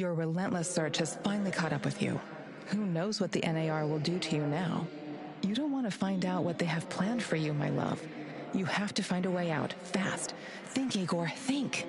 Your relentless search has finally caught up with you. Who knows what the NAR will do to you now? You don't want to find out what they have planned for you, my love. You have to find a way out, fast. Think, Igor, think.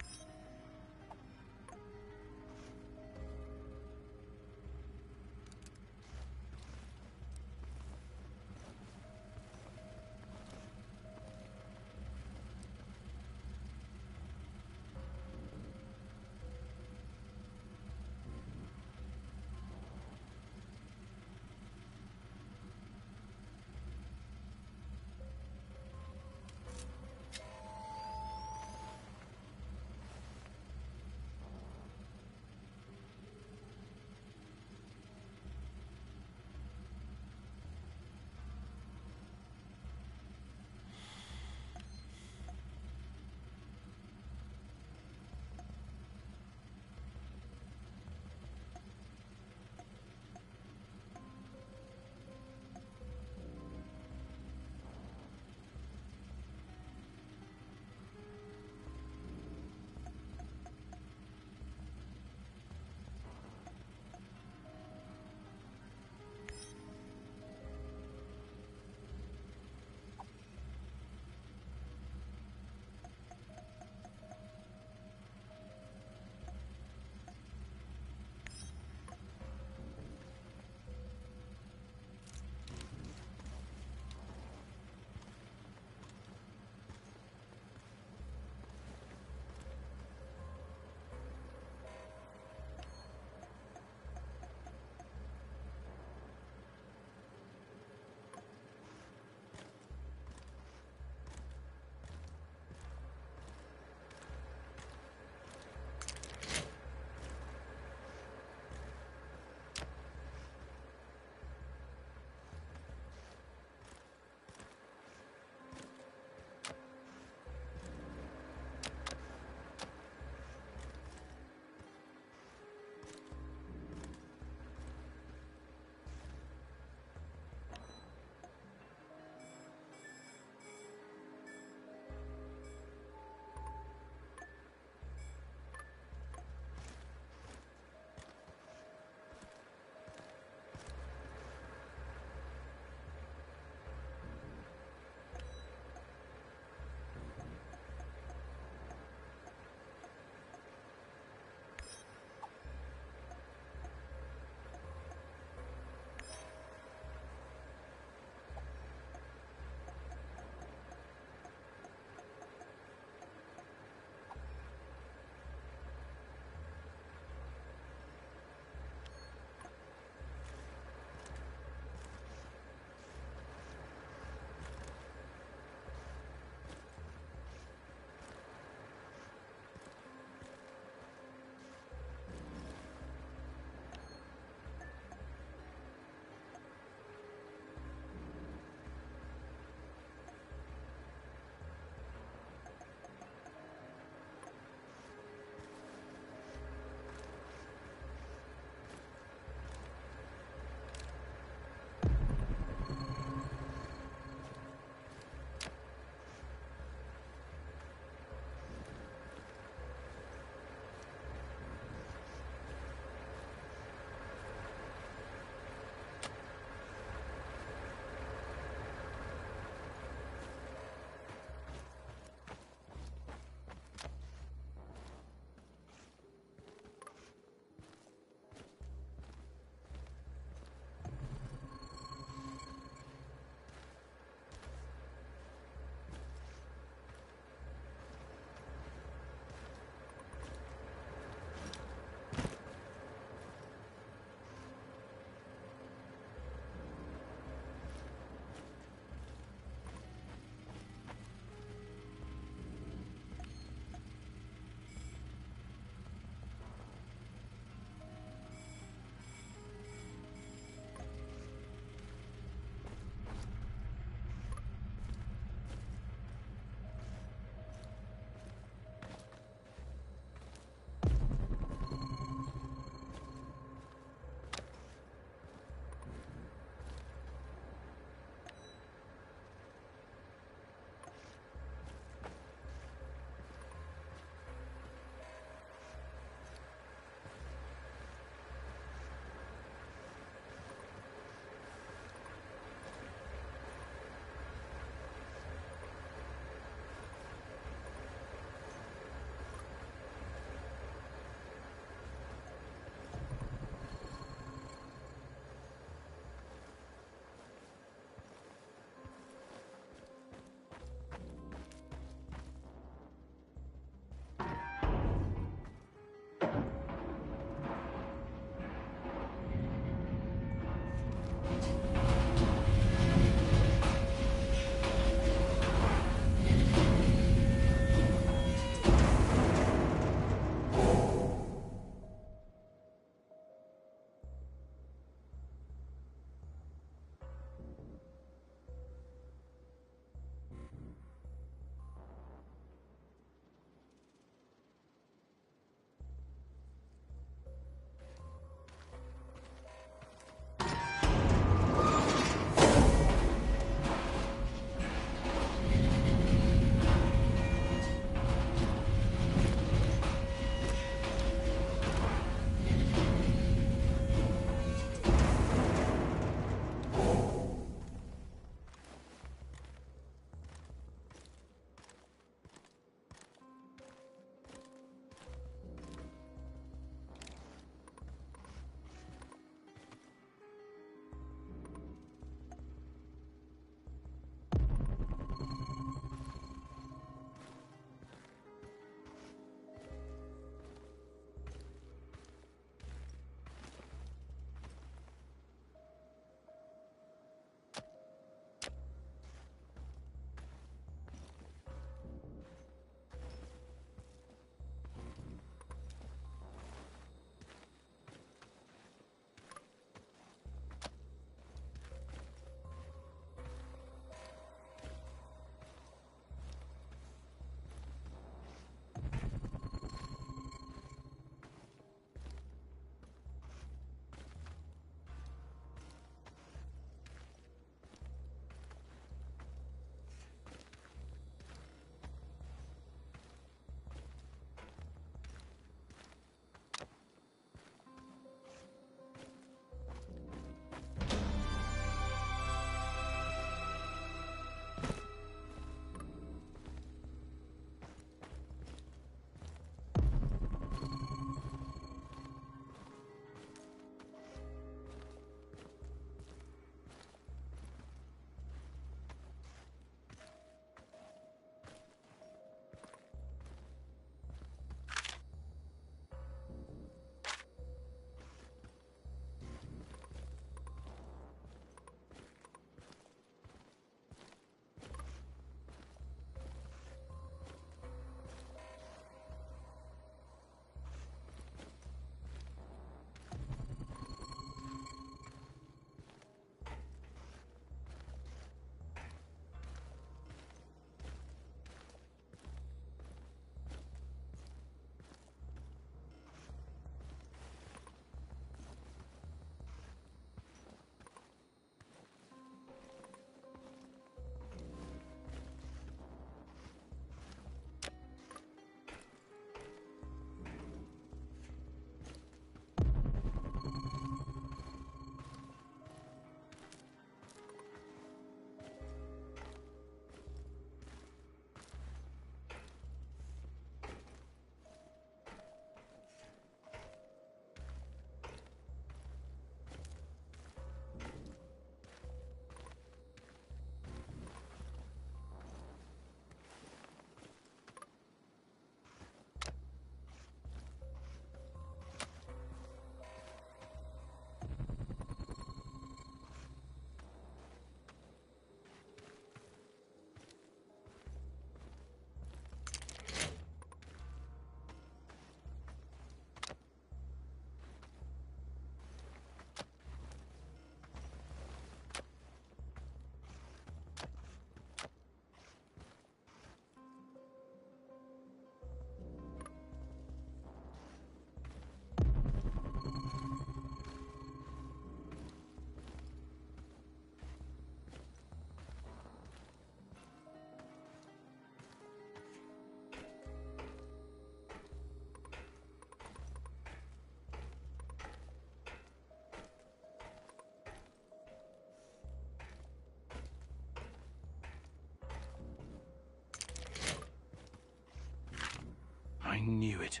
I knew it.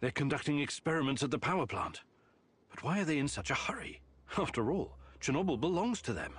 They're conducting experiments at the power plant. But why are they in such a hurry? After all, Chernobyl belongs to them.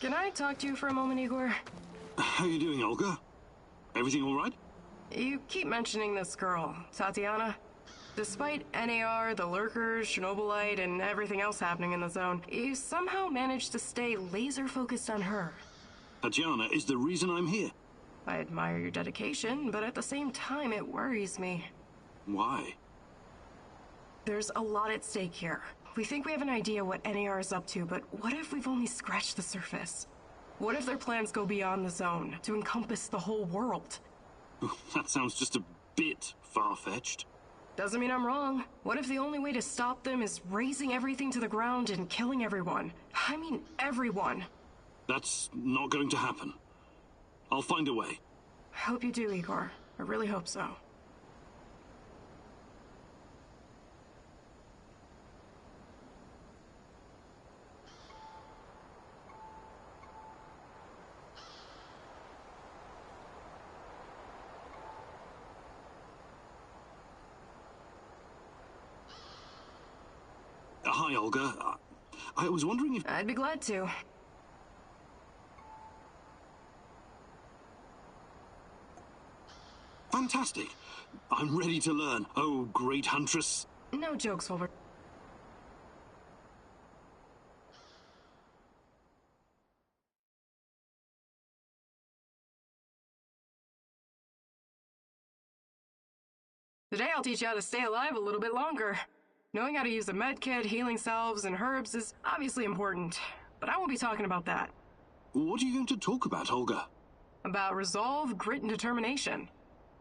Can I talk to you for a moment, Igor? How you doing, Olga? Everything all right? You keep mentioning this girl, Tatiana. Despite NAR, the lurkers, Chernobylite, and everything else happening in the zone, you somehow managed to stay laser-focused on her. Tatiana is the reason I'm here. I admire your dedication, but at the same time, it worries me. Why? There's a lot at stake here. We think we have an idea what NAR is up to, but what if we've only scratched the surface? What if their plans go beyond the zone, to encompass the whole world? That sounds just a bit far-fetched. Doesn't mean I'm wrong. What if the only way to stop them is razing everything to the ground and killing everyone? I mean, everyone. That's not going to happen. I'll find a way. I hope you do, Igor. I really hope so. Hi, Olga. I was wondering if... I'd be glad to. Fantastic. I'm ready to learn. Oh, great huntress. No jokes, Wilbur. Today I'll teach you how to stay alive a little bit longer. Knowing how to use a medkit, healing salves, and herbs is obviously important, but I won't be talking about that. What are you going to talk about, Olga? About resolve, grit, and determination.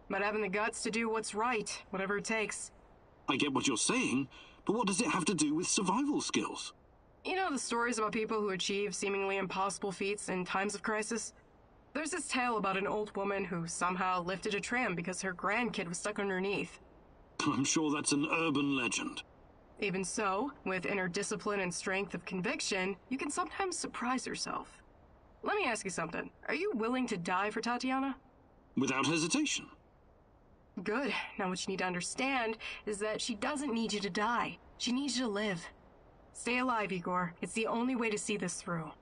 About having the guts to do what's right, whatever it takes. I get what you're saying, but what does it have to do with survival skills? You know the stories about people who achieve seemingly impossible feats in times of crisis? There's this tale about an old woman who somehow lifted a tram because her grandkid was stuck underneath. I'm sure that's an urban legend. Even so, with inner discipline and strength of conviction, you can sometimes surprise yourself. Let me ask you something. Are you willing to die for Tatiana? Without hesitation. Good. Now what you need to understand is that she doesn't need you to die. She needs you to live. Stay alive, Igor. It's the only way to see this through.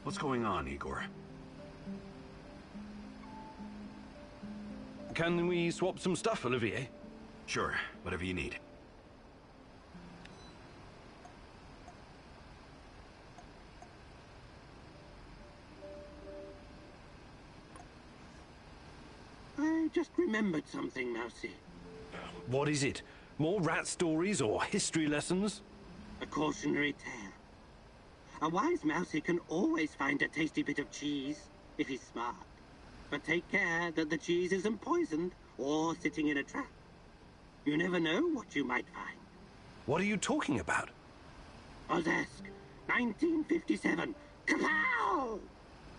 What's going on, Igor? Can we swap some stuff, Olivier? Sure, whatever you need. I just remembered something, Mousy. What is it? More rat stories or history lessons? A cautionary tale. A wise Mousy can always find a tasty bit of cheese, if he's smart. But take care that the cheese isn't poisoned or sitting in a trap. You never know what you might find. What are you talking about? Ozesk, 1957. Kapow!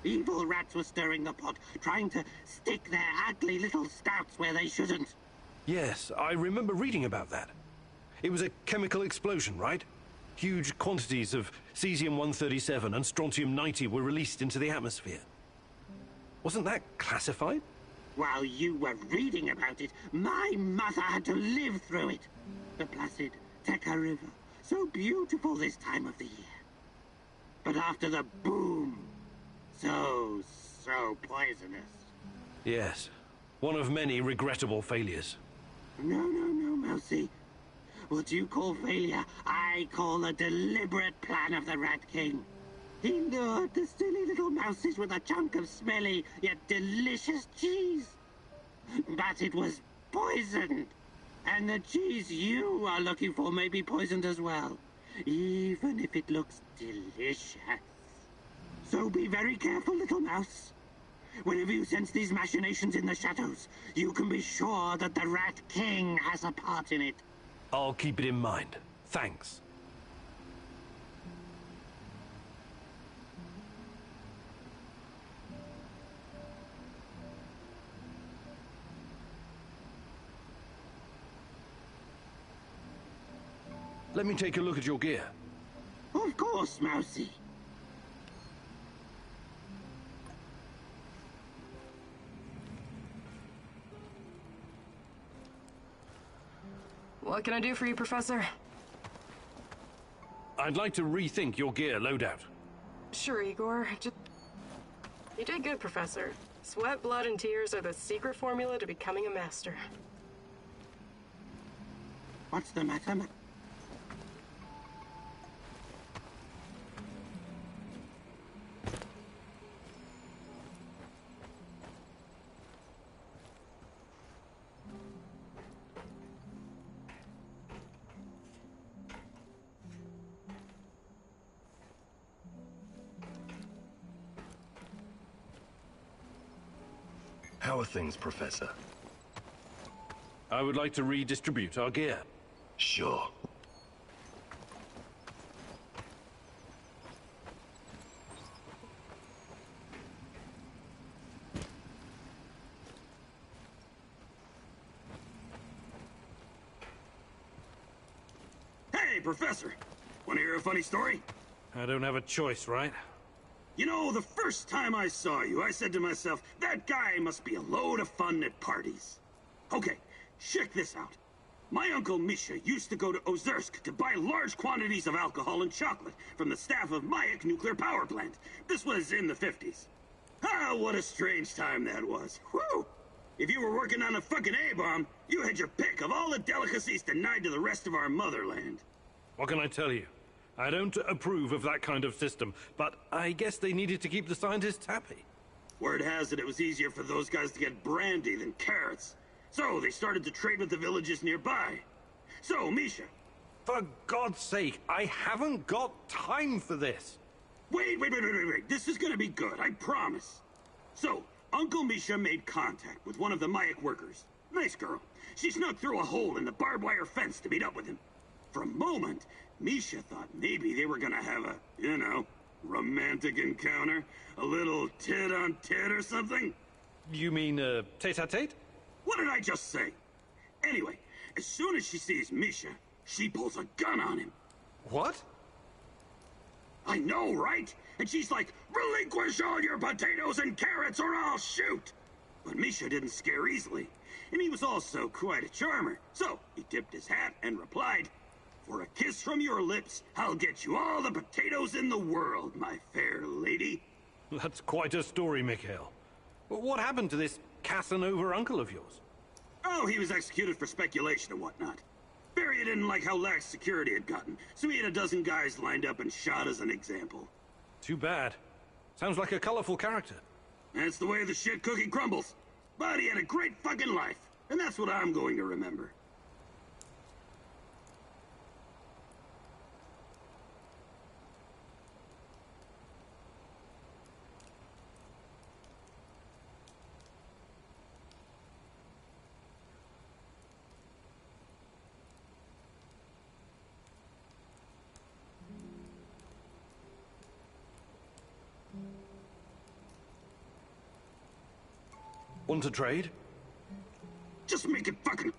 Evil rats were stirring the pot, trying to stick their ugly little snouts where they shouldn't. Yes, I remember reading about that. It was a chemical explosion, right? Huge quantities of cesium-137 and strontium-90 were released into the atmosphere. Wasn't that classified? While you were reading about it, my mother had to live through it. The placid Tekka River, so beautiful this time of the year. But after the boom, so poisonous. Yes, one of many regrettable failures. No, Mousy. What you call failure, I call a deliberate plan of the Rat King. He lured the silly little mouses with a chunk of smelly yet delicious cheese. But it was poisoned. And the cheese you are looking for may be poisoned as well, even if it looks delicious. So be very careful, little mouse. Whenever you sense these machinations in the shadows, you can be sure that the Rat King has a part in it. I'll keep it in mind. Thanks. Let me take a look at your gear. Of course, Mousy. What can I do for you, Professor? I'd like to rethink your gear loadout. Sure, Igor. You did good, Professor. Sweat, blood, and tears are the secret formula to becoming a master. What's the matter, How are things, Professor? I would like to redistribute our gear. Sure. Hey, Professor! Want to hear a funny story? I don't have a choice, right? You know, the first time I saw you, I said to myself, that guy must be a load of fun at parties. Okay, check this out. My uncle Misha used to go to Ozersk to buy large quantities of alcohol and chocolate from the staff of Mayak nuclear power plant. This was in the 50s. Ah, what a strange time that was. Whew! If you were working on a fucking A-bomb, you had your pick of all the delicacies denied to the rest of our motherland. What can I tell you? I don't approve of that kind of system, but I guess they needed to keep the scientists happy. Word has it was easier for those guys to get brandy than carrots. So they started to trade with the villages nearby. So, Misha. For God's sake, I haven't got time for this. Wait. This is gonna be good, I promise. So, Uncle Misha made contact with one of the Mayak workers. Nice girl. She snuck through a hole in the barbed wire fence to meet up with him. For a moment, Misha thought maybe they were gonna have a, you know, romantic encounter. A little tit-on-tit or something. You mean, tete-a-tete? What did I just say? Anyway, as soon as she sees Misha, she pulls a gun on him. What? I know, right? And she's like, relinquish all your potatoes and carrots or I'll shoot! But Misha didn't scare easily, and he was also quite a charmer. So he tipped his hat and replied, for a kiss from your lips, I'll get you all the potatoes in the world, my fair lady. That's quite a story, Mikhail. But what happened to this Casanova uncle of yours? Oh, he was executed for speculation and whatnot. Barry didn't like how lax security had gotten, so he had a dozen guys lined up and shot as an example. Too bad. Sounds like a colorful character. That's the way the shit cookie crumbles. But he had a great fucking life, and that's what I'm going to remember. Want to trade? Just make it fucking...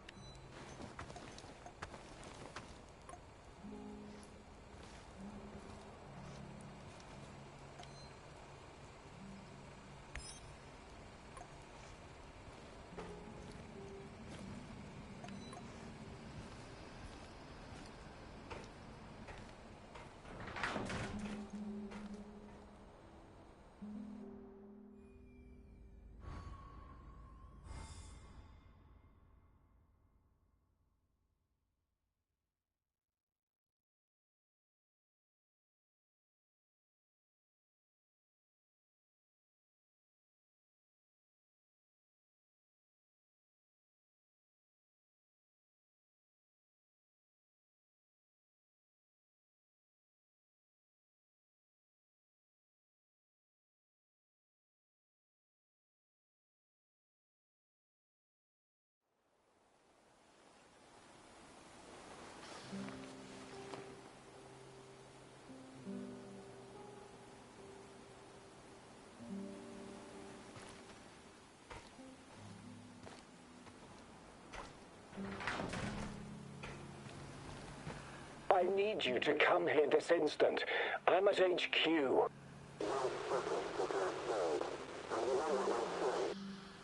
I need you to come here this instant. I'm at HQ.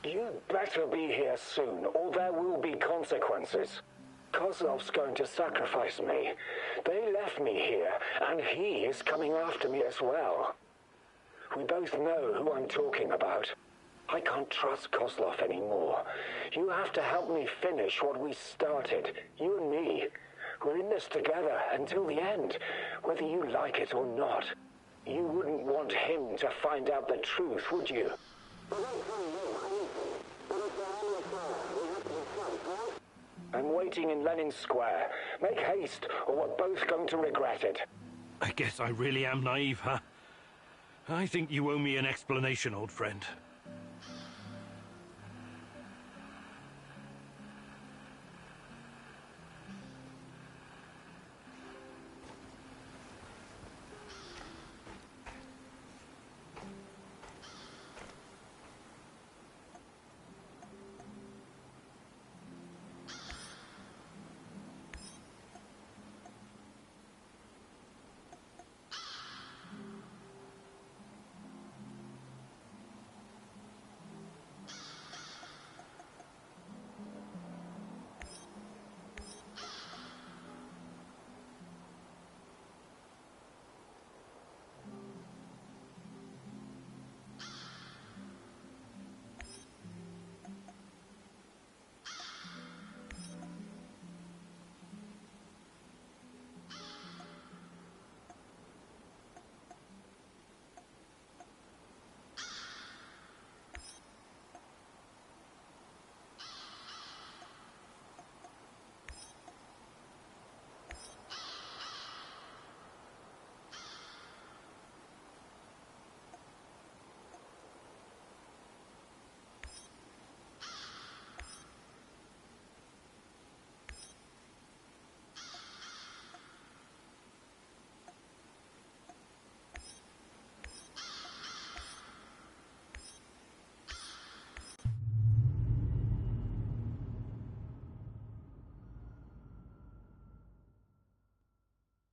You'd better be here soon, or there will be consequences. Kozlov's going to sacrifice me. They left me here, and he is coming after me as well. We both know who I'm talking about. I can't trust Kozlov anymore. You have to help me finish what we started, you and me. We're in this together until the end, whether you like it or not. You wouldn't want him to find out the truth, would you? I'm waiting in Lenin Square. Make haste, or we're both going to regret it. I guess I really am naive, huh? I think you owe me an explanation, old friend.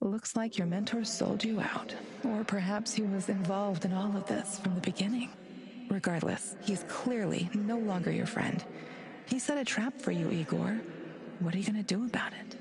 Looks like your mentor sold you out. Or perhaps he was involved in all of this from the beginning. Regardless, he's clearly no longer your friend. He set a trap for you, Igor. What are you going to do about it?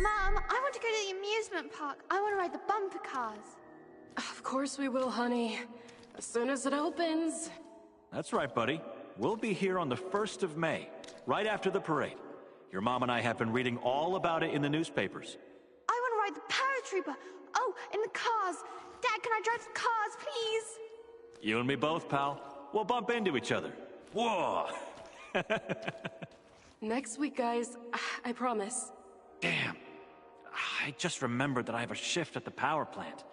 Mom, I want to go to the amusement park. I want to ride the bumper cars. Of course we will, honey. As soon as it opens. That's right, buddy. We'll be here on the 1st of May, right after the parade. Your mom and I have been reading all about it in the newspapers. I want to ride the paratrooper. Oh, in the cars. Dad, can I drive the cars, please? You and me both, pal. We'll bump into each other. Whoa! Next week, guys. I promise. Damn. I just remembered that I have a shift at the power plant.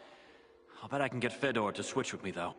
I'll bet I can get Fedor to switch with me, though.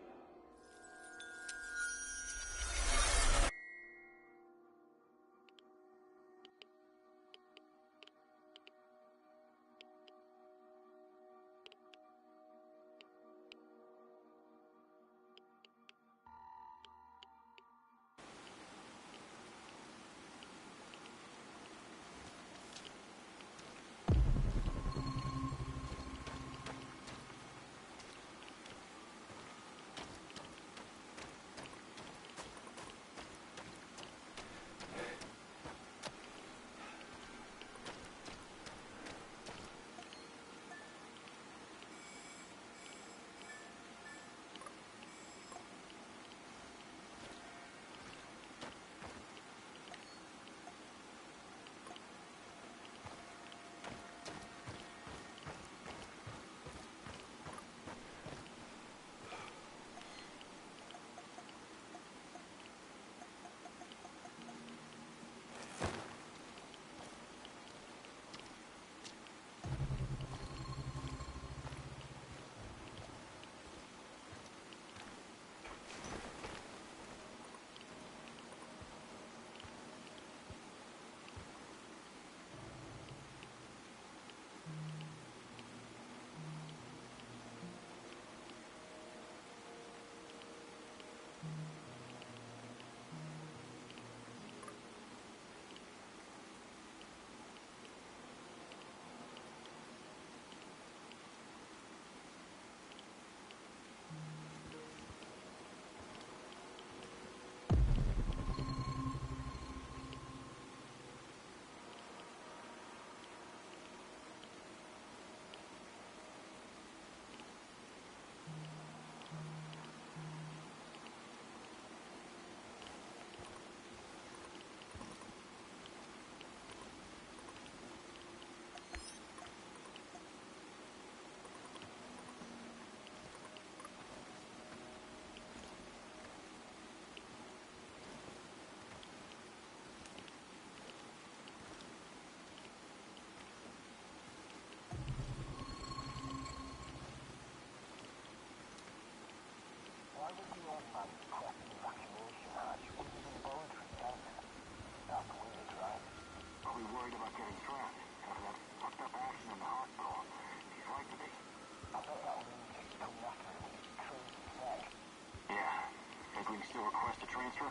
Still request a transfer?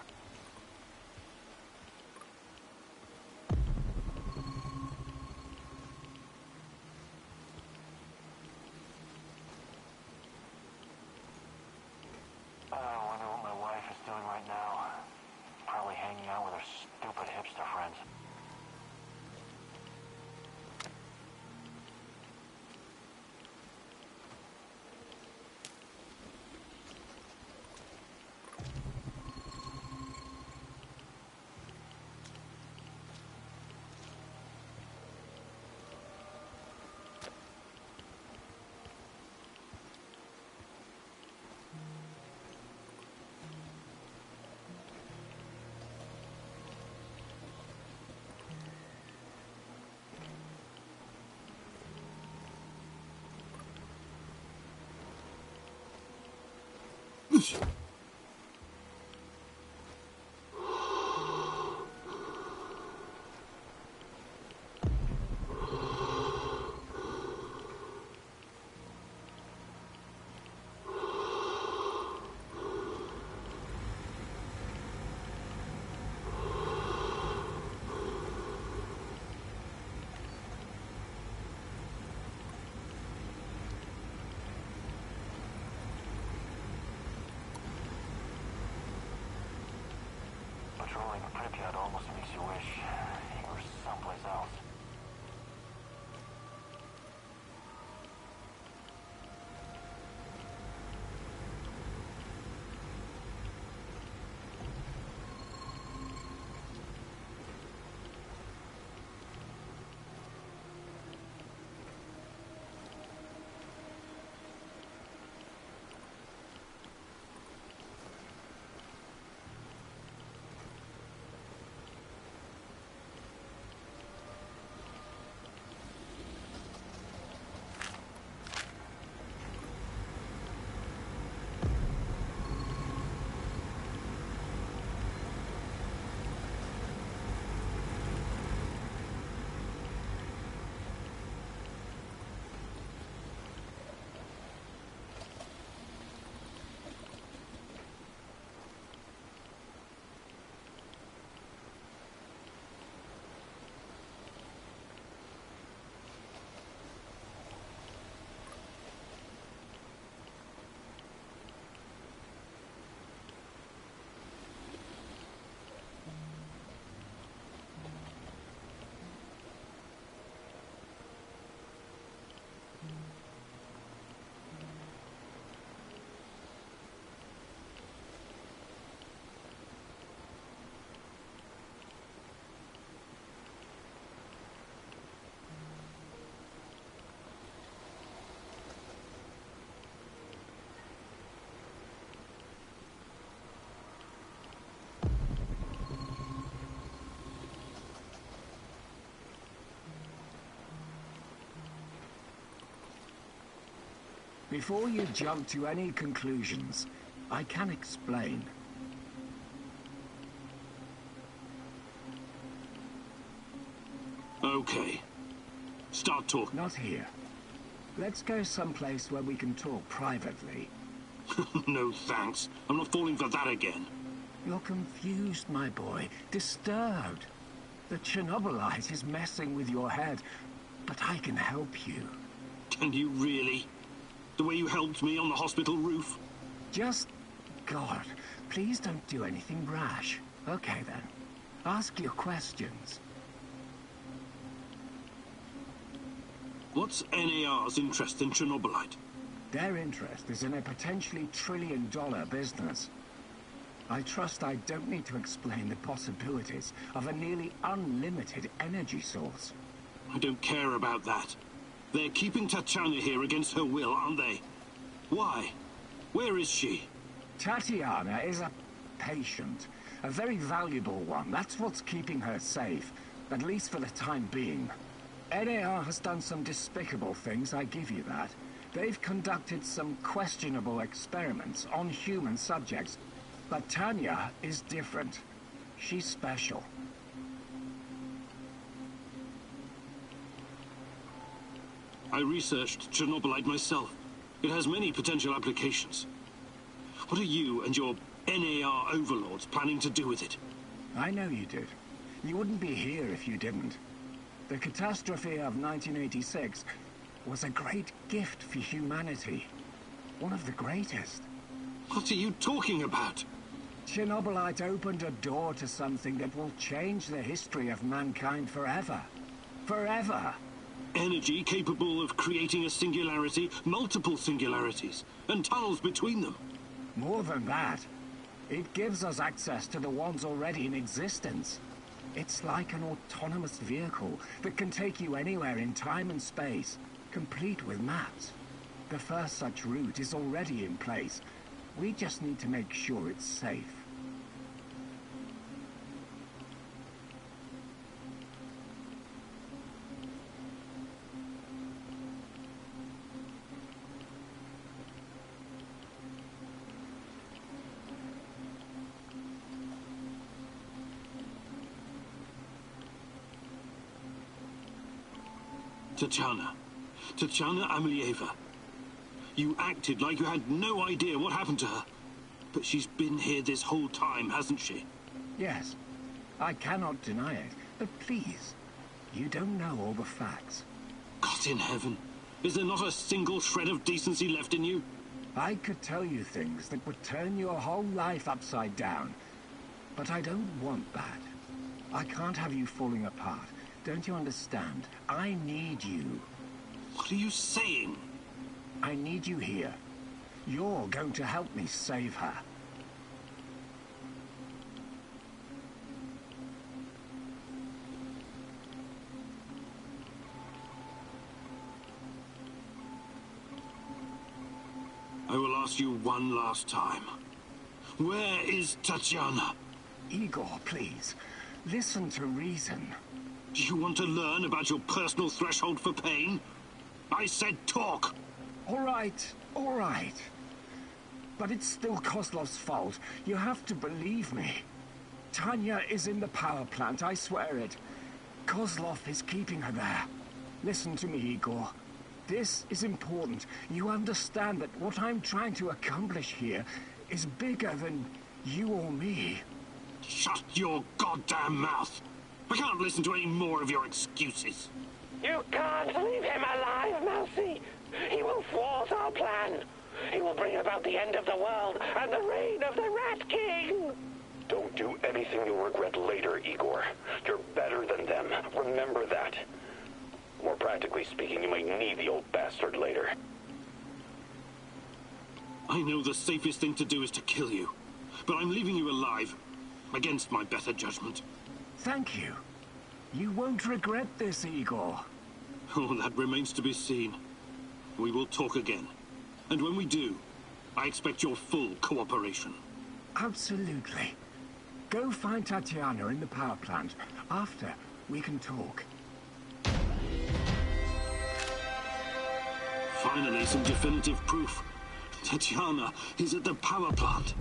I wonder what my wife is doing right now. Probably hanging out with her stupid hipster friends. Patrolling Pripyat almost makes you wish you were someplace else. Before you jump to any conclusions, I can explain. Okay. Start talking. Not here. Let's go someplace where we can talk privately. No thanks. I'm not falling for that again. You're confused, my boy. Disturbed. The Chernobylite is messing with your head, but I can help you. Can you really? The way you helped me on the hospital roof? Just... God, please don't do anything rash. Okay then. Ask your questions. What's NAR's interest in Chernobylite? Their interest is in a potentially trillion-dollar business. I trust I don't need to explain the possibilities of a nearly unlimited energy source. I don't care about that. They're keeping Tatiana here against her will, aren't they? Why? Where is she? Tatiana is a patient. A very valuable one. That's what's keeping her safe. At least for the time being. NAR has done some despicable things, I give you that. They've conducted some questionable experiments on human subjects. But Tanya is different. She's special. I researched Chernobylite myself. It has many potential applications. What are you and your NAR overlords planning to do with it? I know you did. You wouldn't be here if you didn't. The catastrophe of 1986 was a great gift for humanity. One of the greatest. What are you talking about? Chernobylite opened a door to something that will change the history of mankind forever. Forever! Energy capable of creating a singularity, multiple singularities, and tunnels between them. More than that, it gives us access to the ones already in existence. It's like an autonomous vehicle that can take you anywhere in time and space, complete with maps. The first such route is already in place. We just need to make sure it's safe. Tatiana Amelieva. You acted like you had no idea what happened to her. But she's been here this whole time, hasn't she? Yes, I cannot deny it. But please, you don't know all the facts. God in heaven, is there not a single shred of decency left in you? I could tell you things that would turn your whole life upside down. But I don't want that. I can't have you falling apart. Don't you understand? I need you. What are you saying? I need you here. You're going to help me save her. I will ask you one last time. Where is Tatiana? Igor, please. Listen to reason. Do you want to learn about your personal threshold for pain? I said talk! All right. But it's still Kozlov's fault. You have to believe me. Tanya is in the power plant, I swear it. Kozlov is keeping her there. Listen to me, Igor. This is important. You understand that what I'm trying to accomplish here is bigger than you or me. Shut your goddamn mouth! I can't listen to any more of your excuses. You can't leave him alive, Mousy. He will thwart our plan. He will bring about the end of the world and the reign of the Rat King. Don't do anything you'll regret later, Igor. You're better than them. Remember that. More practically speaking, you might need the old bastard later. I know the safest thing to do is to kill you. But I'm leaving you alive. Against my better judgment. Thank you. You won't regret this, Igor. Oh, that remains to be seen. We will talk again. And when we do, I expect your full cooperation. Absolutely. Go find Tatiana in the power plant. After, we can talk. Finally, some definitive proof. Tatiana is at the power plant.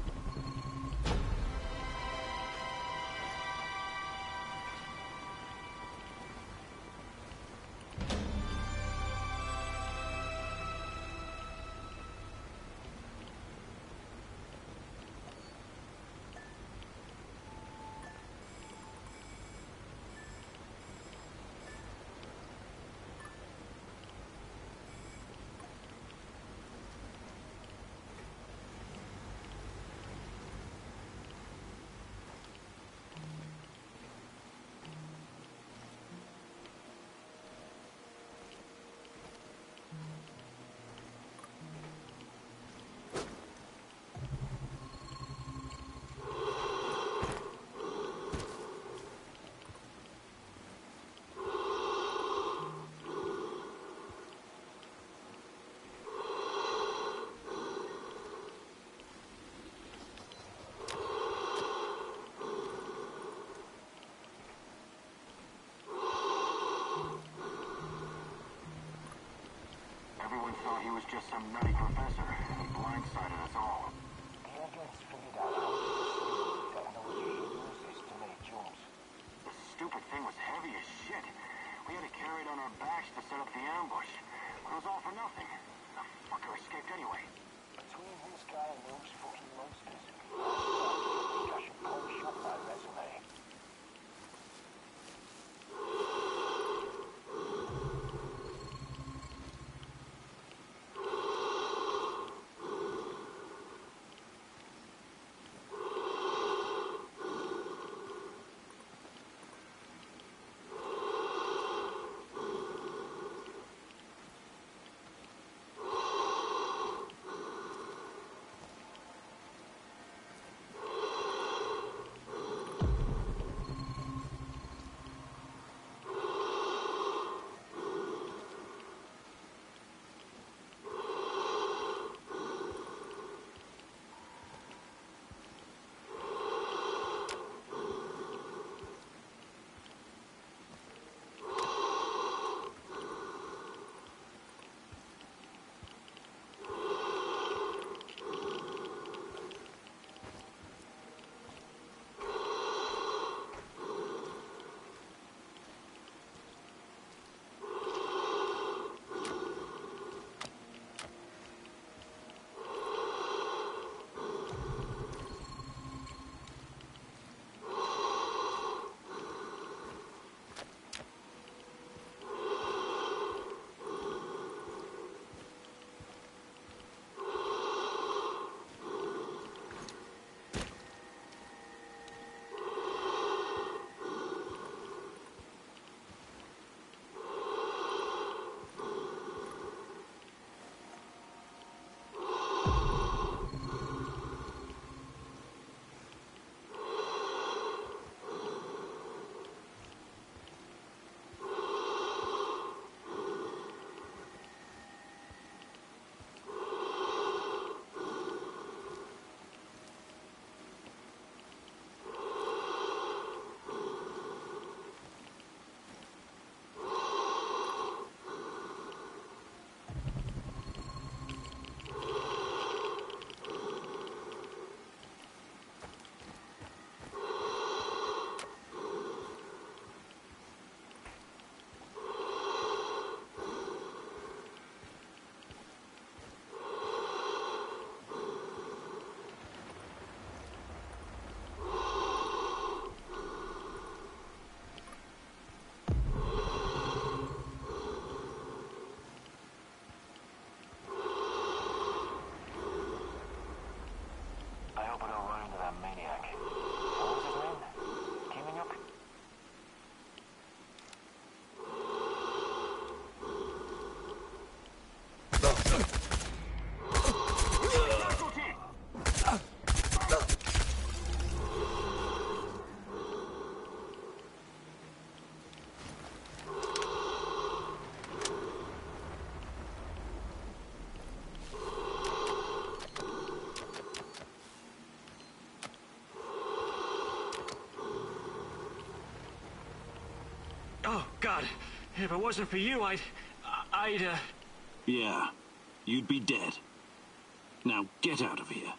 Everyone thought he was just some nutty professor, and he blindsided us all. The agents figured out how to distribute the technology he uses to make jumps. The stupid thing was heavy as shit. We had to carry it on our backs to set up the ambush. But it was all for nothing. The fucker escaped anyway. Between this guy and those fucking monsters, I think I should polish up my resume. Oh, God. If it wasn't for you, I'd... Yeah, you'd be dead. Now get out of here.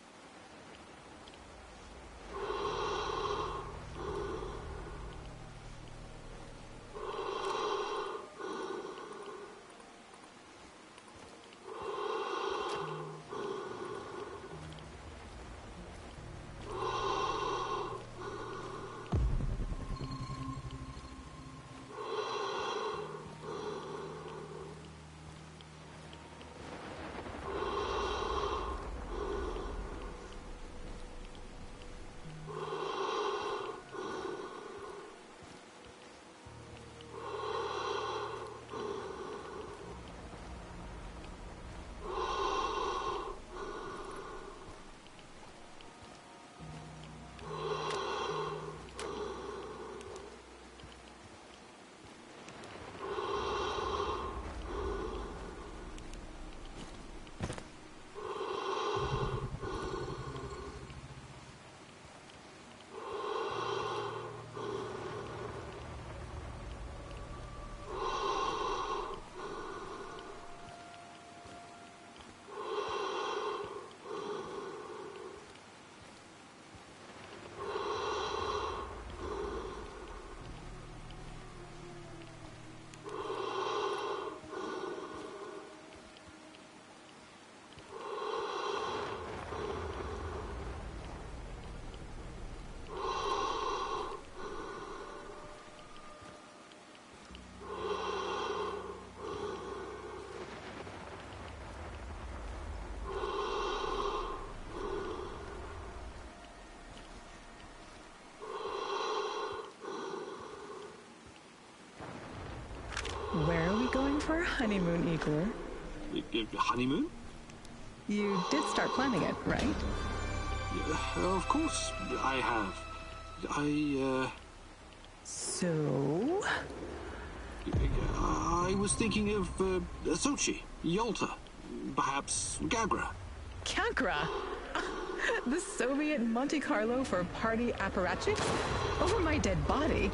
Where are we going for our honeymoon, Igor? Honeymoon? You did start planning it, right? Of course, I have. So? I was thinking of Sochi, Yalta, perhaps Gagra. Gagra? The Soviet Monte Carlo for party apparatchiks? Over my dead body?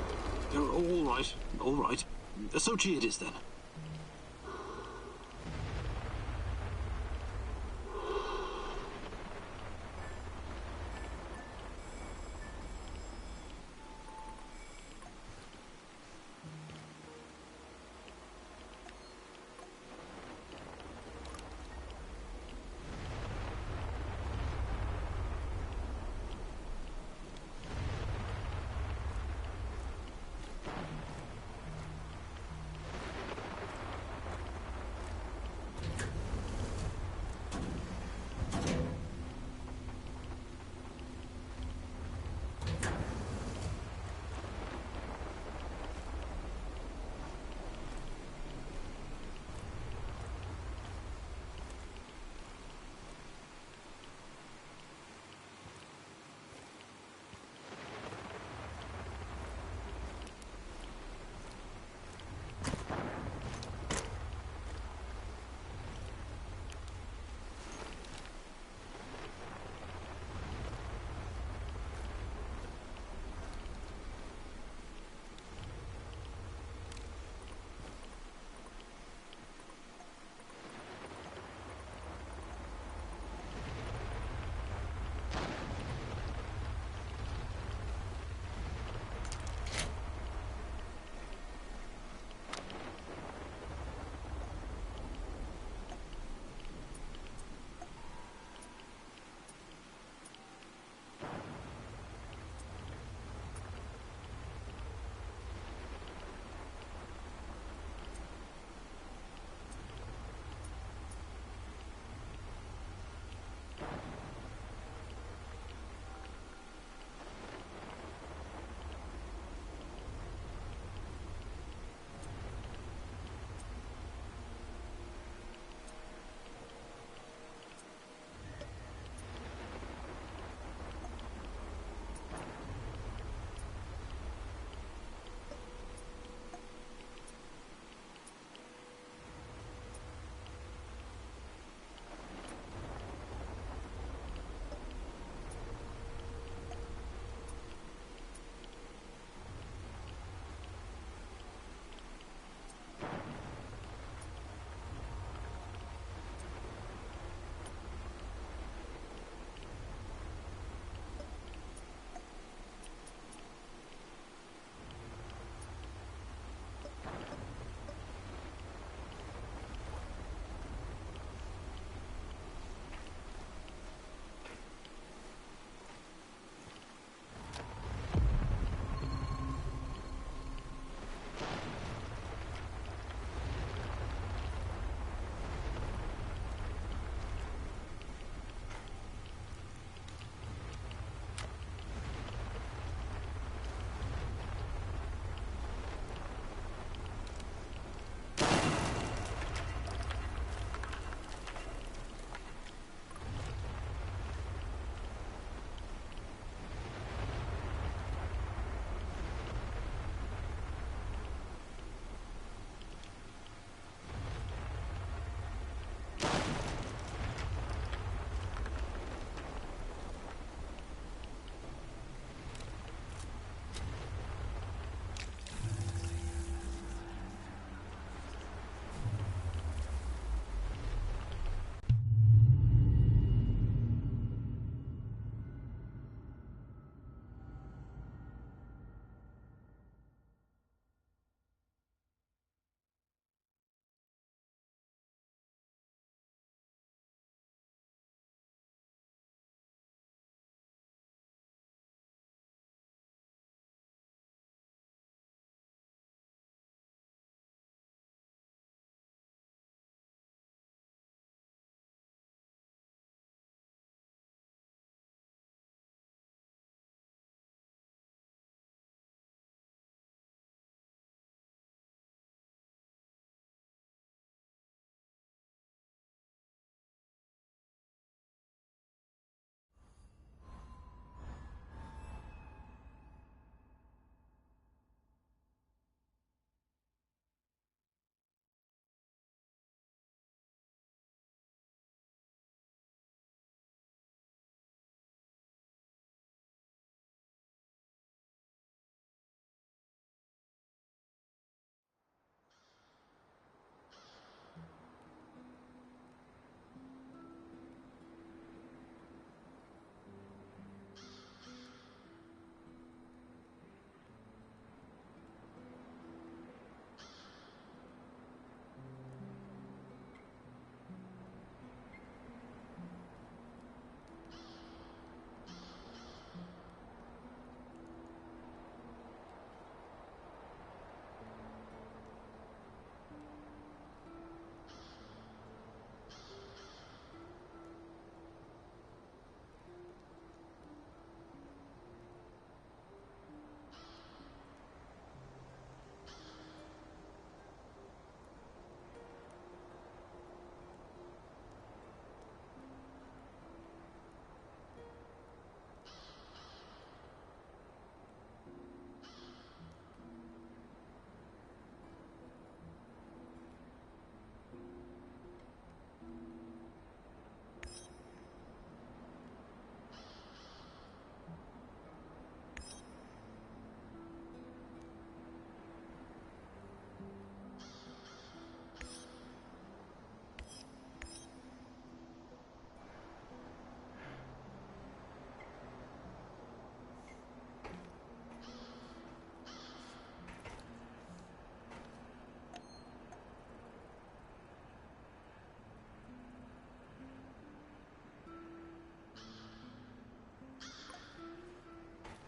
All right, all right. Sochi it is then.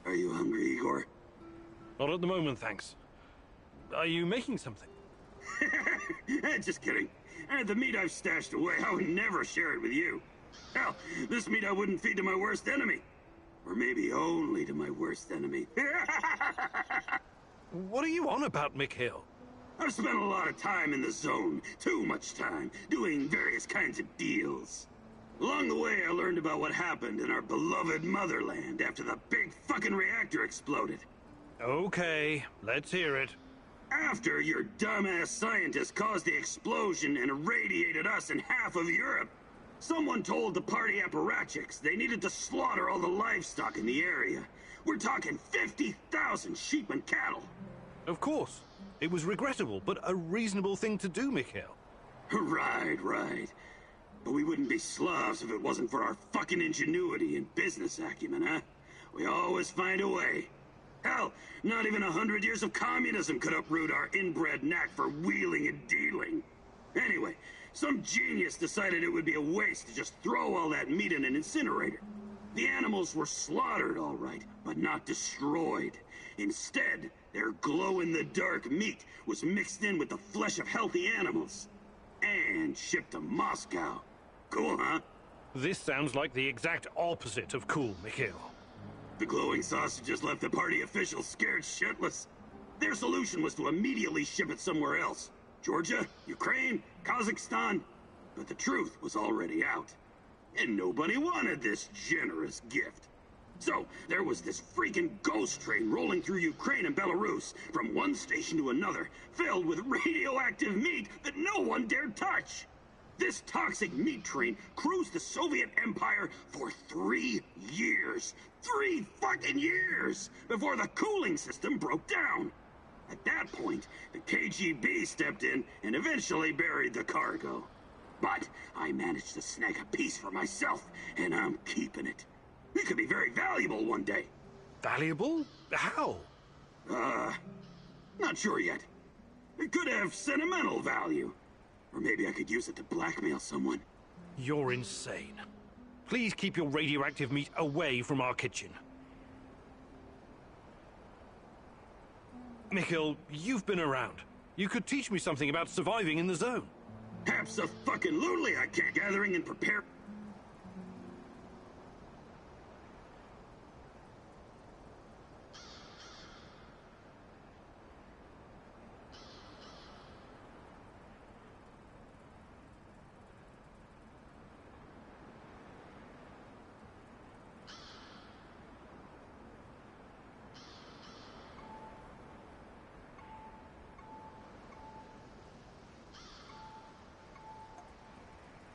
Are you hungry, Igor? Not at the moment, thanks. Are you making something? Just kidding. The meat I've stashed away, I would never share it with you. Hell, this meat I wouldn't feed to my worst enemy. Or maybe only to my worst enemy. What are you on about, Mikhail? I've spent a lot of time in the zone. Too much time. Doing various kinds of deals. Along the way, I learned about what happened in our beloved motherland after the big fucking reactor exploded. Okay, let's hear it. After your dumbass scientists caused the explosion and irradiated us and half of Europe, someone told the party apparatchiks they needed to slaughter all the livestock in the area. We're talking 50,000 sheep and cattle. Of course. It was regrettable, but a reasonable thing to do, Mikhail. Right. But we wouldn't be Slavs if it wasn't for our fucking ingenuity and business acumen, huh? We always find a way. Hell, not even 100 years of communism could uproot our inbred knack for wheeling and dealing. Anyway, some genius decided it would be a waste to just throw all that meat in an incinerator. The animals were slaughtered, all right, but not destroyed. Instead, their glow-in-the-dark meat was mixed in with the flesh of healthy animals and shipped to Moscow. Cool, huh? This sounds like the exact opposite of cool, Mikhail. The glowing sausages left the party officials scared shitless. Their solution was to immediately ship it somewhere else. Georgia, Ukraine, Kazakhstan. But the truth was already out. And nobody wanted this generous gift. So, there was this freaking ghost train rolling through Ukraine and Belarus, from one station to another, filled with radioactive meat that no one dared touch. This toxic meat train cruised the Soviet Empire for 3 years. 3 fucking years! Before the cooling system broke down. At that point, the KGB stepped in and eventually buried the cargo. But I managed to snag a piece for myself, and I'm keeping it. It could be very valuable one day. Valuable? How? Not sure yet. It could have sentimental value. Or maybe I could use it to blackmail someone. You're insane. Please keep your radioactive meat away from our kitchen. Mikhail, you've been around. You could teach me something about surviving in the zone. Abso-fucking-lutely I can't. Gathering and prepare...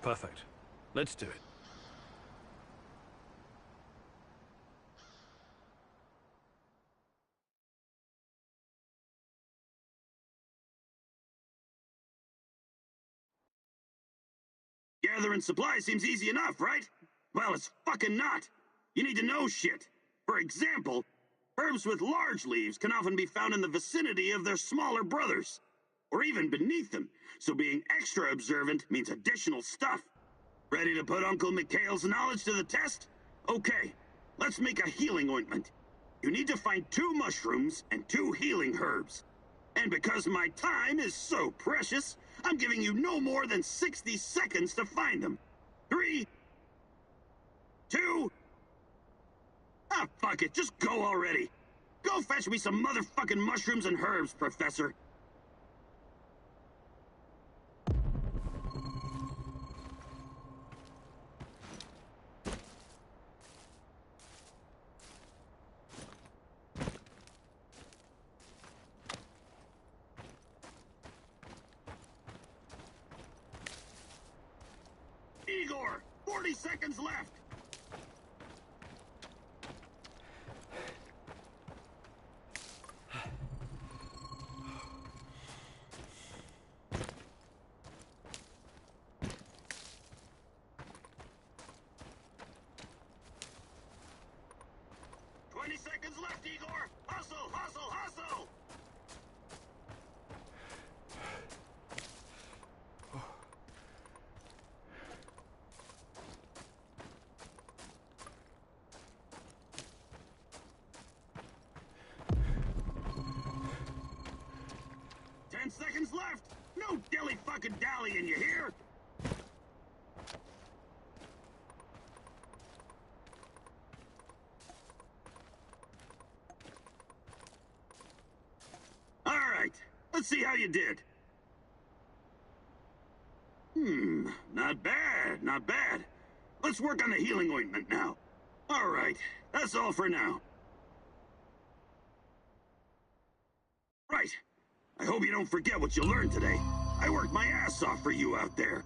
Perfect. Let's do it. Gathering supplies seems easy enough, right? Well, it's fucking not. You need to know shit. For example, herbs with large leaves can often be found in the vicinity of their smaller brothers, or even beneath them, so being extra observant means additional stuff. Ready to put Uncle Mikhail's knowledge to the test? Okay, let's make a healing ointment. You need to find 2 mushrooms and 2 healing herbs. And because my time is so precious, I'm giving you no more than 60 seconds to find them. 3, 2... Ah, fuck it, just go already. Go fetch me some motherfucking mushrooms and herbs, Professor. Igor, 40 seconds left. Seconds left, Igor! Hustle, hustle, hustle! seconds left! No dilly-fucking-dallying, you hear? All right, let's see how you did. Not bad, not bad. Let's work on the healing ointment now. All right, that's all for now. Right. I hope you don't forget what you learned today. I worked my ass off for you out there.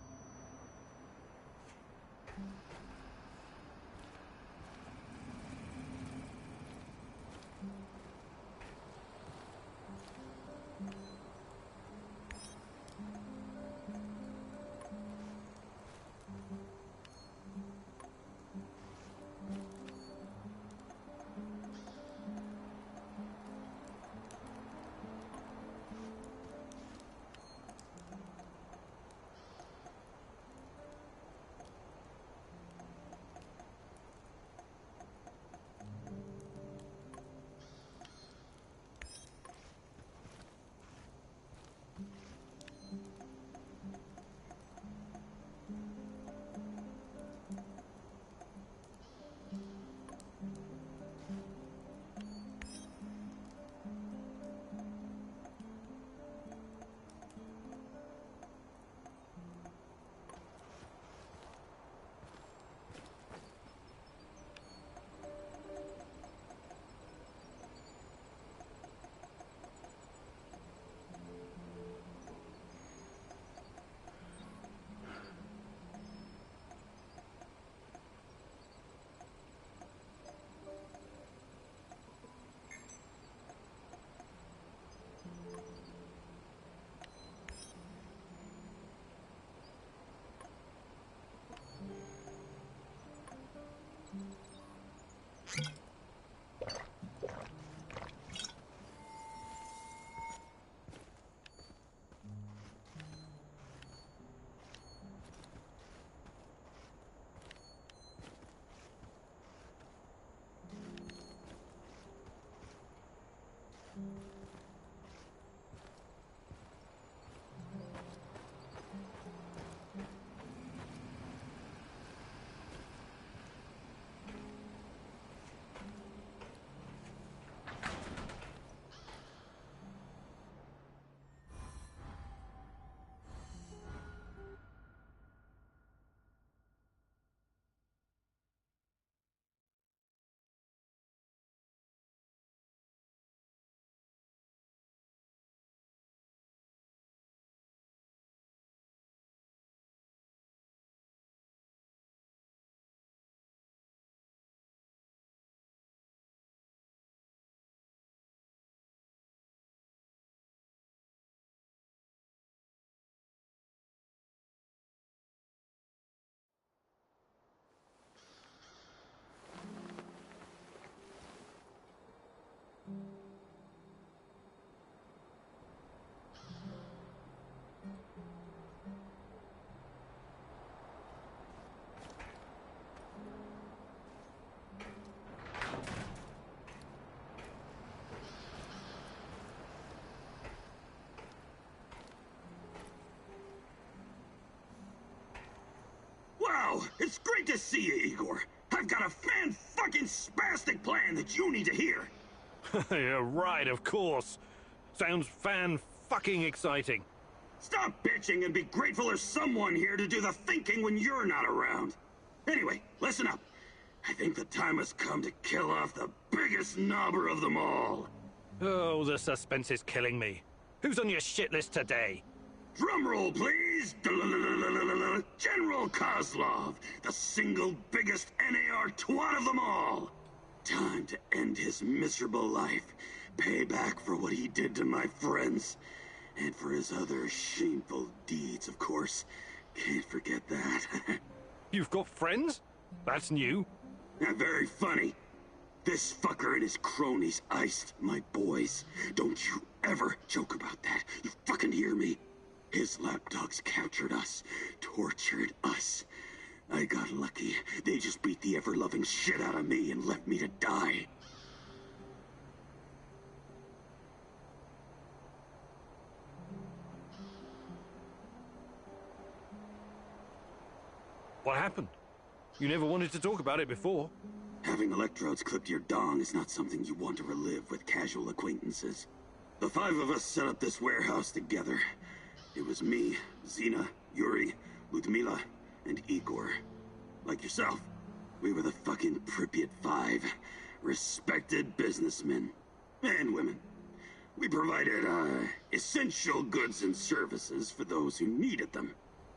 Wow, it's great to see you, Igor. I've got a fan-fucking-spastic plan that you need to hear. Yeah, right, of course. Sounds fan-fucking exciting. Stop bitching and be grateful there's someone here to do the thinking when you're not around. Anyway, listen up. I think the time has come to kill off the biggest knobber of them all. Oh, the suspense is killing me. Who's on your shit list today? Drum roll, please! General Kozlov, the single biggest NAR twat of them all! Time to end his miserable life, pay back for what he did to my friends, and for his other shameful deeds, of course. Can't forget that. You've got friends? That's new. Yeah, very funny. This fucker and his cronies iced my boys. Don't you ever joke about that. You fucking hear me? His lapdogs captured us, tortured us. I got lucky. They just beat the ever-loving shit out of me and left me to die. What happened? You never wanted to talk about it before. Having electrodes clipped to your dong is not something you want to relive with casual acquaintances. The 5 of us set up this warehouse together. It was me, Xena, Yuri, Ludmila, and Igor. Like yourself, we were the fucking Pripyat 5. Respected businessmen. And women. We provided, essential goods and services for those who needed them.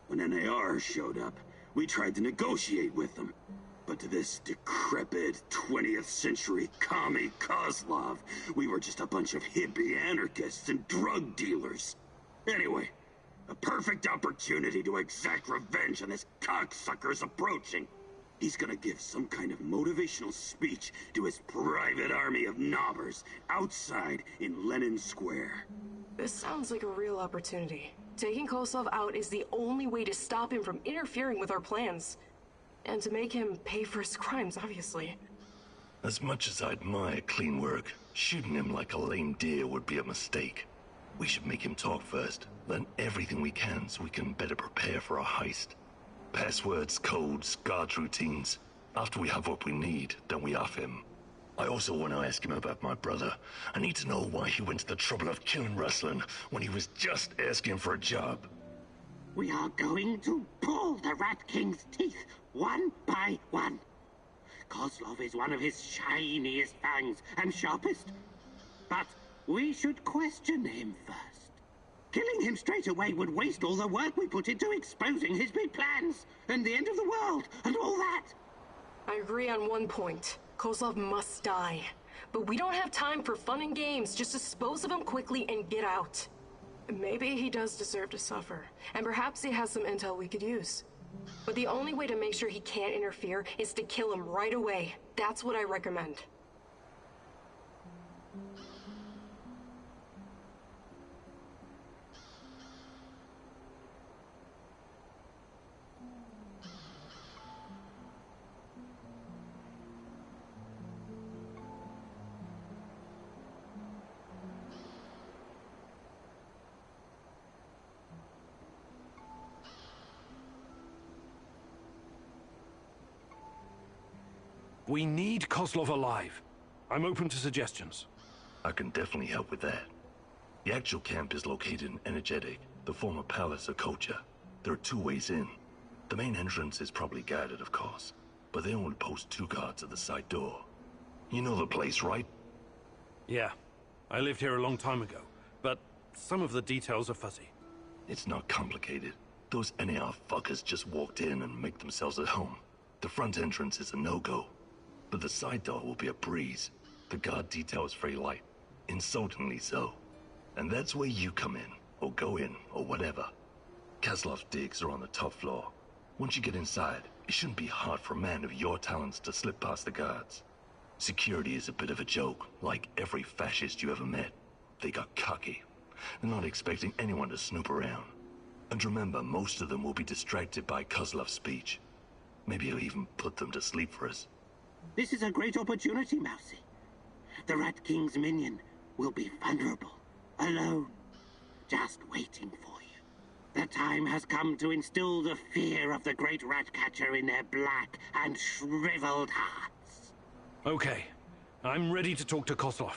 When NAR showed up, we tried to negotiate with them. But to this decrepit 20th century commie Kozlov, we were just a bunch of hippie anarchists and drug dealers. Anyway, a perfect opportunity to exact revenge on this cocksucker's approaching. He's gonna give some kind of motivational speech to his private army of knobbers outside in Lenin Square. This sounds like a real opportunity. Taking Kozlov out is the only way to stop him from interfering with our plans. And to make him pay for his crimes, obviously. As much as I admire clean work, shooting him like a lame deer would be a mistake. We should make him talk first, learn everything we can so we can better prepare for our heist. Passwords, codes, guard routines. After we have what we need, then we off him. I also want to ask him about my brother. I need to know why he went to the trouble of killing Ruslan when he was just asking for a job. We are going to pull the Rat King's teeth, one by one. Kozlov is one of his shiniest fangs and sharpest. But we should question him first. Killing him straight away would waste all the work we put into exposing his big plans, and the end of the world, and all that. I agree on one point. Kozlov must die. But we don't have time for fun and games. Just dispose of him quickly and get out. Maybe he does deserve to suffer, and perhaps he has some intel we could use. But the only way to make sure he can't interfere is to kill him right away. That's what I recommend. We need Kozlov alive. I'm open to suggestions. I can definitely help with that. The actual camp is located in Energetic, the former palace of Kocha. There are 2 ways in. The main entrance is probably guarded, of course, but they only post 2 guards at the side door. You know the place, right? Yeah. I lived here a long time ago, but some of the details are fuzzy. It's not complicated. Those NAR fuckers just walked in and make themselves at home. The front entrance is a no-go. But the side door will be a breeze. The guard detail is very light. Insultingly so. And that's where you come in, or go in, or whatever. Kozlov's digs are on the top floor. Once you get inside, it shouldn't be hard for a man of your talents to slip past the guards. Security is a bit of a joke, like every fascist you ever met. They got cocky. They're not expecting anyone to snoop around. And remember, most of them will be distracted by Kozlov's speech. Maybe he'll even put them to sleep for us. This is a great opportunity, Mousy. The Rat King's minion will be vulnerable, alone, just waiting for you. The time has come to instill the fear of the great rat catcher in their black and shriveled hearts. Okay. I'm ready to talk to Kozlov.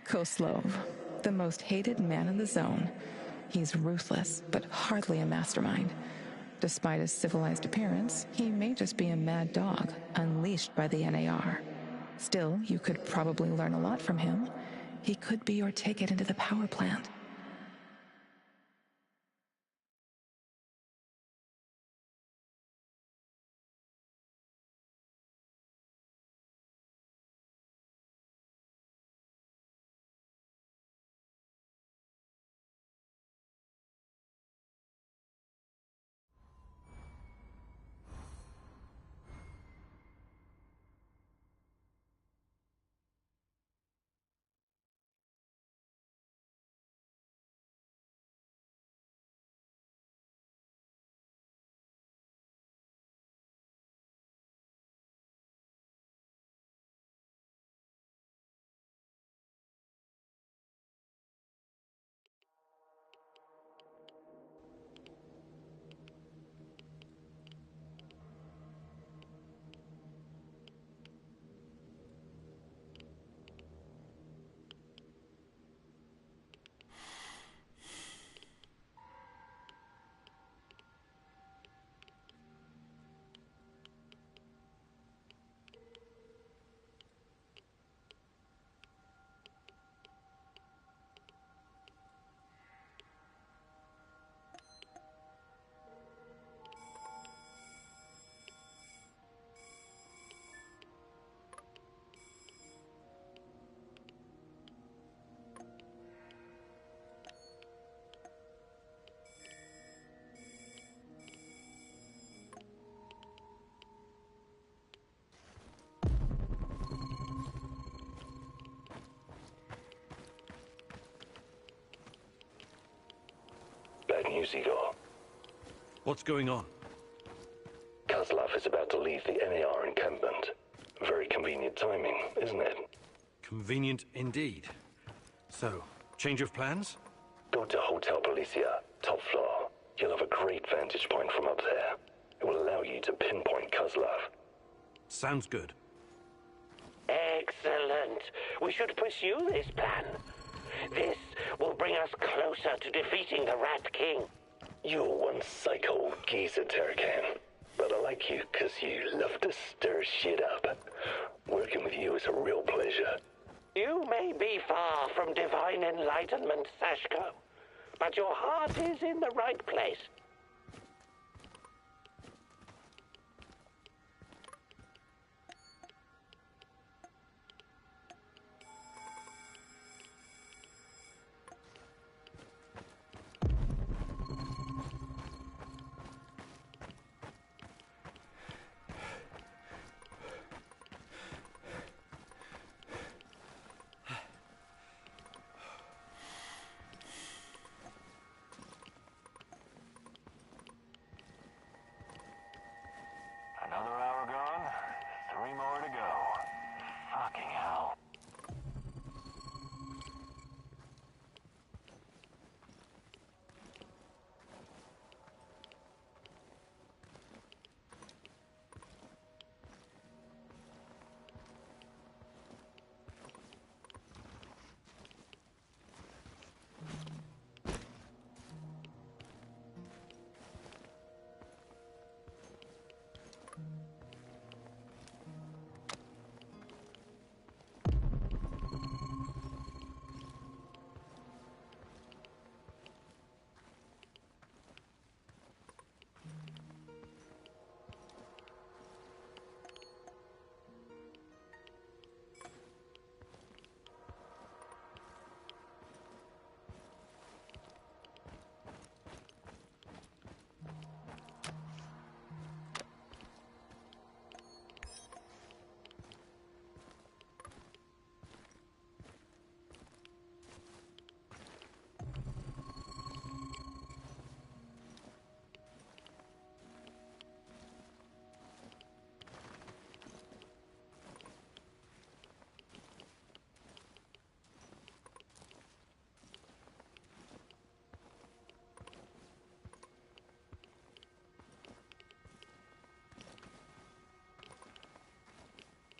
Koslov, the most hated man in the zone. He's ruthless, but hardly a mastermind. Despite his civilized appearance, he may just be a mad dog, unleashed by the NAR. Still, you could probably learn a lot from him. He could be your ticket into the power plant. Bad news, Igor. What's going on? Kozlov is about to leave the NAR encampment. Very convenient timing, isn't it? Convenient indeed. So, change of plans? Go to Hotel Policia, top floor. You'll have a great vantage point from up there. It will allow you to pinpoint Kozlov. Sounds good. Excellent. We should pursue this plan. This will bring us closer to defeating the Rat King. You're one psycho geezer, Terracan. But I like you because you love to stir shit up. Working with you is a real pleasure. You may be far from divine enlightenment, Sashko, but your heart is in the right place. Another hour gone, 3 more to go. Fucking hell.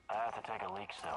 I have to take a leak soon.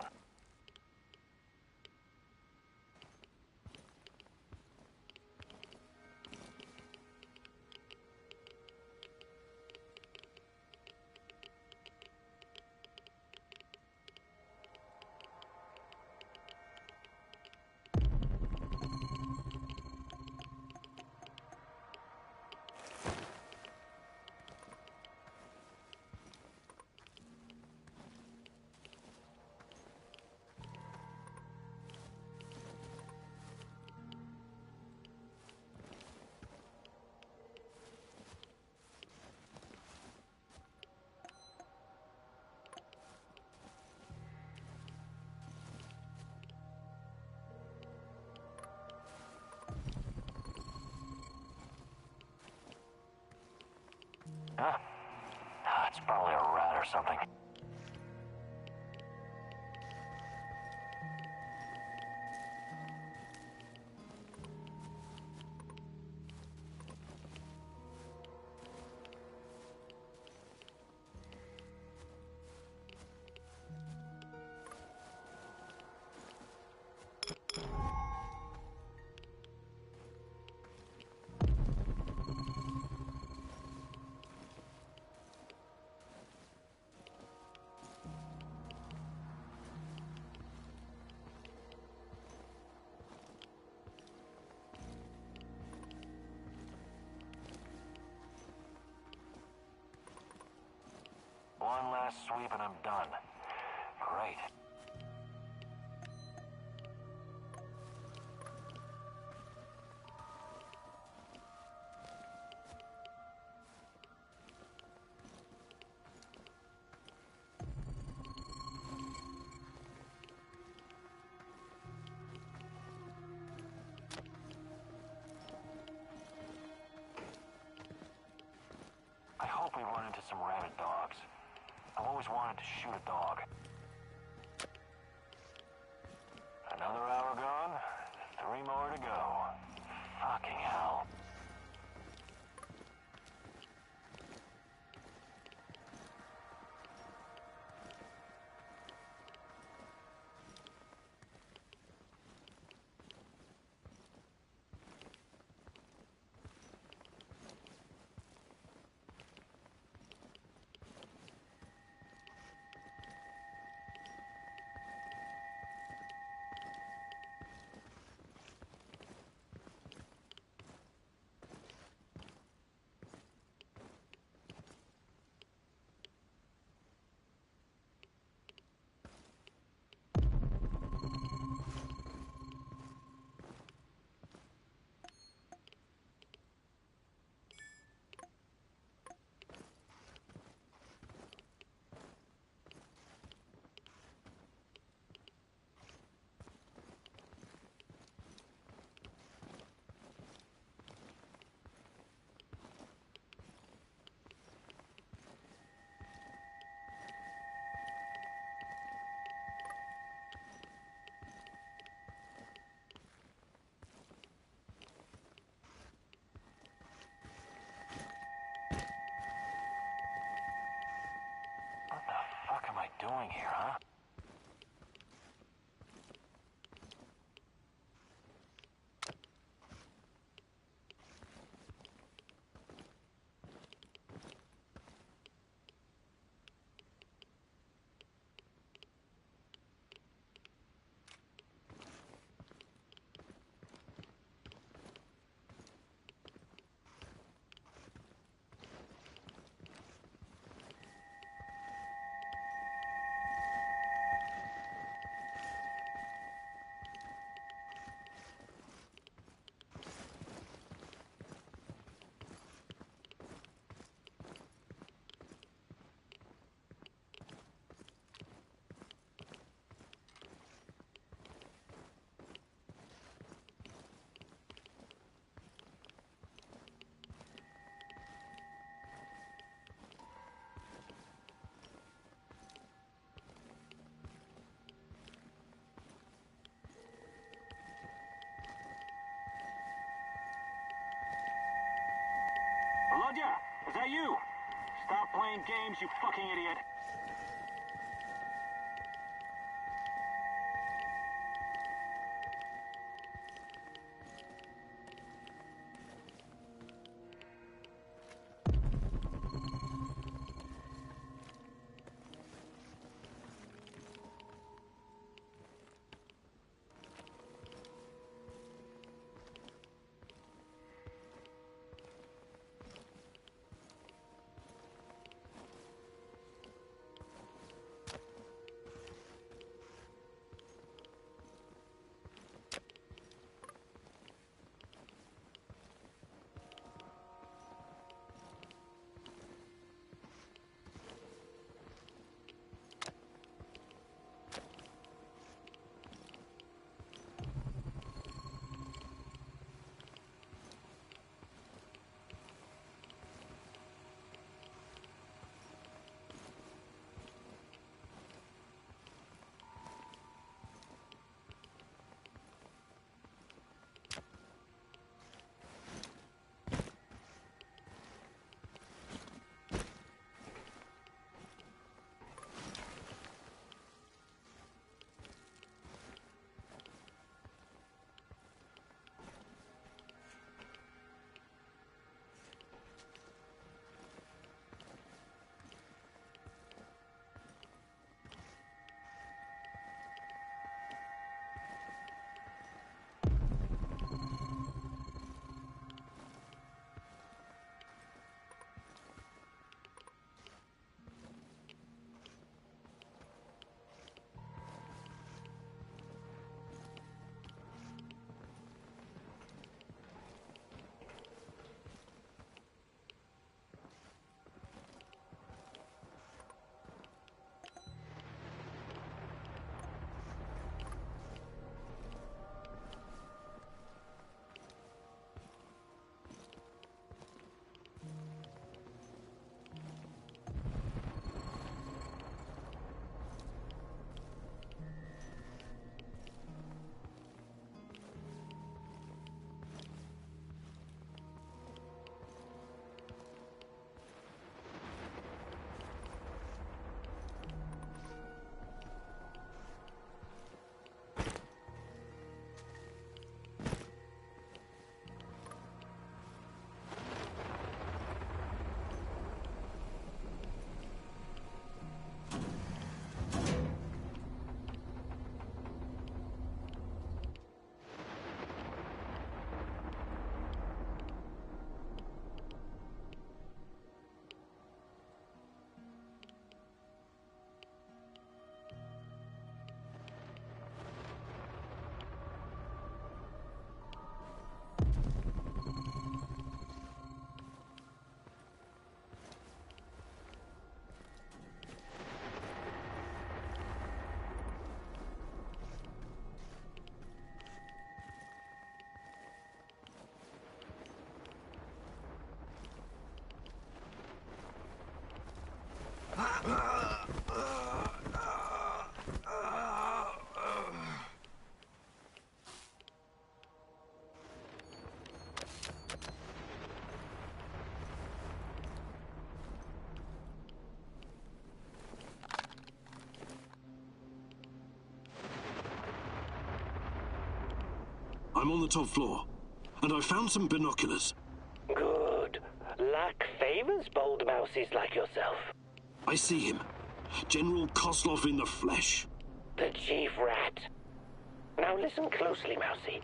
Huh? It's probably a rat or something. One last sweep and I'm done. Great. I hope we run into some rabid dogs. I've always wanted to shoot a dog. Another hour gone, 3 more to go. Fucking hell. What the fuck am I doing here, huh? Volodya, is that you? Stop playing games, you fucking idiot. I'm on the top floor, and I found some binoculars. Good. Luck favors bold mousies like yourself. I see him. General Koslov in the flesh. The chief rat. Now listen closely, Mousy.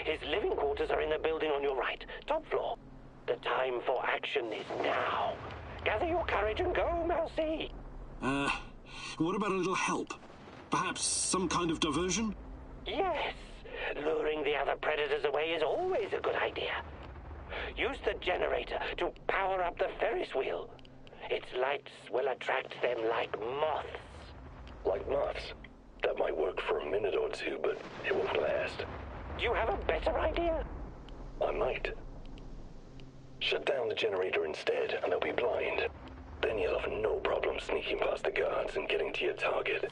His living quarters are in the building on your right, top floor. The time for action is now. Gather your courage and go, Mousy. What about a little help? Perhaps some kind of diversion? Yes. Luring the other predators away is always a good idea. Use the generator to power up the Ferris wheel. Its lights will attract them like moths. Like moths? That might work for a minute or two, but it won't last. Do you have a better idea? I might. Shut down the generator instead, and they'll be blind. Then you'll have no problem sneaking past the guards and getting to your target.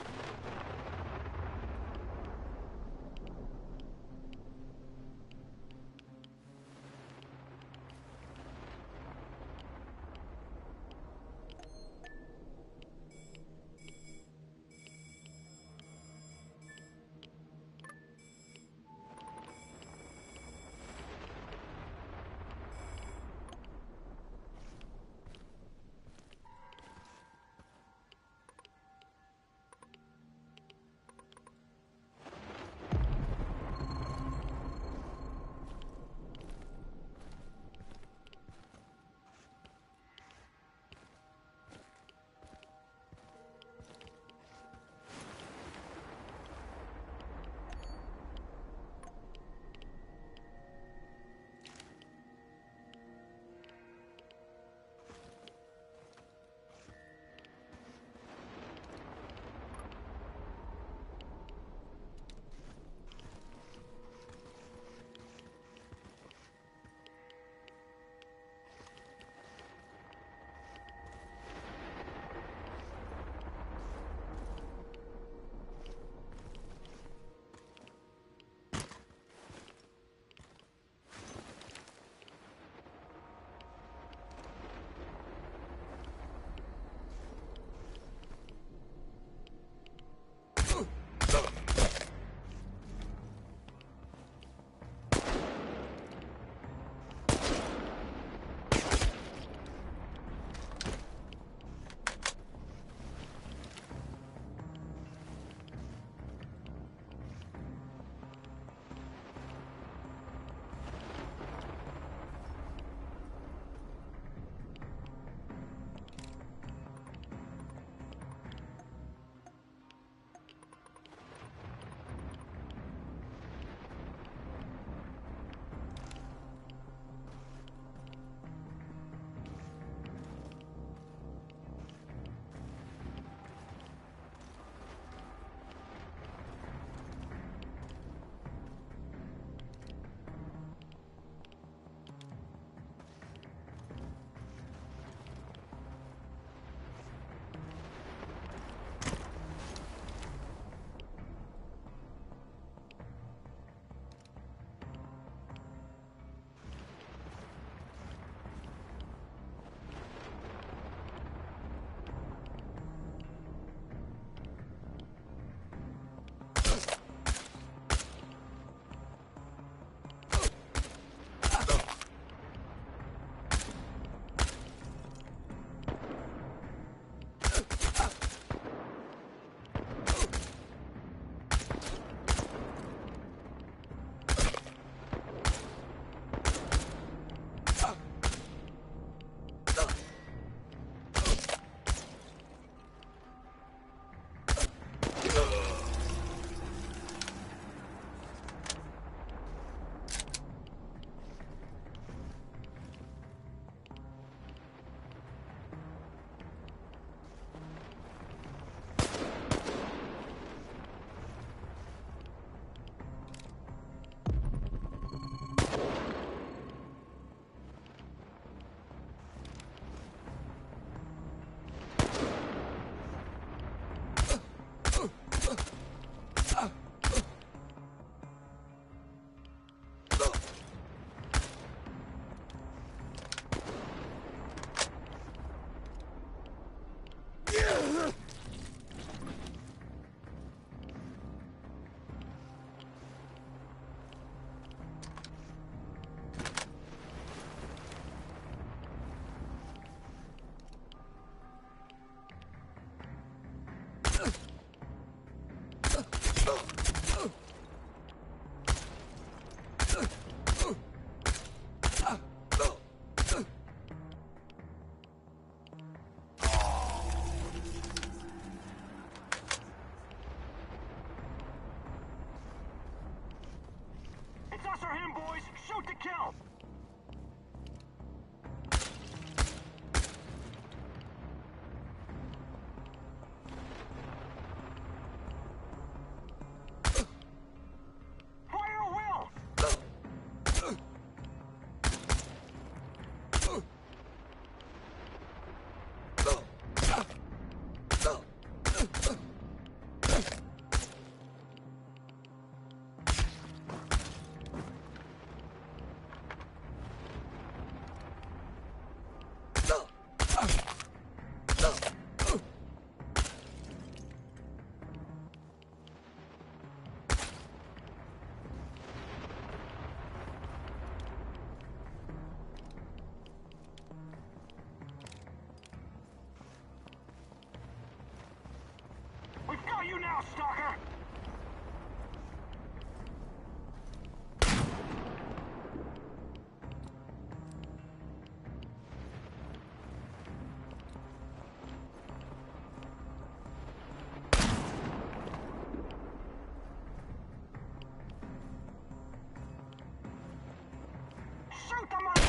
Shoot the mother...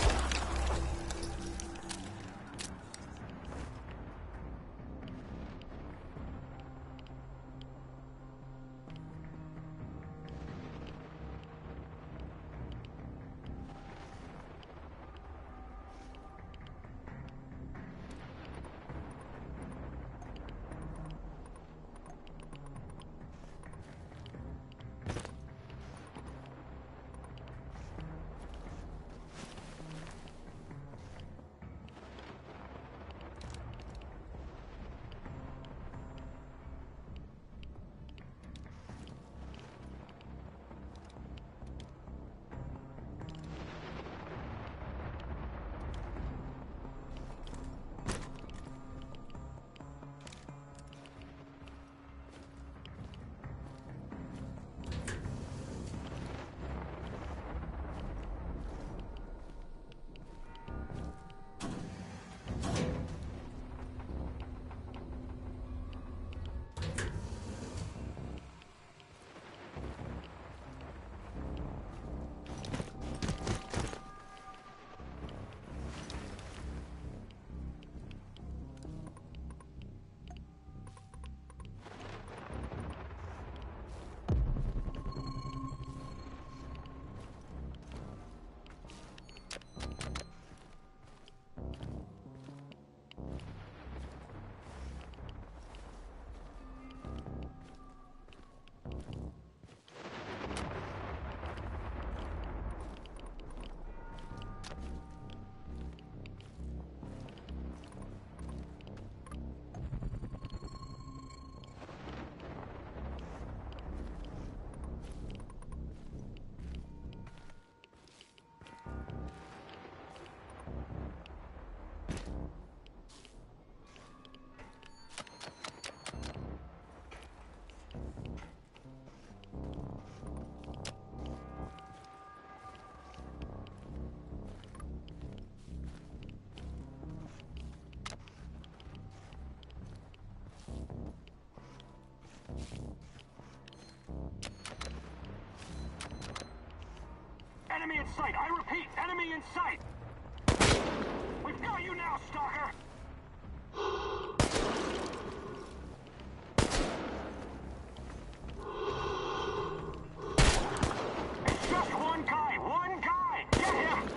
Enemy in sight! I repeat, enemy in sight! We've got you now, stalker! It's just one guy! One guy! Get him!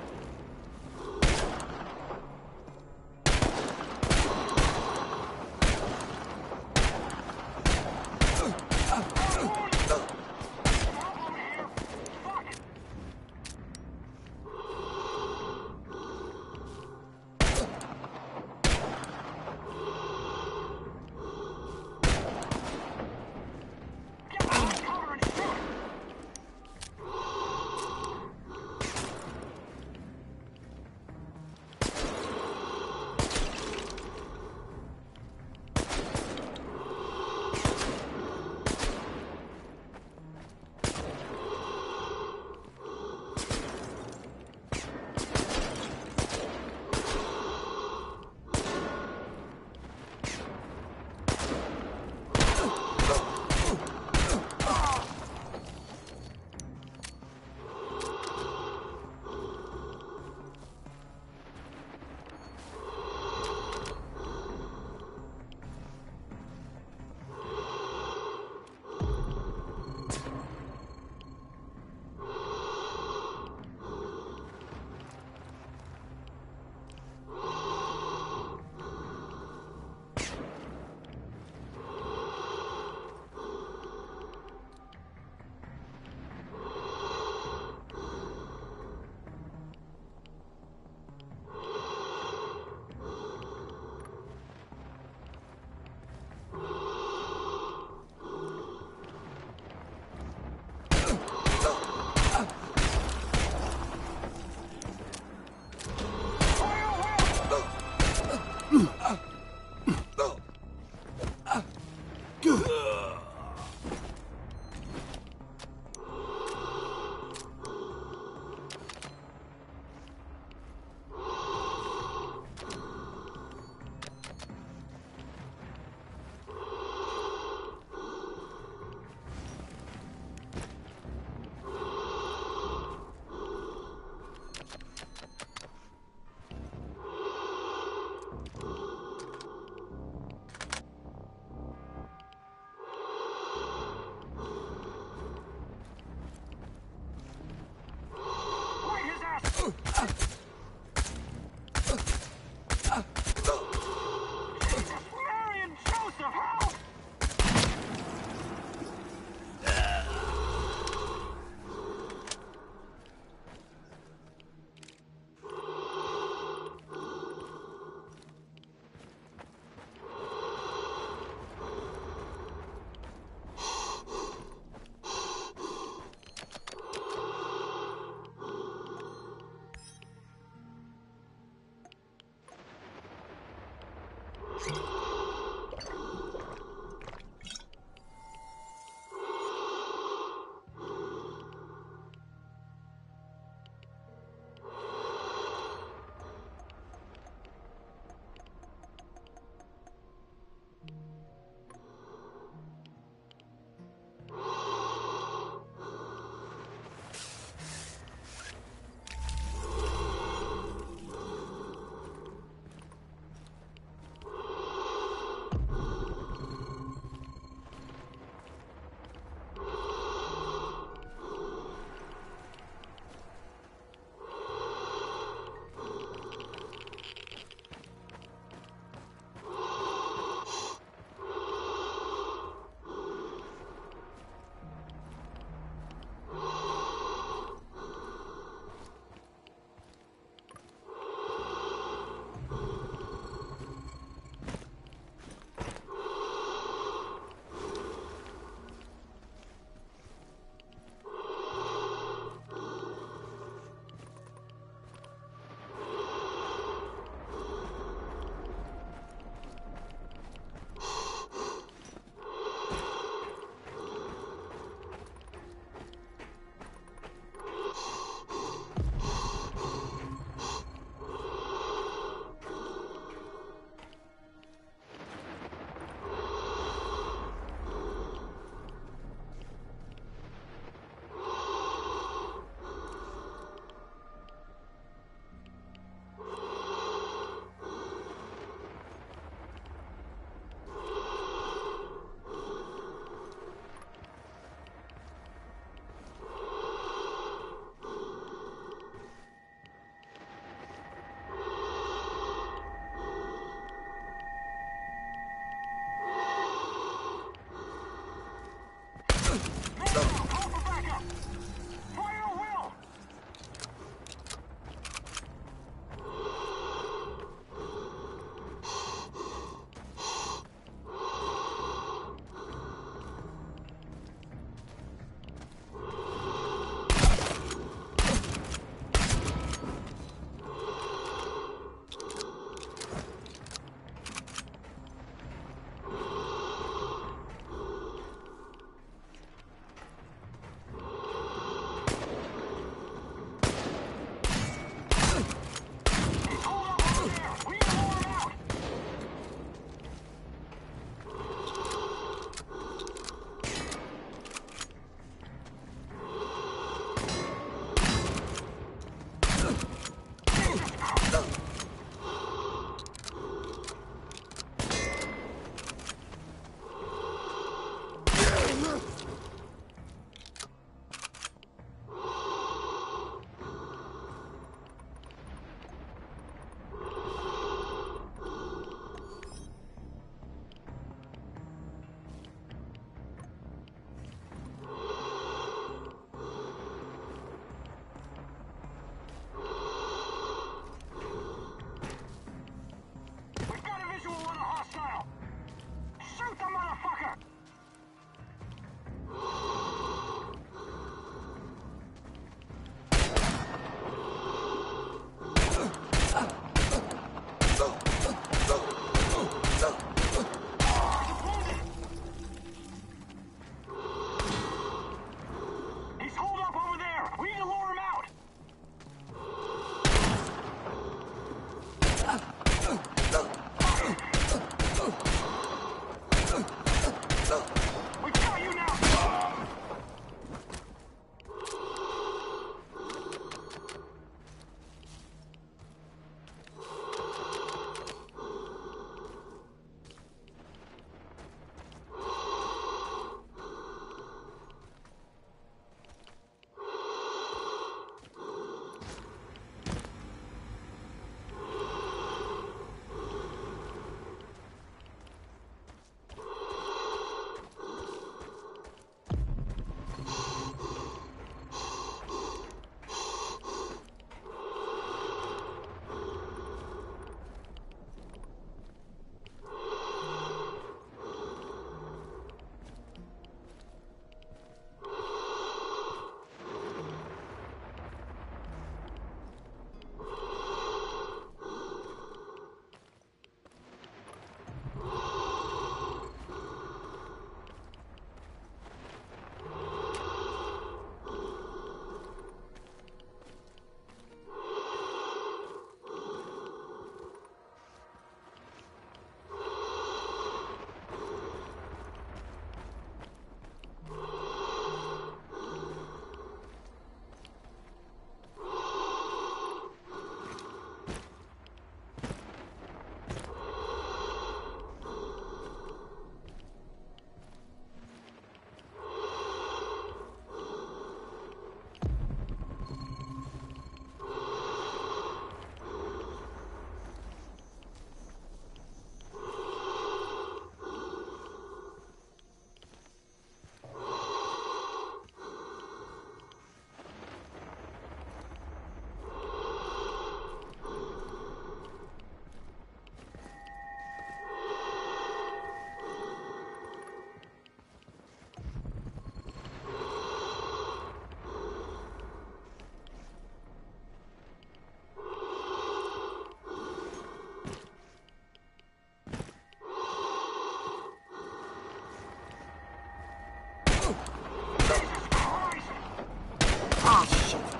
Oh, shit.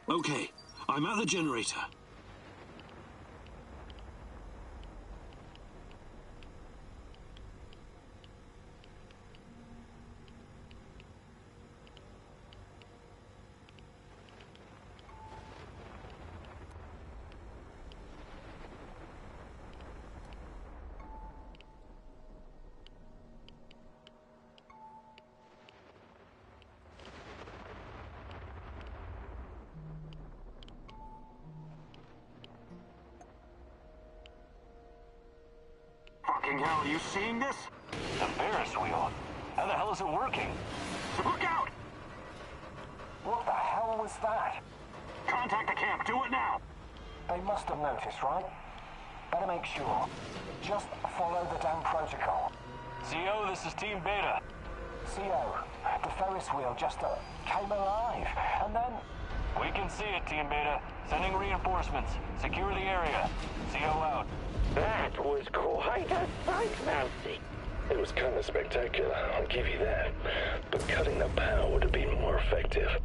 Okay, I'm at the generator. Fucking hell, are you seeing this? The Ferris wheel? How the hell is it working? Look out! What the hell was that? Contact the camp, do it now! They must have noticed, right? Better make sure. Just follow the damn protocol. CO, this is Team Beta. CO, the Ferris wheel just came alive, and then... We can see it, Team Beta. Sending reinforcements. Secure the area. CO out. That was quite a sight, Mousy. It was kind of spectacular, I'll give you that. But cutting the power would have been more effective.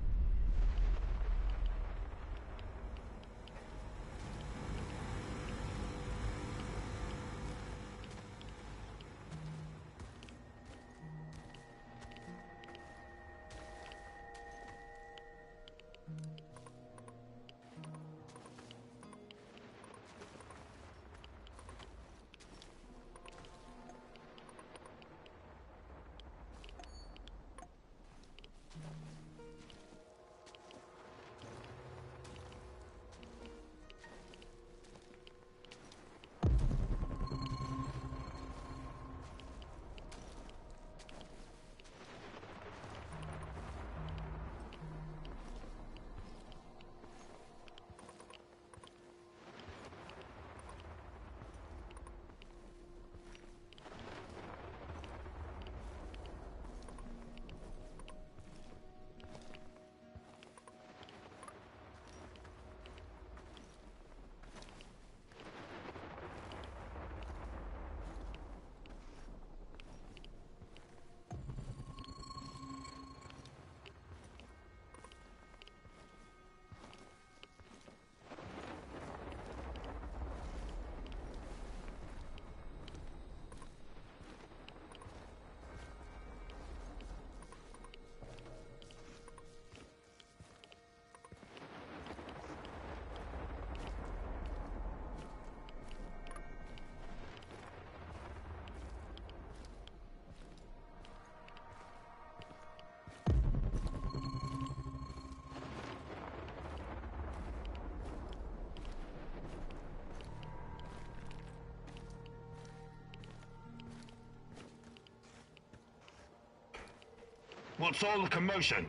What's all the commotion?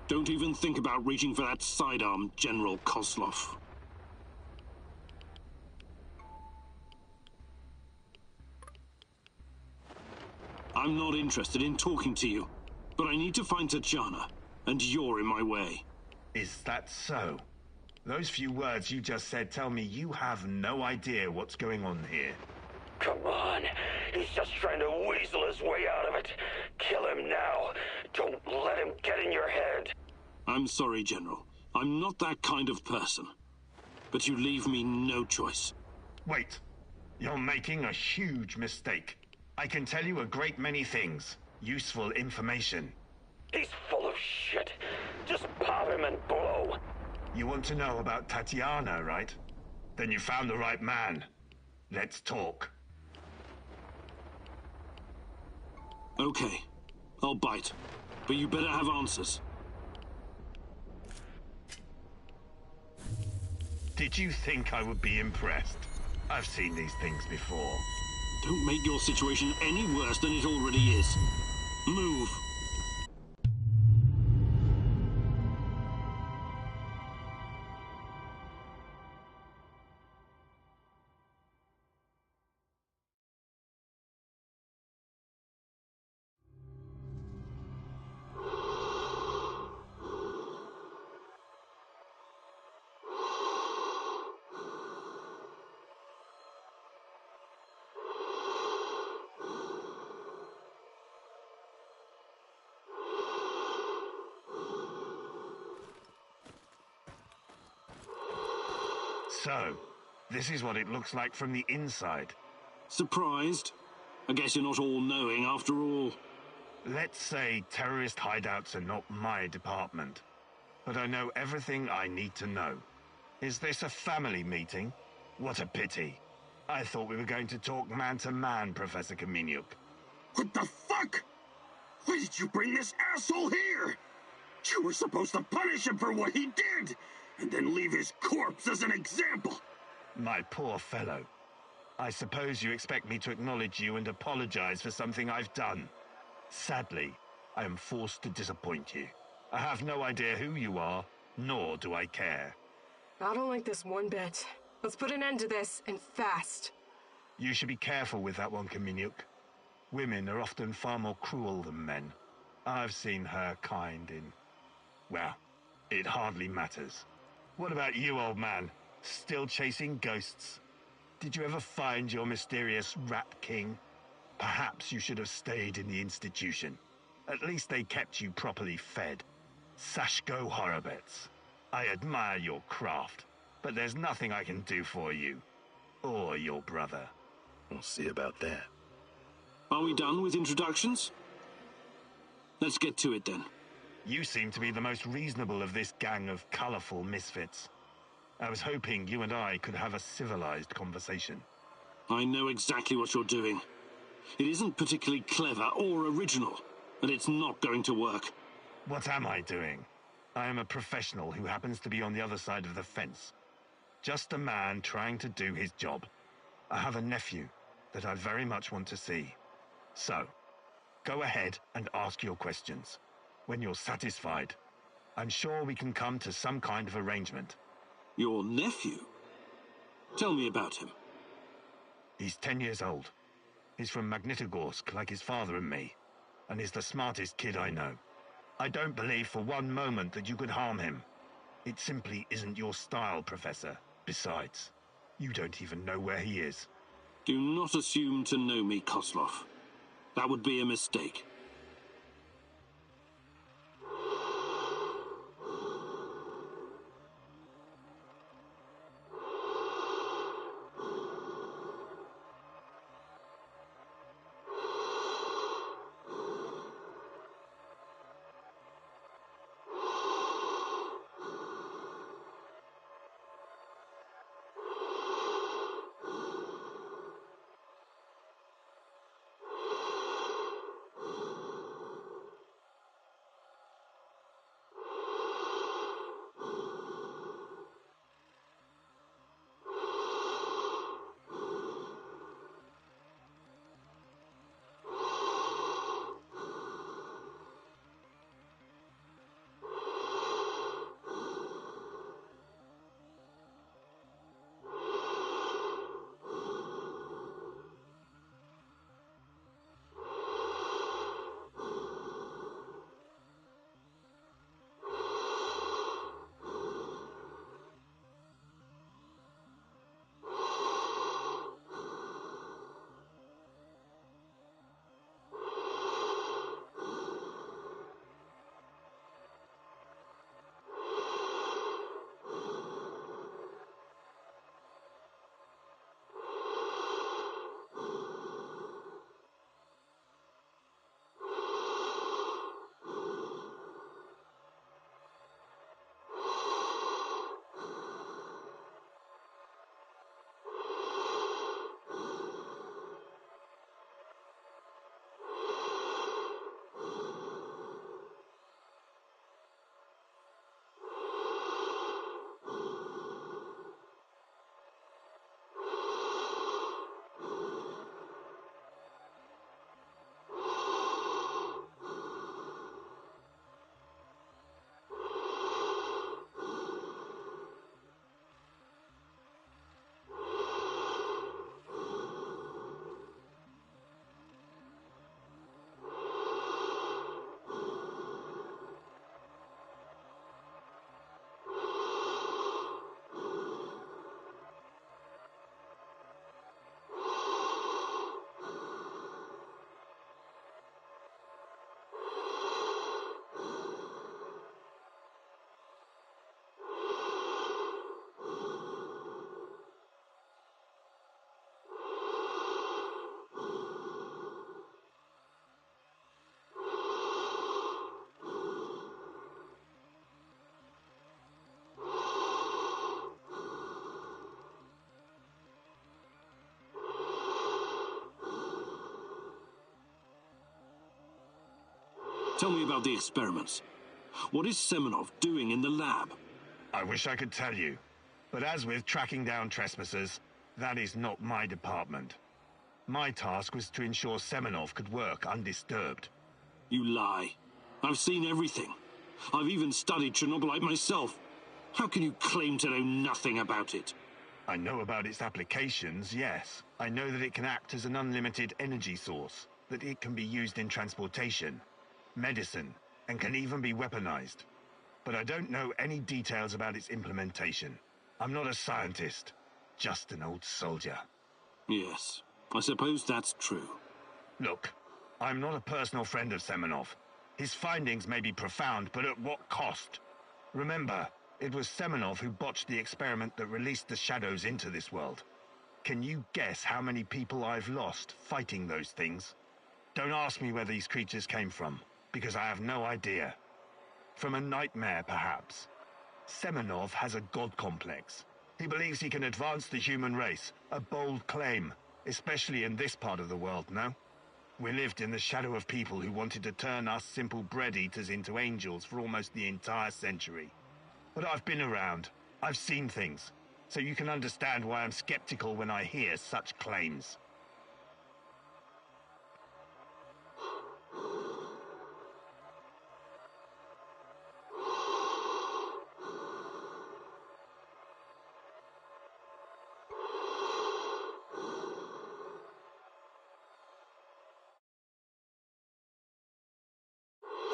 Don't even think about reaching for that sidearm, General Kozlov. I'm not interested in talking to you, but I need to find Tatjana, and you're in my way. Is that so? Those few words you just said tell me you have no idea what's going on here. Come on. He's just trying to weasel his way out of it. Kill him now. Don't let him get in your head. I'm sorry, General. I'm not that kind of person. But you leave me no choice. Wait. You're making a huge mistake. I can tell you a great many things. Useful information. He's full of shit. Just pop him and blow. You want to know about Tatiana, right? Then you found the right man. Let's talk. Okay. I'll bite. But you better have answers. Did you think I would be impressed? I've seen these things before. Don't make your situation any worse than it already is. Move. So, this is what it looks like from the inside. Surprised? I guess you're not all-knowing after all. Let's say terrorist hideouts are not my department. But I know everything I need to know. Is this a family meeting? What a pity. I thought we were going to talk man-to-man, Professor Kamieniuk. What the fuck? Why did you bring this asshole here? You were supposed to punish him for what he did, and then leave his corpse as an example. My poor fellow. I suppose you expect me to acknowledge you and apologize for something I've done. Sadly, I am forced to disappoint you. I have no idea who you are, nor do I care. I don't like this one bit. Let's put an end to this, and fast. You should be careful with that one, Kamieniuk. Women are often far more cruel than men. I've seen her kind in... well, it hardly matters. What about you, old man? Still chasing ghosts? Did you ever find your mysterious Rat King? Perhaps you should have stayed in the institution. At least they kept you properly fed. Sashko Horobets. I admire your craft, but there's nothing I can do for you. Or your brother. We'll see about that. Are we done with introductions? Let's get to it then. You seem to be the most reasonable of this gang of colorful misfits. I was hoping you and I could have a civilized conversation. I know exactly what you're doing. It isn't particularly clever or original, and it's not going to work. What am I doing? I am a professional who happens to be on the other side of the fence. Just a man trying to do his job. I have a nephew that I very much want to see. So, go ahead and ask your questions. When you're satisfied, I'm sure we can come to some kind of arrangement. Your nephew? Tell me about him. He's 10 years old. He's from Magnitogorsk, like his father and me, and he's the smartest kid I know. I don't believe for one moment that you could harm him. It simply isn't your style, Professor. Besides, you don't even know where he is. Do not assume to know me, Kozlov. That would be a mistake. Tell me about the experiments. What is Semenov doing in the lab? I wish I could tell you. But as with tracking down trespassers, that is not my department. My task was to ensure Semenov could work undisturbed. You lie. I've seen everything. I've even studied Chernobylite myself. How can you claim to know nothing about it? I know about its applications, yes. I know that it can act as an unlimited energy source, that it can be used in transportation, medicine, and can even be weaponized. But I don't know any details about its implementation. I'm not a scientist, just an old soldier. Yes, I suppose that's true. Look, I'm not a personal friend of Semenov. His findings may be profound, but at what cost? Remember, it was Semenov who botched the experiment that released the shadows into this world. Can you guess how many people I've lost fighting those things? Don't ask me where these creatures came from, because I have no idea. From a nightmare, perhaps. Semenov has a god complex. He believes he can advance the human race, a bold claim, especially in this part of the world, no? We lived in the shadow of people who wanted to turn us simple bread-eaters into angels for almost the entire century. But I've been around. I've seen things. So you can understand why I'm skeptical when I hear such claims.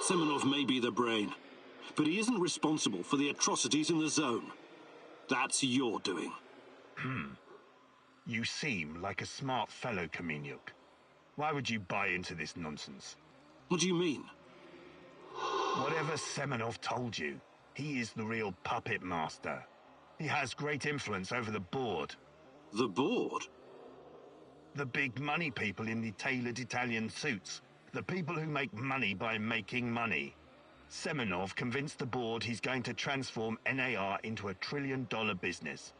Semenov may be the brain, but he isn't responsible for the atrocities in the zone. That's your doing. You seem like a smart fellow, Kaminyuk. Why would you buy into this nonsense? What do you mean? Whatever Semenov told you, he is the real puppet master. He has great influence over the board. The board? The big money people in the tailored Italian suits. The people who make money by making money. Semenov convinced the board he's going to transform NAR into a $1 trillion business.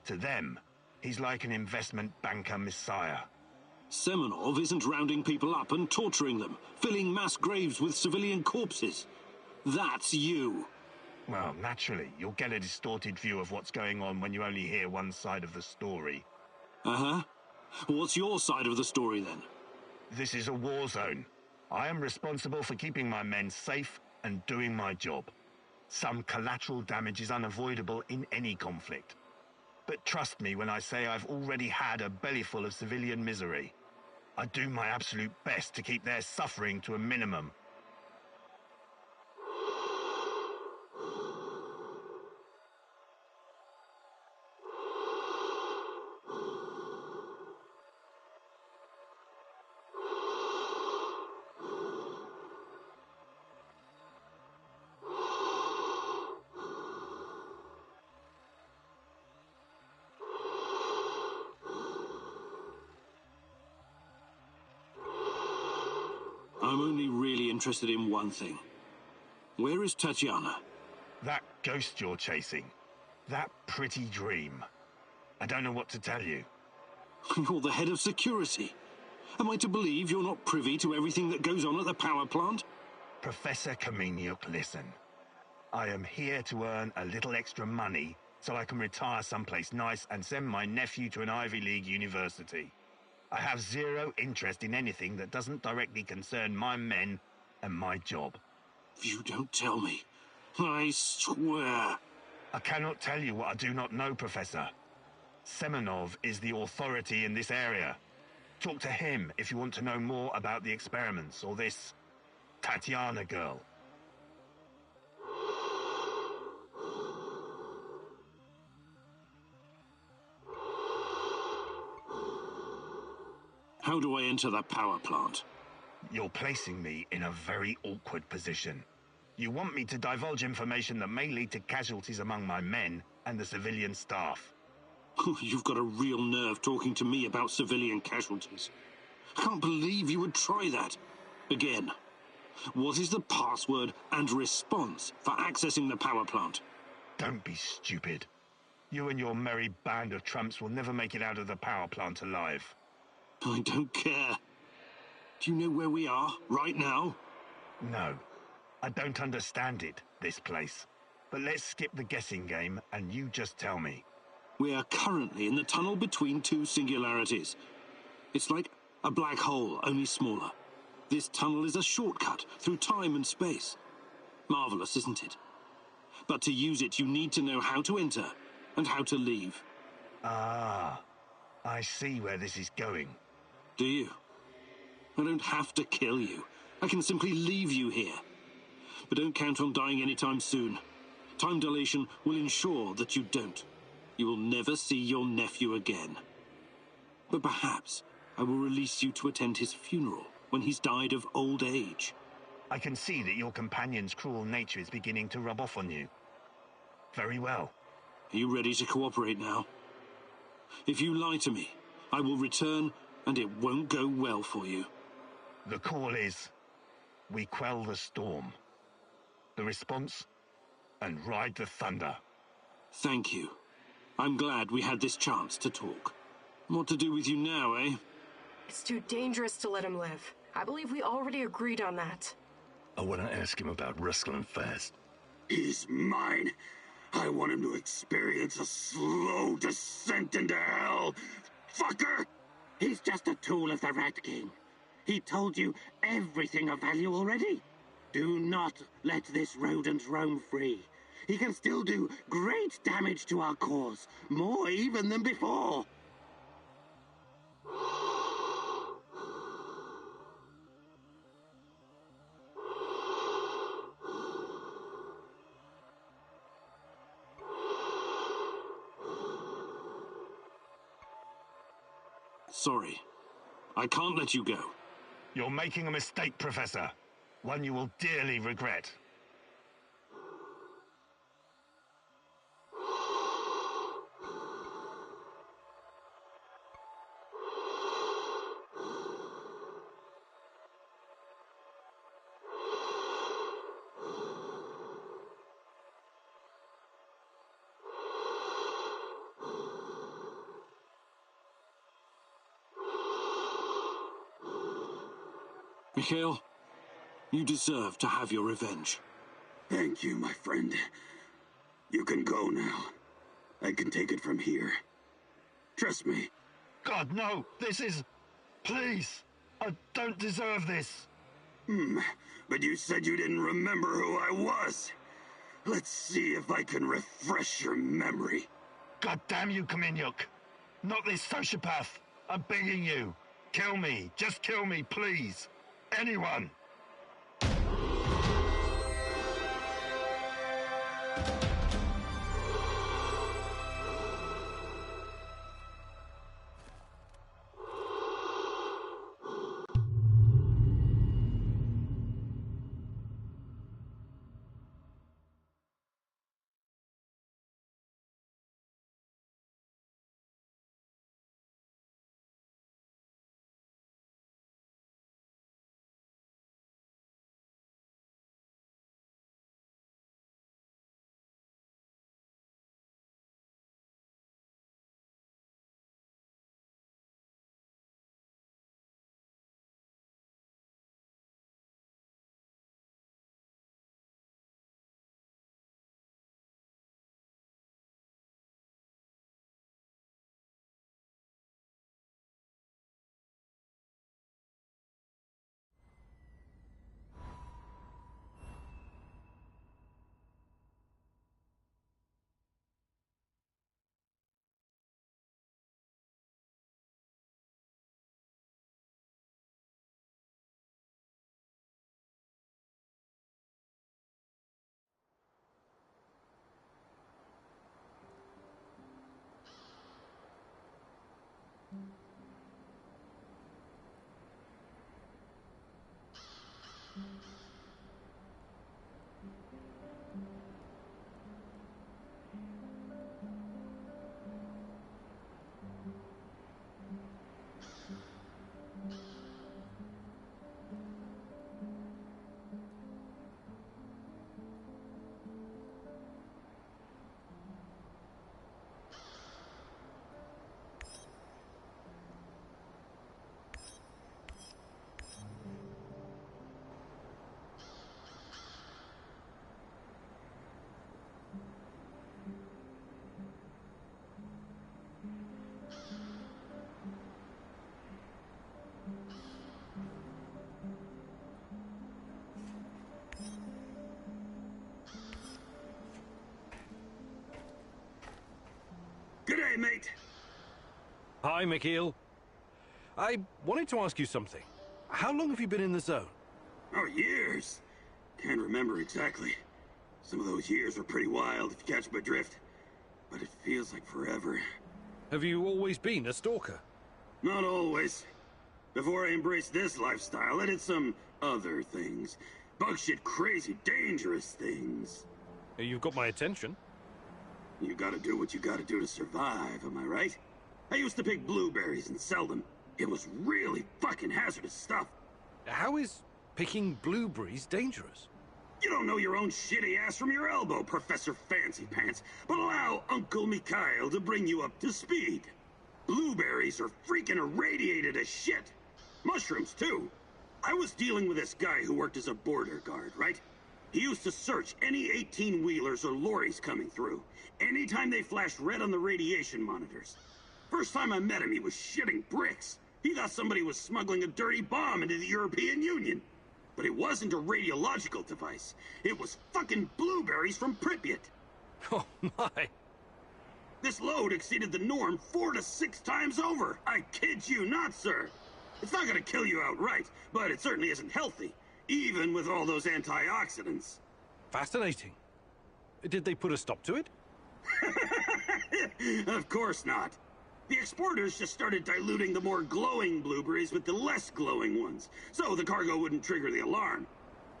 To them, he's like an investment banker messiah. Semenov isn't rounding people up and torturing them, filling mass graves with civilian corpses. That's you. Well, naturally, you'll get a distorted view of what's going on when you only hear one side of the story. Uh-huh. What's your side of the story, then? This is a war zone. I am responsible for keeping my men safe and doing my job. Some collateral damage is unavoidable in any conflict. But trust me when I say I've already had a bellyful of civilian misery. I do my absolute best to keep their suffering to a minimum. I'm only really interested in one thing. Where is Tatiana? That ghost you're chasing. That pretty dream. I don't know what to tell you. You're the head of security. Am I to believe you're not privy to everything that goes on at the power plant? Professor Kaminyuk, listen. I am here to earn a little extra money so I can retire someplace nice and send my nephew to an Ivy League university. I have zero interest in anything that doesn't directly concern my men and my job. You don't tell me. I swear. I cannot tell you what I do not know, Professor. Semenov is the authority in this area. Talk to him if you want to know more about the experiments or this Tatiana girl. How do I enter the power plant? You're placing me in a very awkward position. You want me to divulge information that may lead to casualties among my men and the civilian staff. You've got a real nerve talking to me about civilian casualties. I can't believe you would try that. Again, what is the password and response for accessing the power plant? Don't be stupid. You and your merry band of trumps will never make it out of the power plant alive. I don't care. Do you know where we are right now? No. I don't understand it, this place. But let's skip the guessing game and you just tell me. We are currently in the tunnel between two singularities. It's like a black hole, only smaller. This tunnel is a shortcut through time and space. Marvelous, isn't it? But to use it, you need to know how to enter and how to leave. Ah, I see where this is going. Do you? I don't have to kill you. I can simply leave you here. But don't count on dying anytime soon. Time dilation will ensure that you don't. You will never see your nephew again. But perhaps I will release you to attend his funeral when he's died of old age. I can see that your companion's cruel nature is beginning to rub off on you. Very well. Are you ready to cooperate now? If you lie to me, I will return and it won't go well for you. The call is, we quell the storm. The response, and ride the thunder. Thank you. I'm glad we had this chance to talk. What to do with you now, eh? It's too dangerous to let him live. I believe we already agreed on that. I want to ask him about wrestling fast. He's mine. I want him to experience a slow descent into hell. Fucker! He's just a tool of the Rat King. He told you everything of value already. Do not let this rodent roam free. He can still do great damage to our cause, more even than before. Sorry. I can't let you go. You're making a mistake, Professor. One you will dearly regret. Mikhail, you deserve to have your revenge. Thank you, my friend. You can go now. I can take it from here. Trust me. God, no! This is... Please! I don't deserve this! But you said you didn't remember who I was. Let's see if I can refresh your memory. God damn you, Kaminyuk! Not this sociopath! I'm begging you! Kill me! Just kill me, please! Anyone! Hi, mate. Hi, McKeel. I wanted to ask you something. How long have you been in the zone? Oh, years. Can't remember exactly. Some of those years were pretty wild, if you catch my drift. But it feels like forever. Have you always been a stalker? Not always. Before I embraced this lifestyle, I did some other things. Bug shit crazy, dangerous things. You've got my attention. You gotta do what you gotta do to survive, am I right? I used to pick blueberries and sell them. It was really fucking hazardous stuff. How is picking blueberries dangerous? You don't know your own shitty ass from your elbow, Professor Fancy Pants, but allow Uncle Mikhail to bring you up to speed. Blueberries are freaking irradiated as shit. Mushrooms, too. I was dealing with this guy who worked as a border guard, right? He used to search any 18-wheelers or lorries coming through, anytime they flashed red on the radiation monitors. First time I met him, he was shitting bricks. He thought somebody was smuggling a dirty bomb into the European Union. But it wasn't a radiological device. It was fucking blueberries from Pripyat. Oh, my. This load exceeded the norm 4 to 6 times over. I kid you not, sir. It's not gonna kill you outright, but it certainly isn't healthy, even with all those antioxidants. Fascinating. Did they put a stop to it? Of course not. The exporters just started diluting the more glowing blueberries with the less glowing ones, so the cargo wouldn't trigger the alarm.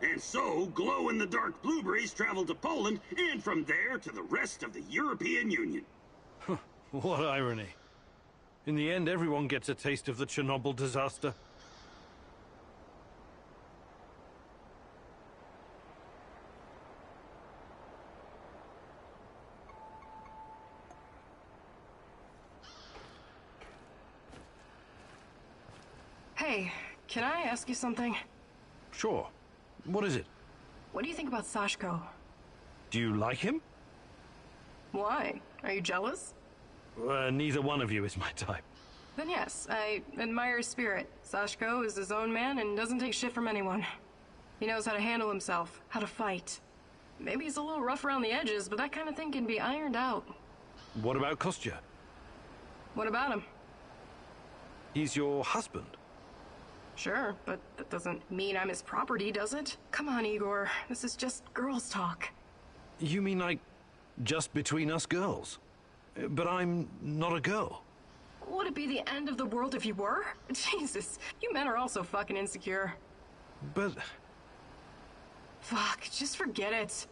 And so, glow-in-the-dark blueberries traveled to Poland, and from there to the rest of the European Union. What irony. In the end, everyone gets a taste of the Chernobyl disaster. Hey, can I ask you something? Sure. What is it? What do you think about Sashko? Do you like him? Why? Are you jealous? Neither one of you is my type. Then yes, I admire his spirit. Sashko is his own man and doesn't take shit from anyone. He knows how to handle himself, how to fight. Maybe he's a little rough around the edges, but that kind of thing can be ironed out. What about Kostya? What about him? He's your husband. Sure, but that doesn't mean I'm his property, does it? Come on, Igor. This is just girls' talk. You mean like just between us girls? But I'm not a girl. Would it be the end of the world if you were? Jesus, you men are also fucking insecure. But... Fuck, just forget it.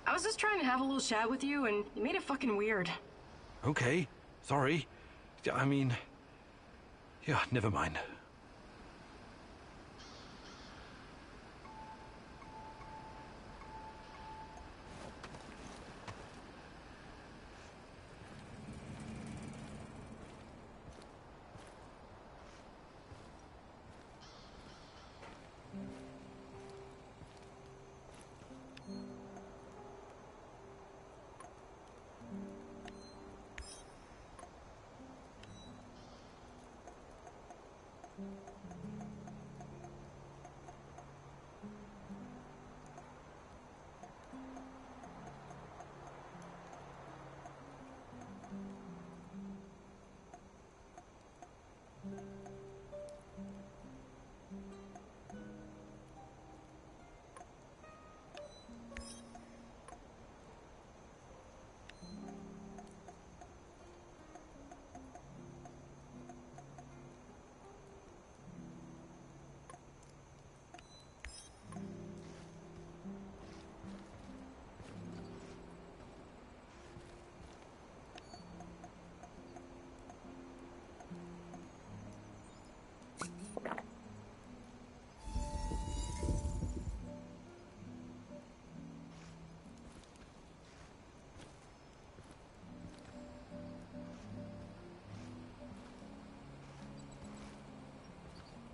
I was just trying to have a little chat with you, and you made it fucking weird. Okay, sorry. I mean... Yeah, never mind.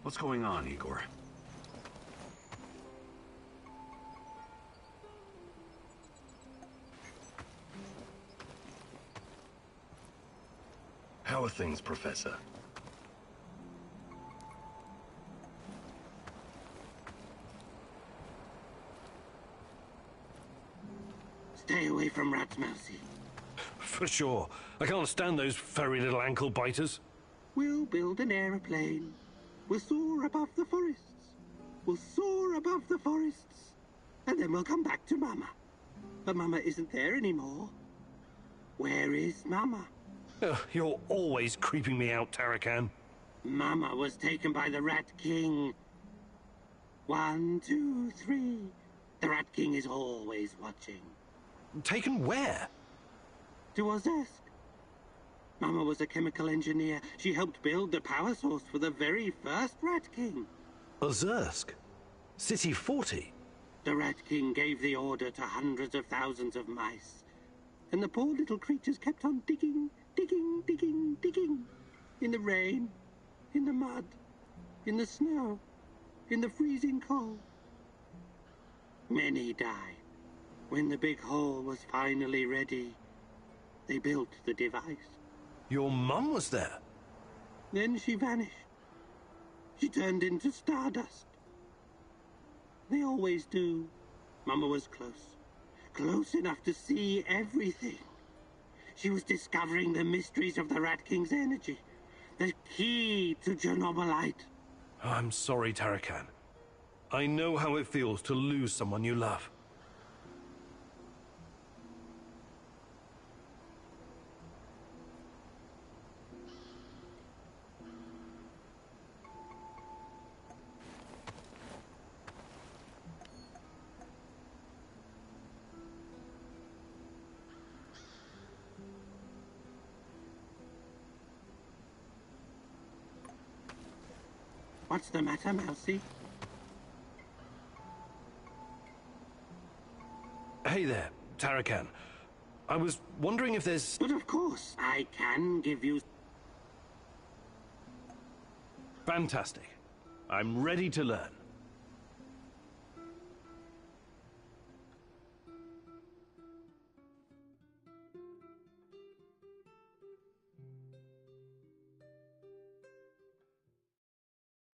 What's going on, Igor? How are things, Professor? Stay away from rats, Mousy. For sure. I can't stand those furry little ankle biters. We'll build an aeroplane. We'll soar above the forests. We'll soar above the forests. And then we'll come back to Mama. But Mama isn't there anymore. Where is Mama? You're always creeping me out, Tarakan. Mama was taken by the Rat King. 1, 2, 3. The Rat King is always watching. Taken where? To Ozersk. Mama was a chemical engineer. She helped build the power source for the very first Rat King. Ozersk? City 40? The Rat King gave the order to hundreds of thousands of mice. And the poor little creatures kept on digging, digging, digging, digging. In the rain, in the mud, in the snow, in the freezing cold. Many died. When the big hole was finally ready, they built the device. Your mum was there? Then she vanished. She turned into stardust. They always do. Mama was close. Close enough to see everything. She was discovering the mysteries of the Rat King's energy. The key to Chernobylite. I'm sorry, Tarakan. I know how it feels to lose someone you love. What's the matter, Mousy? Hey there, Tarakan. I was wondering if there's... But of course, I can give you... Fantastic. I'm ready to learn.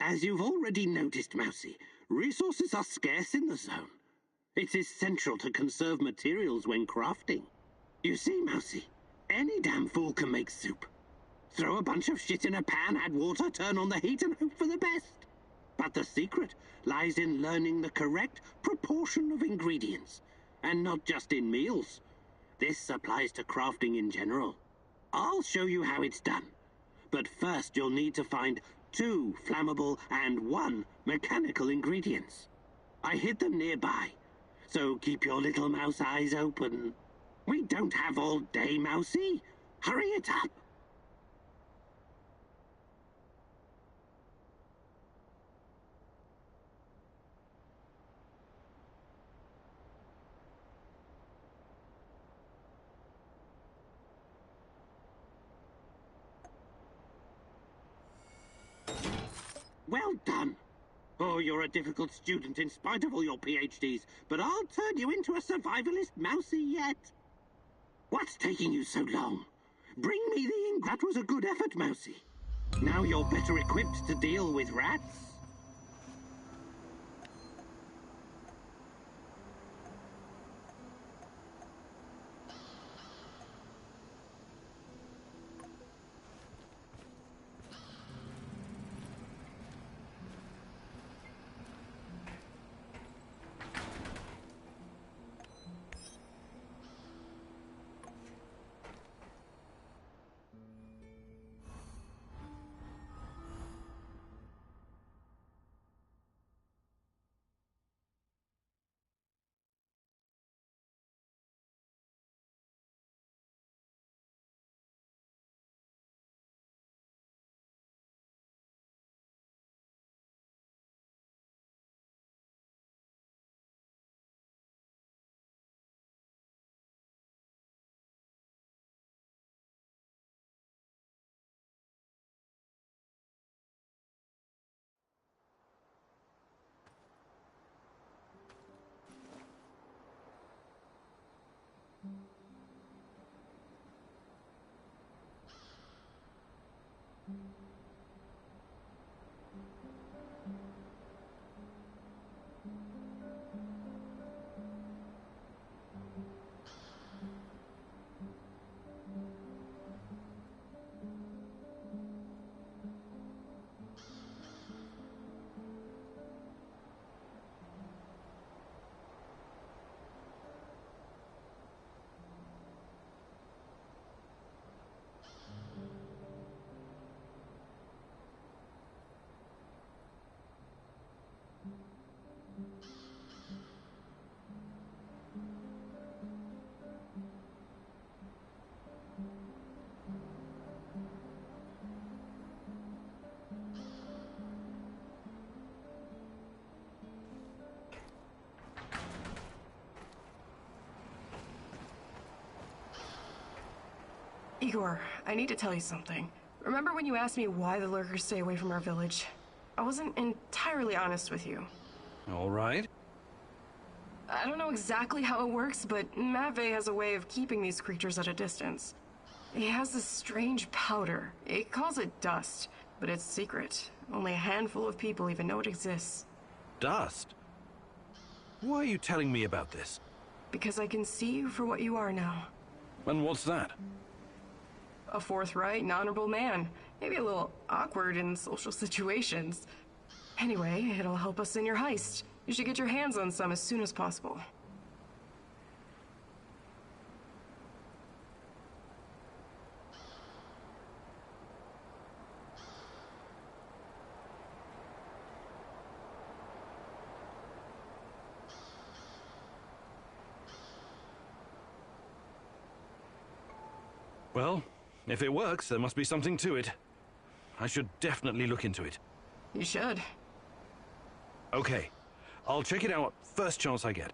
As you've already noticed, Mousy, resources are scarce in the zone. It's essential to conserve materials when crafting. You see, Mousy, any damn fool can make soup. Throw a bunch of shit in a pan, add water, turn on the heat, and hope for the best. But the secret lies in learning the correct proportion of ingredients, and not just in meals. This applies to crafting in general. I'll show you how it's done. But first, you'll need to find 2 flammable and 1 mechanical ingredients. I hid them nearby, so keep your little mouse eyes open. We don't have all day, Mousy. Hurry it up. Well done. Oh, you're a difficult student in spite of all your PhDs, but I'll turn you into a survivalist Mousy yet. What's taking you so long? Bring me the ink. That was a good effort, Mousy. Now you're better equipped to deal with rats. Igor, I need to tell you something. Remember when you asked me why the lurkers stay away from our village? I wasn't entirely honest with you. All right. I don't know exactly how it works, but Matvey has a way of keeping these creatures at a distance. He has this strange powder. He calls it dust, but it's secret. Only a handful of people even know it exists. Dust? Why are you telling me about this? Because I can see you for what you are now. And what's that? A forthright and honorable man. Maybe a little awkward in social situations. Anyway, it'll help us in your heist. You should get your hands on some as soon as possible. Well, if it works, there must be something to it. I should definitely look into it. You should. Okay. I'll check it out first chance I get.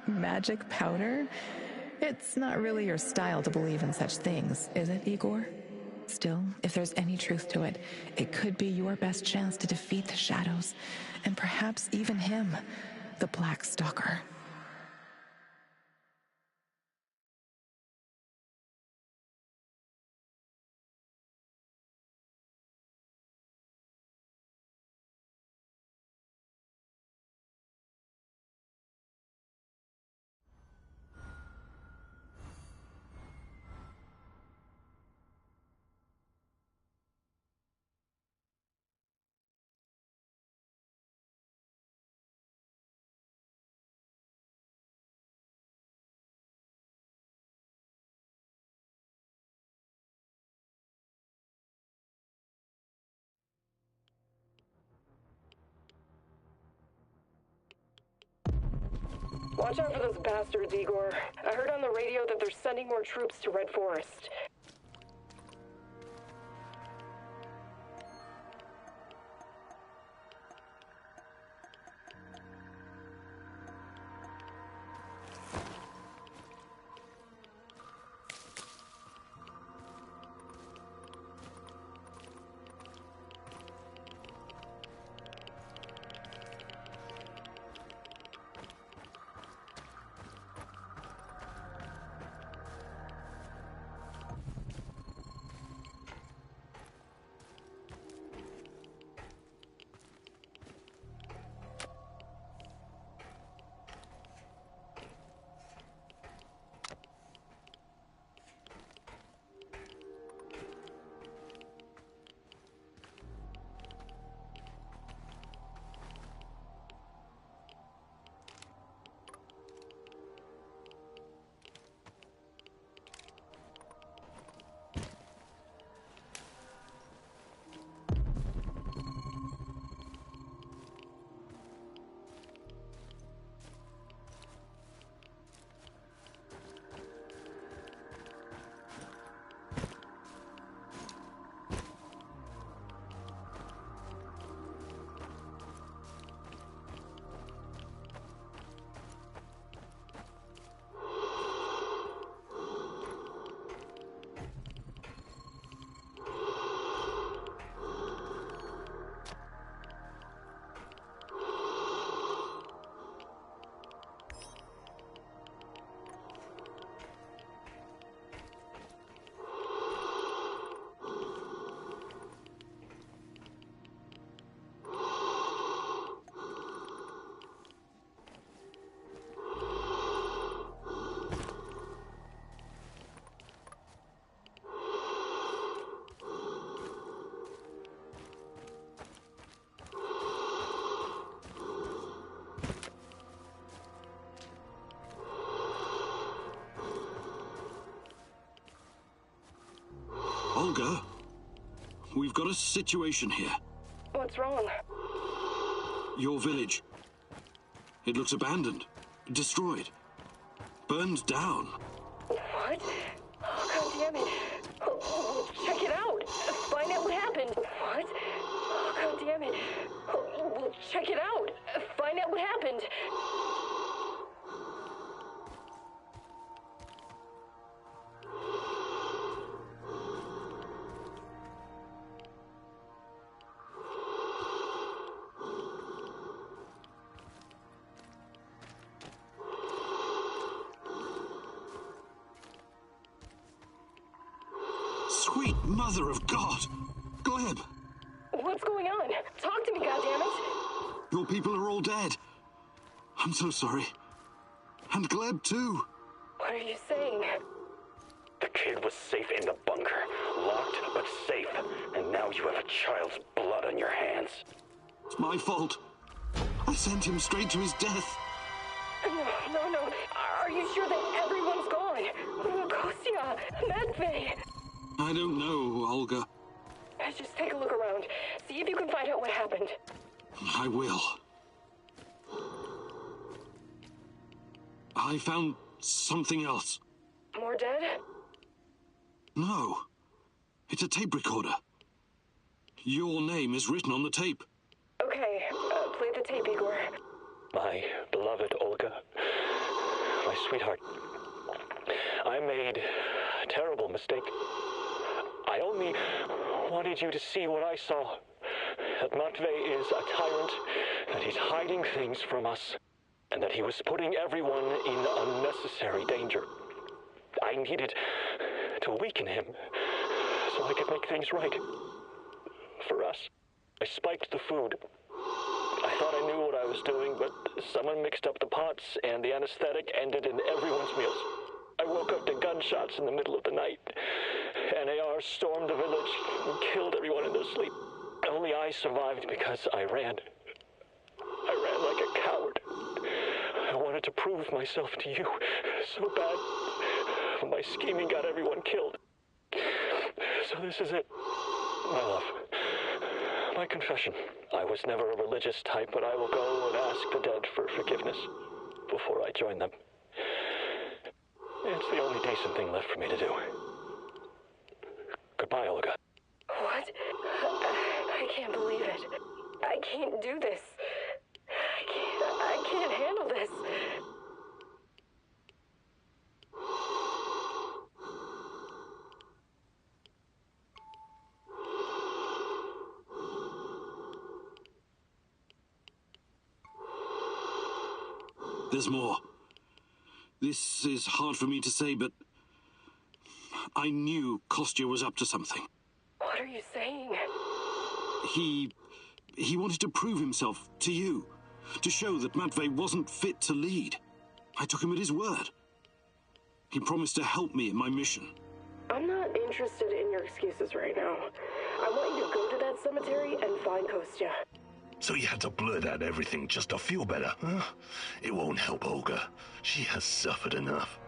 Magic powder? It's not really your style to believe in such things, is it, Igor? Still, if there's any truth to it, it could be your best chance to defeat the shadows, and perhaps even him, the Black Stalker. Watch out for those bastards, Igor. I heard on the radio that they're sending more troops to Red Forest. Olga, we've got a situation here. What's wrong? Your village. It looks abandoned, destroyed, burned down. What? Oh, God damn it. Oh, check it out. Find out what happened. What? Oh, God damn it. Oh, check it out. Find out what happened. Sweet mother of God! Gleb! What's going on? Talk to me, goddammit! Your people are all dead. I'm so sorry. And Gleb, too. What are you saying? The kid was safe in the bunker. Locked, but safe. And now you have a child's blood on your hands. It's my fault. I sent him straight to his death. No. Are you sure that everyone's gone? Kostya, Matvey. I don't know, Olga. Just take a look around. See if you can find out what happened. I will. I found something else. More dead? No. It's a tape recorder. Your name is written on the tape. Okay, play the tape, Igor. My beloved Olga. My sweetheart. I made a terrible mistake. I only wanted you to see what I saw. That Matvey is a tyrant, that he's hiding things from us, and that he was putting everyone in unnecessary danger. I needed to weaken him so I could make things right. For us. I spiked the food. I thought I knew what I was doing, but someone mixed up the pots, and the anesthetic ended in everyone's meals. I woke up to gunshots in the middle of the night. NAR stormed the village and killed everyone in their sleep. Only I survived because I ran. I ran like a coward. I wanted to prove myself to you so bad. My scheming got everyone killed. So this is it. My love. My confession. I was never a religious type, but I will go and ask the dead for forgiveness before I join them. It's the only decent thing left for me to do. Goodbye, Olga. What? I can't believe it. I can't do this. I can't handle this. There's more. This is hard for me to say, but I knew Kostya was up to something. What are you saying? He wanted to prove himself to you, to show that Matvey wasn't fit to lead. I took him at his word. He promised to help me in my mission. I'm not interested in your excuses right now. I want you to go to that cemetery and find Kostya. So you had to blurt out everything just to feel better, huh? It won't help Olga. She has suffered enough.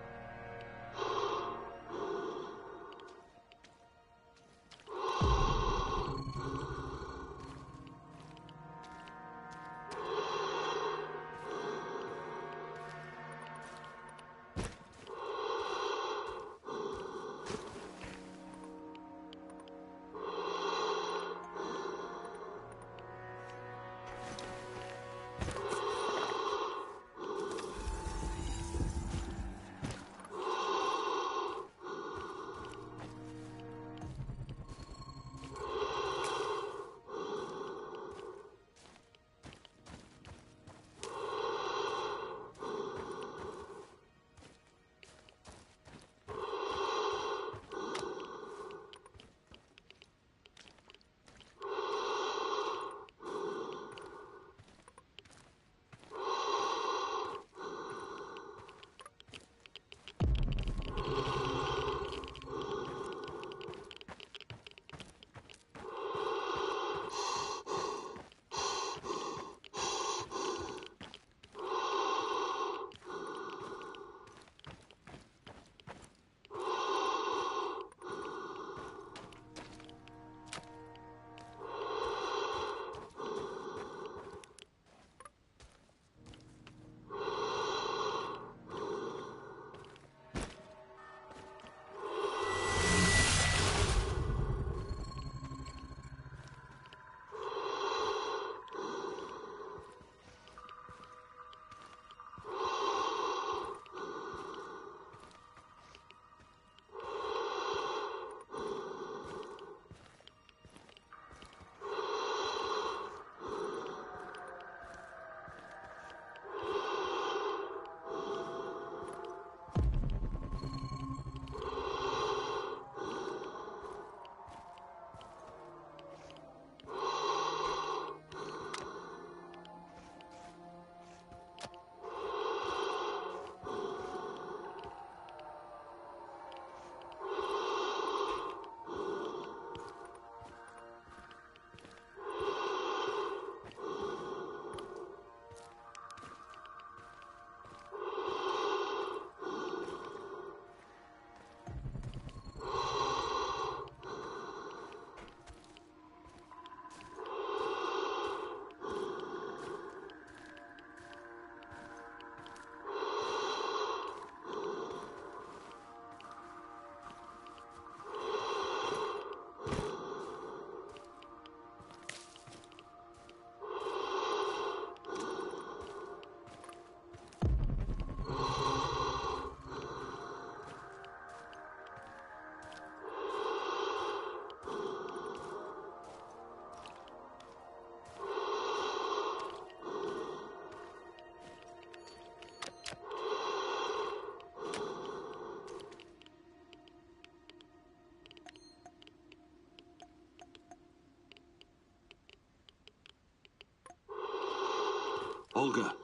Olga,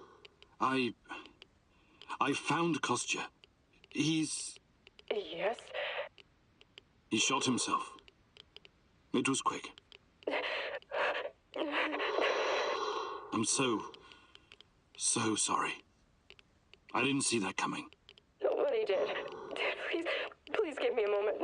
I found Kostya. He's... Yes? He shot himself. It was quick. I'm so sorry. I didn't see that coming. Nobody did. Please give me a moment.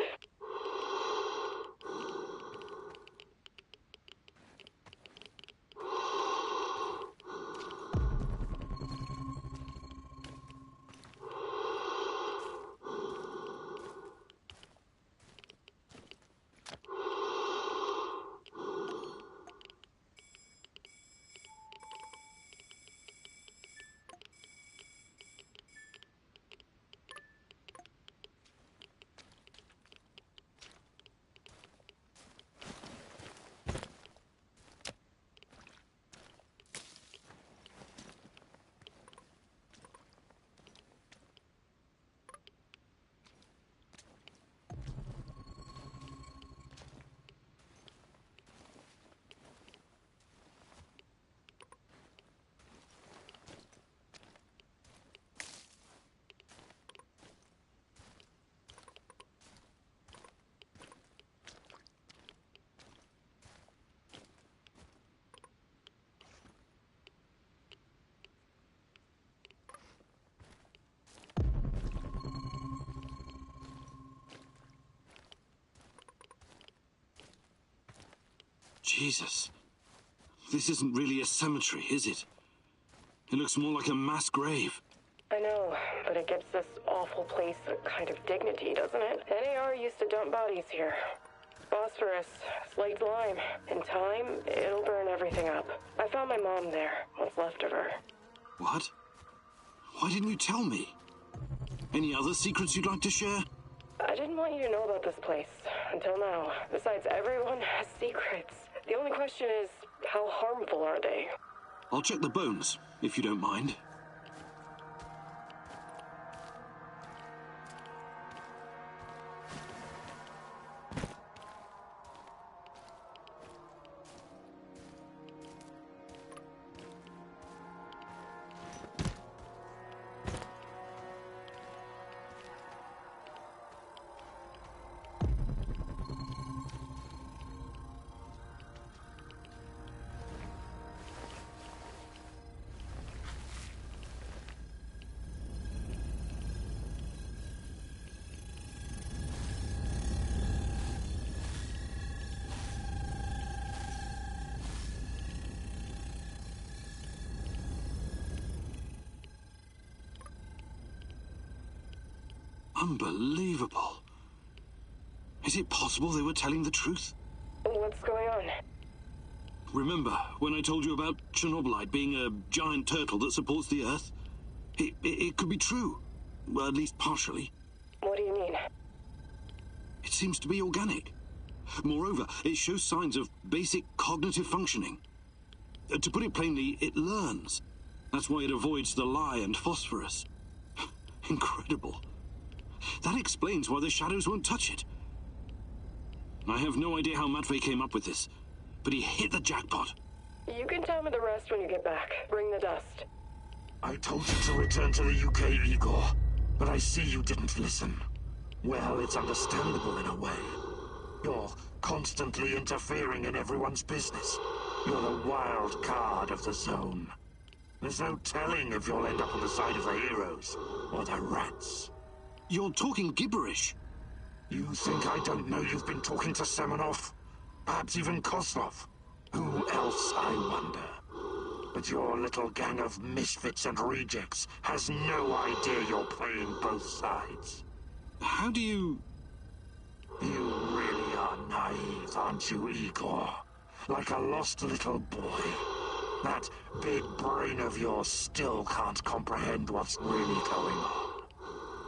Jesus. This isn't really a cemetery, is it? It looks more like a mass grave. I know, but it gives this awful place a kind of dignity, doesn't it? NAR used to dump bodies here. Phosphorus, slaked lime. In time, it'll burn everything up. I found my mom there, what's left of her. What? Why didn't you tell me? Any other secrets you'd like to share? I didn't want you to know about this place until now. Besides, everyone has secrets. The only question is, how harmful are they? I'll check the bones, if you don't mind. Unbelievable. Is it possible they were telling the truth? What's going on? Remember when I told you about Chernobylite being a giant turtle that supports the Earth? It could be true. Well, at least partially. What do you mean? It seems to be organic. Moreover, it shows signs of basic cognitive functioning. To put it plainly, it learns. That's why it avoids the lye and phosphorus. Incredible. That explains why the shadows won't touch it. I have no idea how Matvey came up with this, but he hit the jackpot. You can tell me the rest when you get back. Bring the dust. I told you to return to the UK, Igor, but I see you didn't listen. Well, it's understandable in a way. You're constantly interfering in everyone's business. You're the wild card of the zone. There's no telling if you'll end up on the side of the heroes or the rats. You're talking gibberish. You think I don't know you've been talking to Semenov? Perhaps even Kozlov? Who else, I wonder? But your little gang of misfits and rejects has no idea you're playing both sides. How do you... You really are naive, aren't you, Igor? Like a lost little boy. That big brain of yours still can't comprehend what's really going on.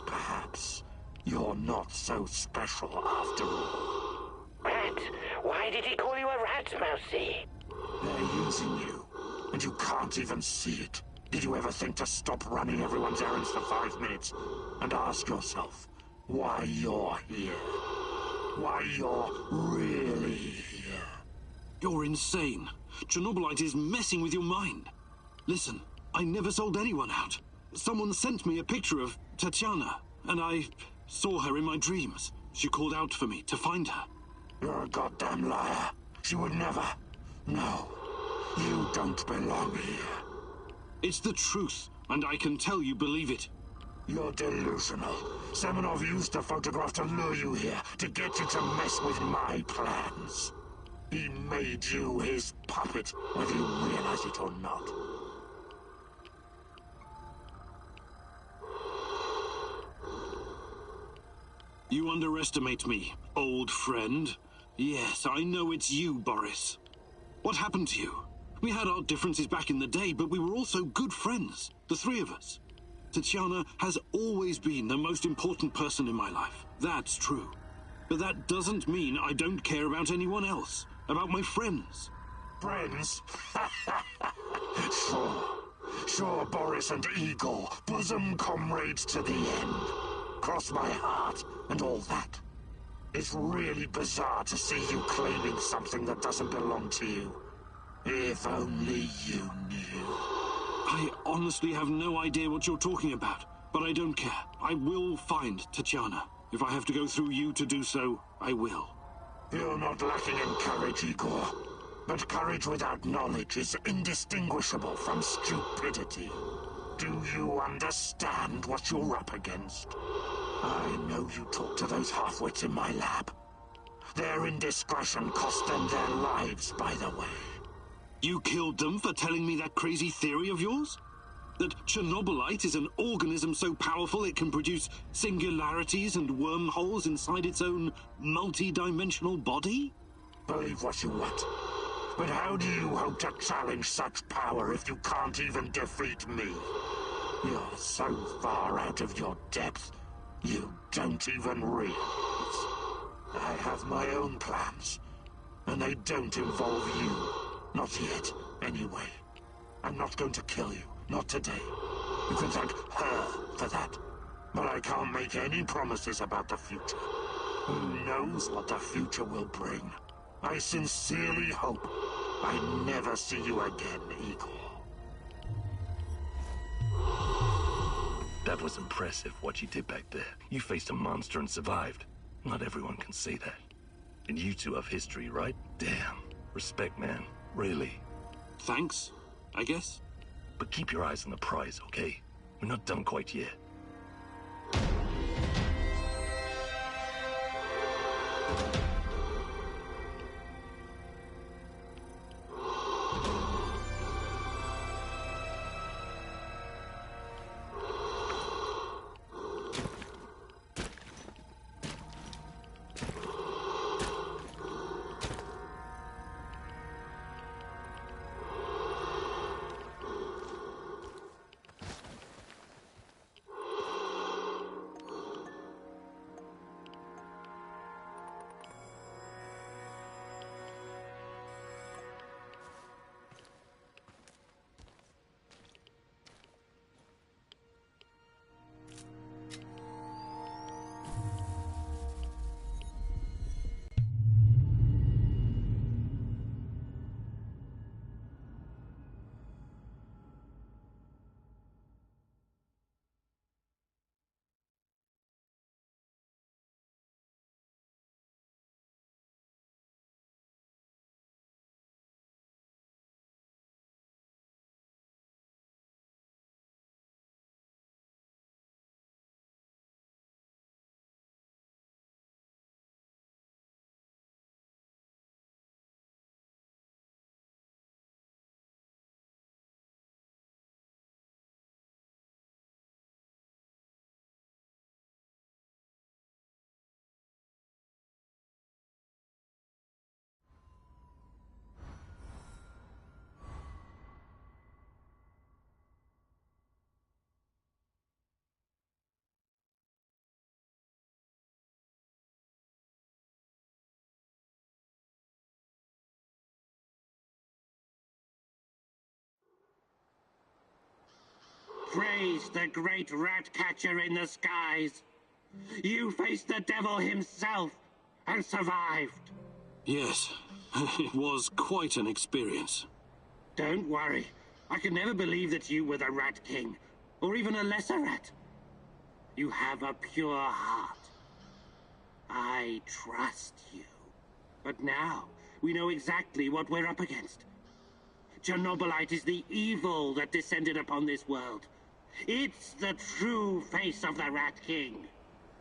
Perhaps you're not so special after all. Rat? Why did he call you a rat, Mousy? They're using you, and you can't even see it. Did you ever think to stop running everyone's errands for 5 minutes and ask yourself why you're here? Why you're really here? You're insane. Chernobylite is messing with your mind. Listen, I never sold anyone out. Someone sent me a picture of Tatiana, and I saw her in my dreams. She called out for me to find her. You're a goddamn liar. She would never. No. You don't belong here. It's the truth, and I can tell you believe it. You're delusional. Semenov used a photograph to lure you here, to get you to mess with my plans. He made you his puppet, whether you realize it or not. You underestimate me, old friend. Yes, I know it's you, Boris. What happened to you? We had our differences back in the day, but we were also good friends, the three of us. Tatiana has always been the most important person in my life. That's true. But that doesn't mean I don't care about anyone else, about my friends. Friends? Sure, Boris and Igor, bosom comrades to the end. Cross my heart and all that. It's really bizarre to see you claiming something that doesn't belong to you. If only you knew. I honestly have no idea what you're talking about, but I don't care. I will find Tatiana. If I have to go through you to do so, I will. You're not lacking in courage, Igor. But courage without knowledge is indistinguishable from stupidity. Do you understand what you're up against? I know you talk to those half-wits in my lab. Their indiscretion cost them their lives, by the way. You killed them for telling me that crazy theory of yours? That Chernobylite is an organism so powerful it can produce singularities and wormholes inside its own multi-dimensional body? Believe what you want. But how do you hope to challenge such power if you can't even defeat me? You're so far out of your depth, you don't even realize. I have my own plans, and they don't involve you. Not yet, anyway. I'm not going to kill you, not today. You can thank her for that. But I can't make any promises about the future. Who knows what the future will bring? I sincerely hope I never see you again, Igor. That was impressive, what you did back there. You faced a monster and survived. Not everyone can say that. And you two have history, right? Damn. Respect, man. Really. Thanks, I guess. But keep your eyes on the prize, okay? We're not done quite yet. Praise the great rat catcher in the skies. You faced the devil himself and survived. Yes, it was quite an experience. Don't worry. I could never believe that you were the Rat King, or even a lesser rat. You have a pure heart. I trust you. But now, we know exactly what we're up against. Chernobylite is the evil that descended upon this world. It's the true face of the Rat King.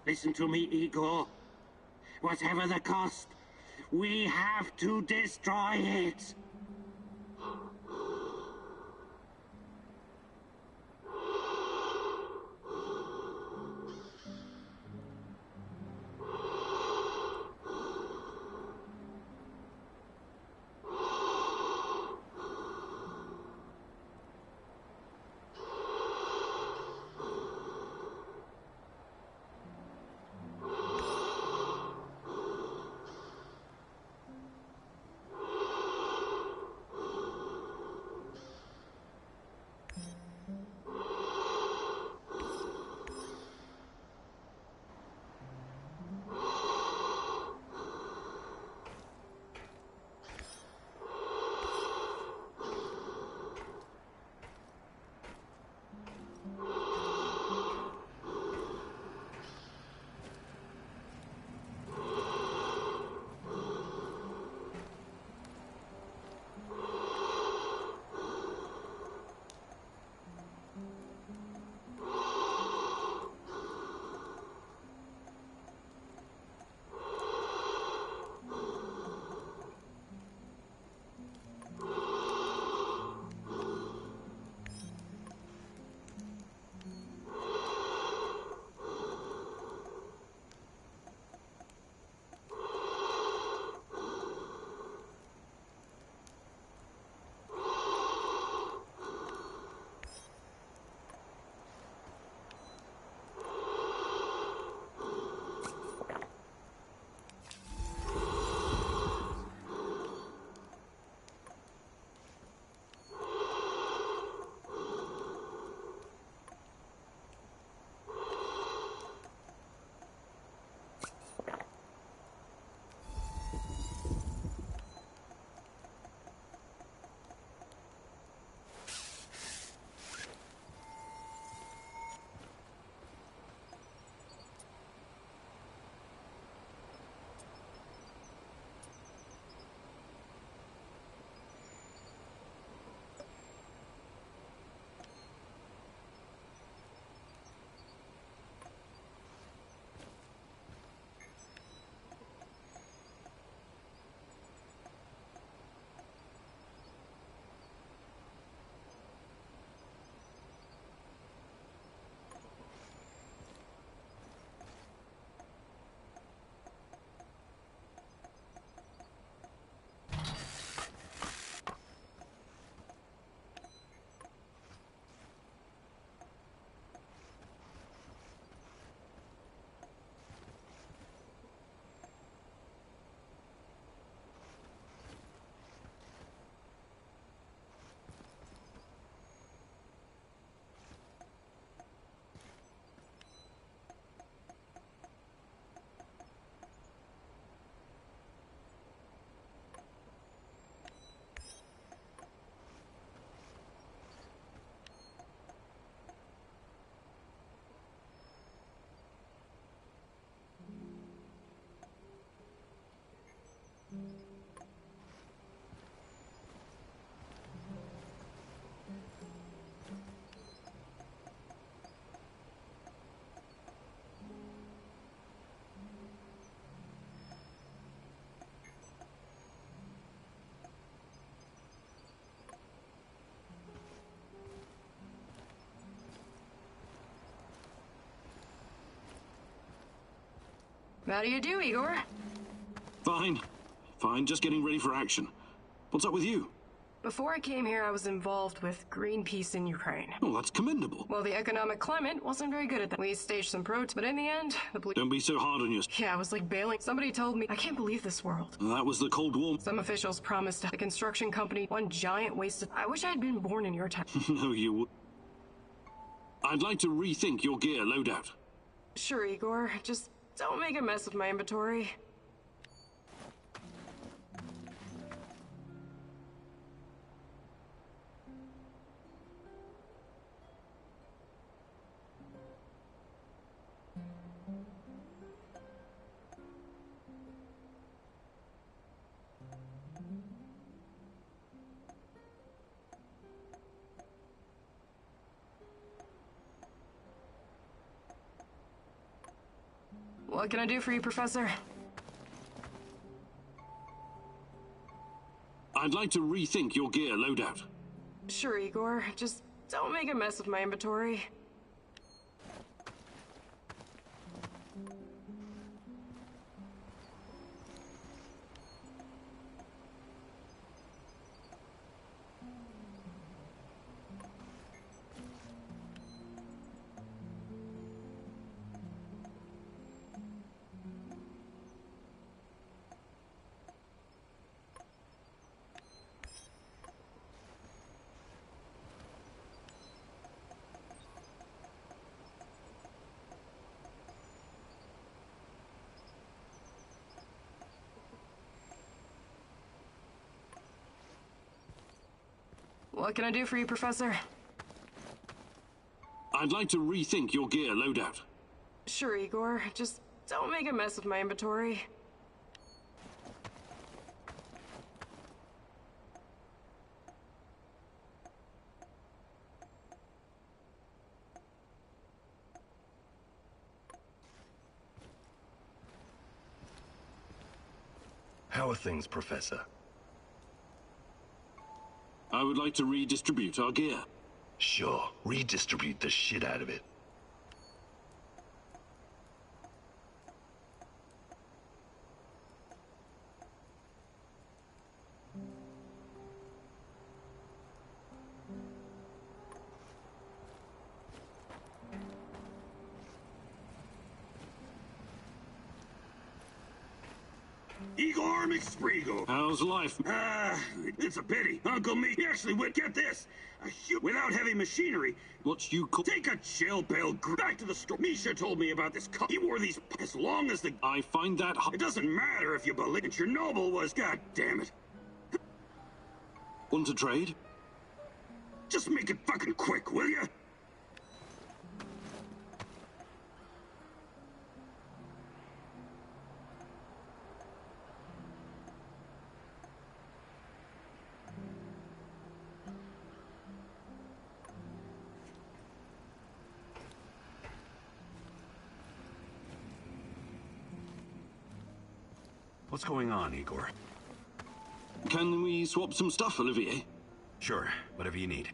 Listen to me, Igor. Whatever the cost, we have to destroy it. How do you do, Igor? Fine. Fine, just getting ready for action. What's up with you? Before I came here, I was involved with Greenpeace in Ukraine. Oh, that's commendable. Well, the economic climate wasn't very good at that. We staged some protests, but in the end, the police... Don't be so hard on yourself. Yeah, I was like bailing. Somebody told me, I can't believe this world. That was the Cold War. Some officials promised the construction company one giant waste of... I wish I had been born in your time. No, you would. I'd like to rethink your gear loadout. Sure, Igor. Just don't make a mess of my inventory. What can I do for you, Professor? I'd like to rethink your gear loadout. Sure, Igor. Just don't make a mess of my inventory. What can I do for you, Professor? I'd like to rethink your gear loadout. Sure, Igor. Just don't make a mess of my inventory. How are things, Professor? I would like to redistribute our gear. Sure, redistribute the shit out of it. Igor McSpriegel. How's life? It's a pity. Uncle Me, he actually would get this. Without heavy machinery. What you call... Take a chill pill. Back to the store. Misha told me about this. He wore these as long as the... I find that... It doesn't matter if you believe Chernobyl was... God damn it. Want to trade? Just make it fucking quick, will ya? What's going on, Igor? Can we swap some stuff, Olivier? Sure, whatever you need.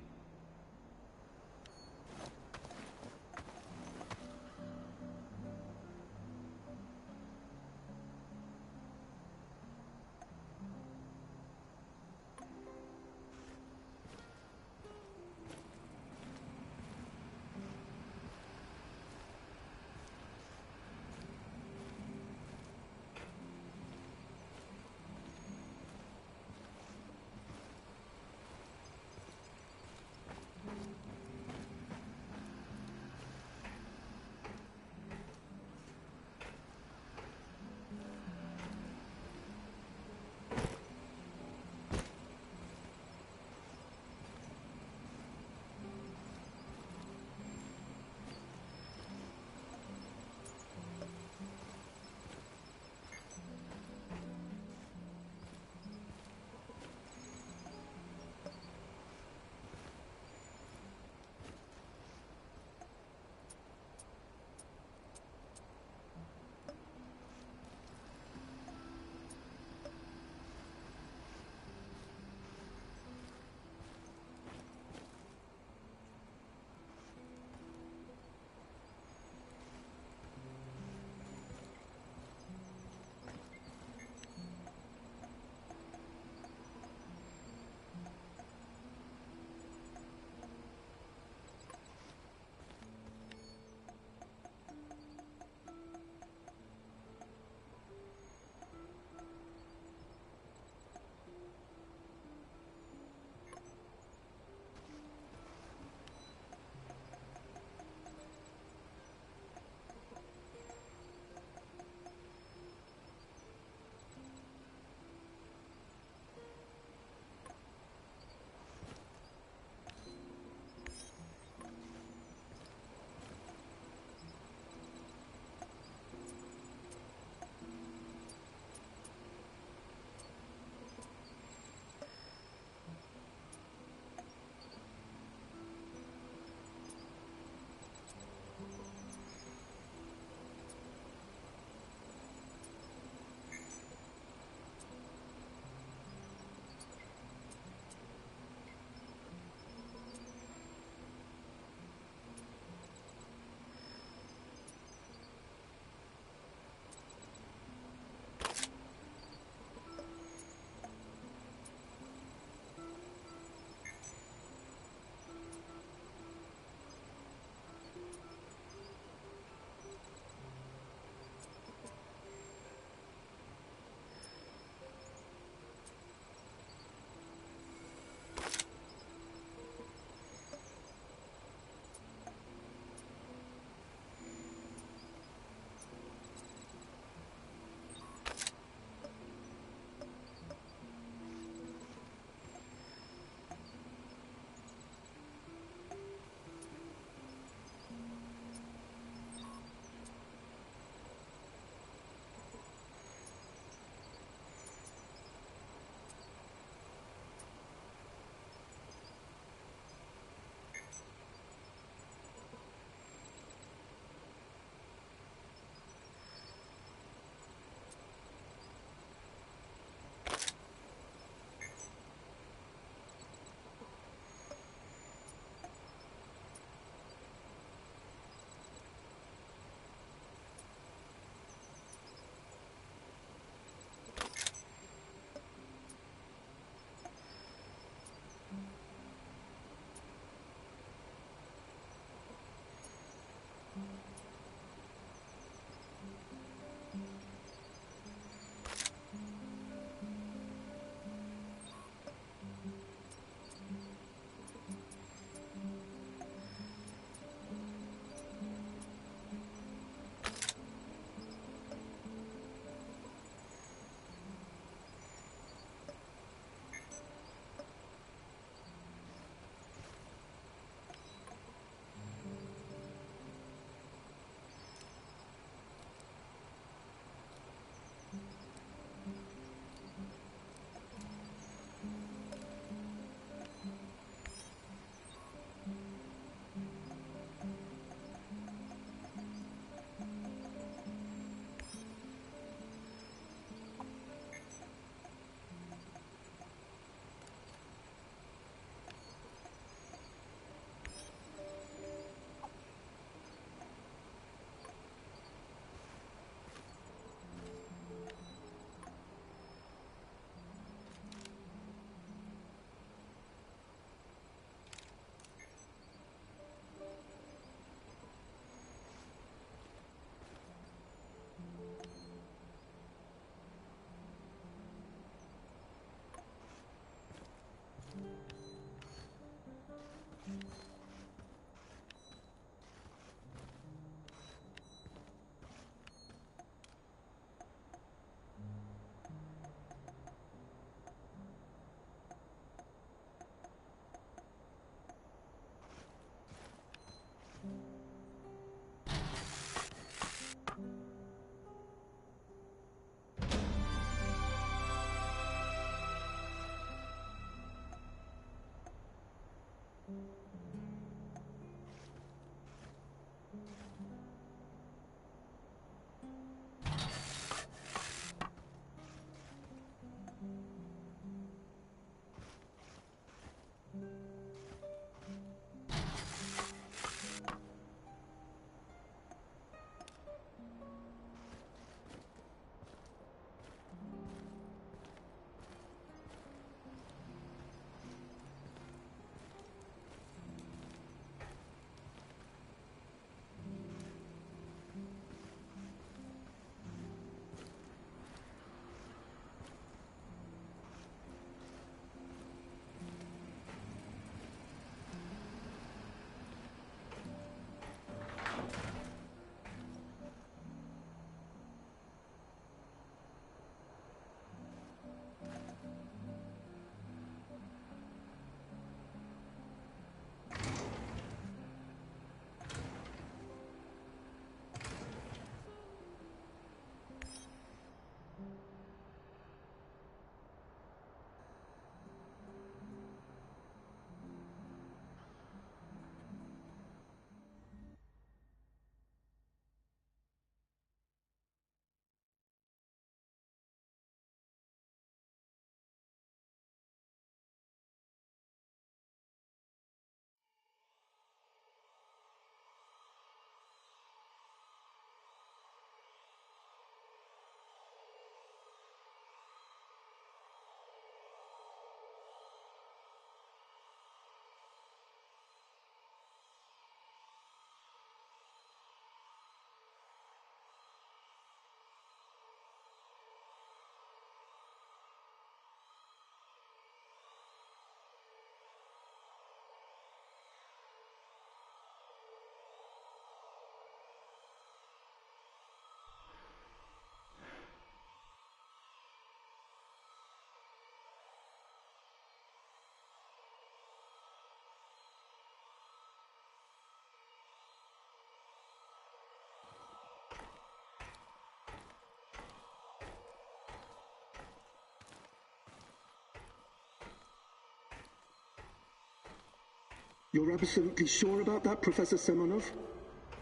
You're absolutely sure about that, Professor Semonov?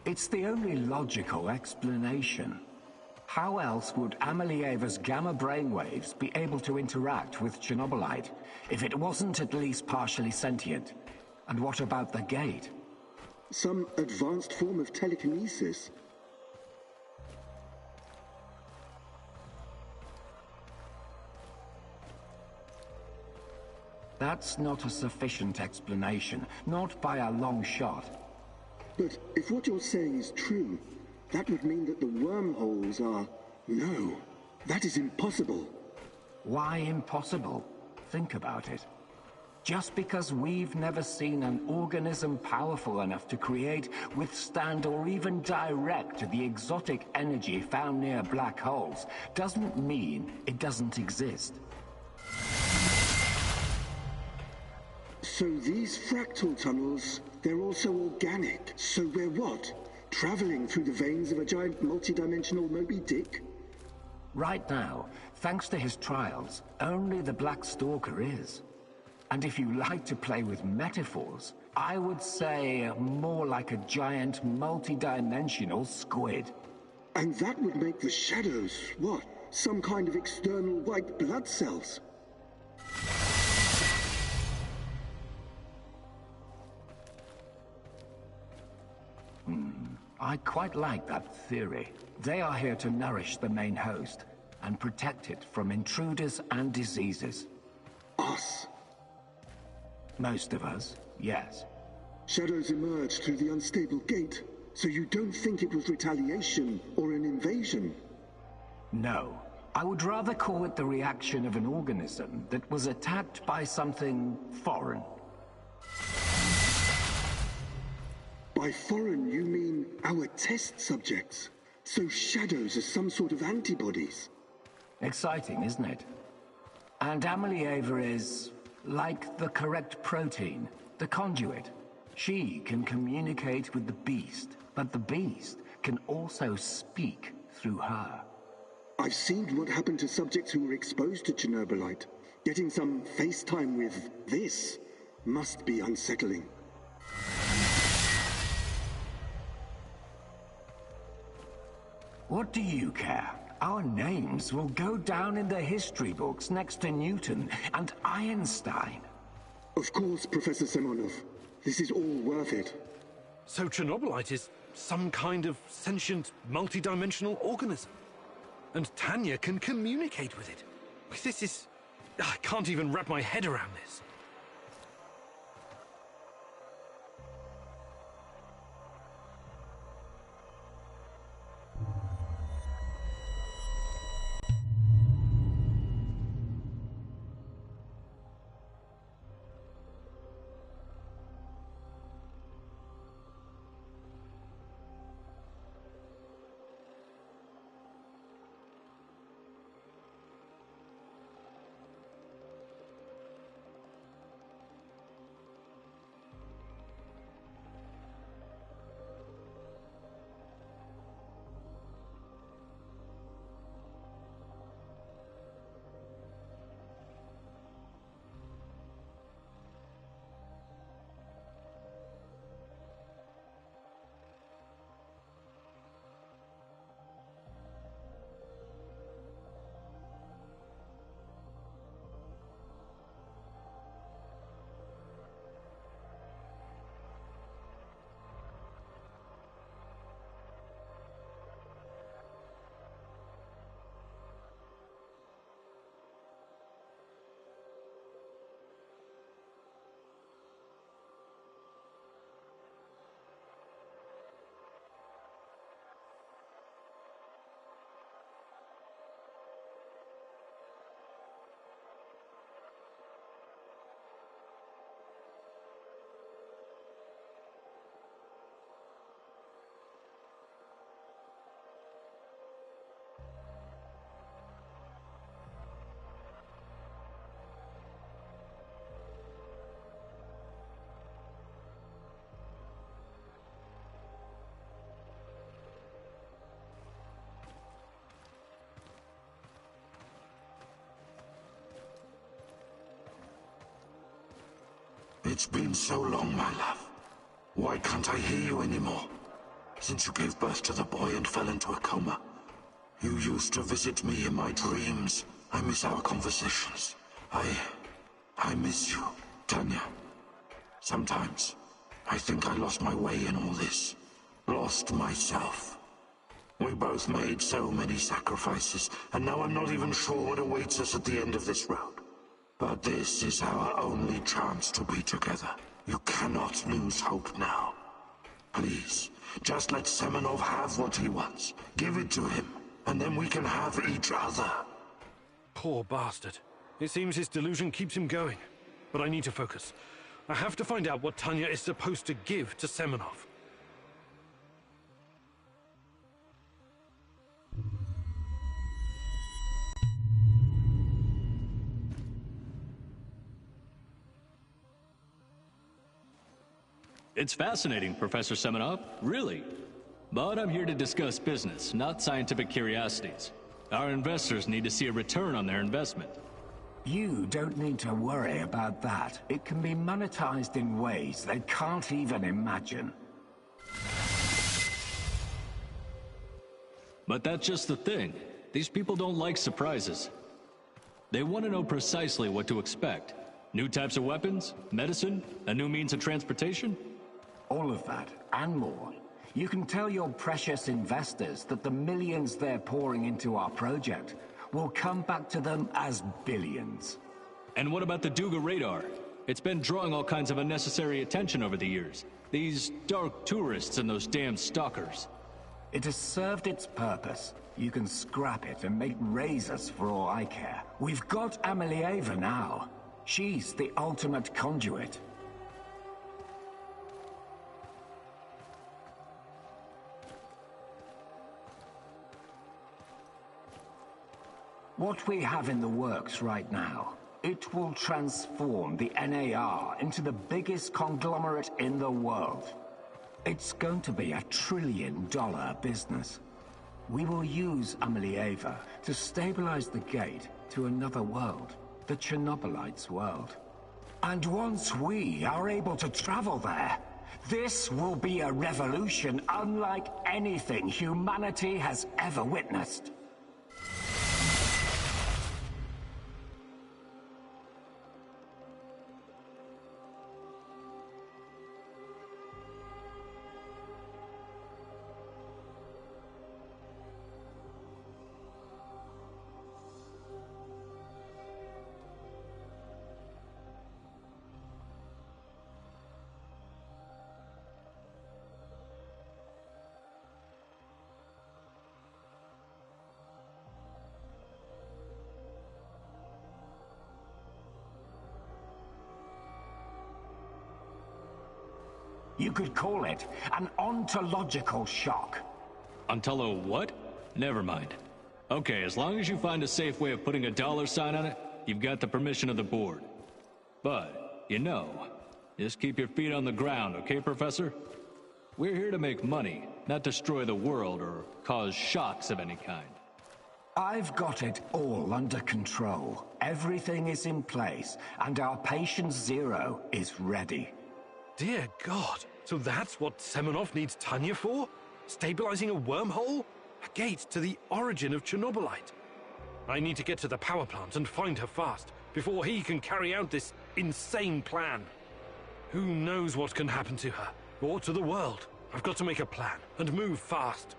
It's the only logical explanation. How else would Amelieva's gamma brainwaves be able to interact with Chernobylite if it wasn't at least partially sentient? And what about the gate? Some advanced form of telekinesis. That's not a sufficient explanation, not by a long shot. But if what you're saying is true, that would mean that the wormholes are... No, that is impossible. Why impossible? Think about it. Just because we've never seen an organism powerful enough to create, withstand, or even direct the exotic energy found near black holes, doesn't mean it doesn't exist. So these fractal tunnels, they're also organic. So we're what? Traveling through the veins of a giant multi-dimensional Moby Dick? Right now, thanks to his trials, only the Black Stalker is. And if you like to play with metaphors, I would say more like a giant multi-dimensional squid. And that would make the shadows, what? Some kind of external white blood cells? I quite like that theory. They are here to nourish the main host and protect it from intruders and diseases. Us? Most of us, yes. Shadows emerged through the unstable gate, so you don't think it was retaliation or an invasion? No. I would rather call it the reaction of an organism that was attacked by something foreign. By foreign, you mean our test subjects? So shadows are some sort of antibodies? Exciting, isn't it? And Amelieva is like the correct protein, the conduit. She can communicate with the beast, but the beast can also speak through her. I've seen what happened to subjects who were exposed to Chernobylite. Getting some FaceTime with this must be unsettling. What do you care? Our names will go down in the history books next to Newton and Einstein. Of course, Professor Semonov. This is all worth it. So Chernobylite is some kind of sentient, multi-dimensional organism. And Tanya can communicate with it. This is... I can't even wrap my head around this. It's been so long, my love. Why can't I hear you anymore? Since you gave birth to the boy and fell into a coma. You used to visit me in my dreams. I miss our conversations. I miss you, Tanya. Sometimes, I think I lost my way in all this. Lost myself. We both made so many sacrifices, and now I'm not even sure what awaits us at the end of this road. But this is our only chance to be together. You cannot lose hope now. Please, just let Semenov have what he wants. Give it to him, and then we can have each other. Poor bastard. It seems his delusion keeps him going. But I need to focus. I have to find out what Tanya is supposed to give to Semenov. It's fascinating, Professor Semenov, really. But I'm here to discuss business, not scientific curiosities. Our investors need to see a return on their investment. You don't need to worry about that. It can be monetized in ways they can't even imagine. But that's just the thing. These people don't like surprises. They want to know precisely what to expect. New types of weapons, medicine, a new means of transportation. All of that, and more. You can tell your precious investors that the millions they're pouring into our project will come back to them as billions. And what about the Duga radar? It's been drawing all kinds of unnecessary attention over the years. These dark tourists and those damn stalkers. It has served its purpose. You can scrap it and make razors for all I care. We've got Amelieva now. She's the ultimate conduit. What we have in the works right now, it will transform the NAR into the biggest conglomerate in the world. It's going to be $1 trillion business. We will use Amelieva to stabilize the gate to another world, the Chernobylite's world. And once we are able to travel there, This will be a revolution unlike anything humanity has ever witnessed. You could call it an ontological shock. Ontolo what? Never mind. Okay, as long as you find a safe way of putting a $sign on it, you've got the permission of the board. But, you know, just keep your feet on the ground, okay, Professor? We're here to make money, not destroy the world or cause shocks of any kind. I've got it all under control. Everything is in place, and our patient Zero is ready. Dear God, so that's what Semenov needs Tanya for? Stabilizing a wormhole? A gate to the origin of Chernobylite. I need to get to the power plant and find her fast, before he can carry out this insane plan. Who knows what can happen to her, or to the world? I've got to make a plan, and move fast.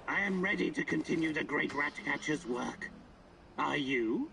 I am ready to continue the great Ratcatcher's work. Are you?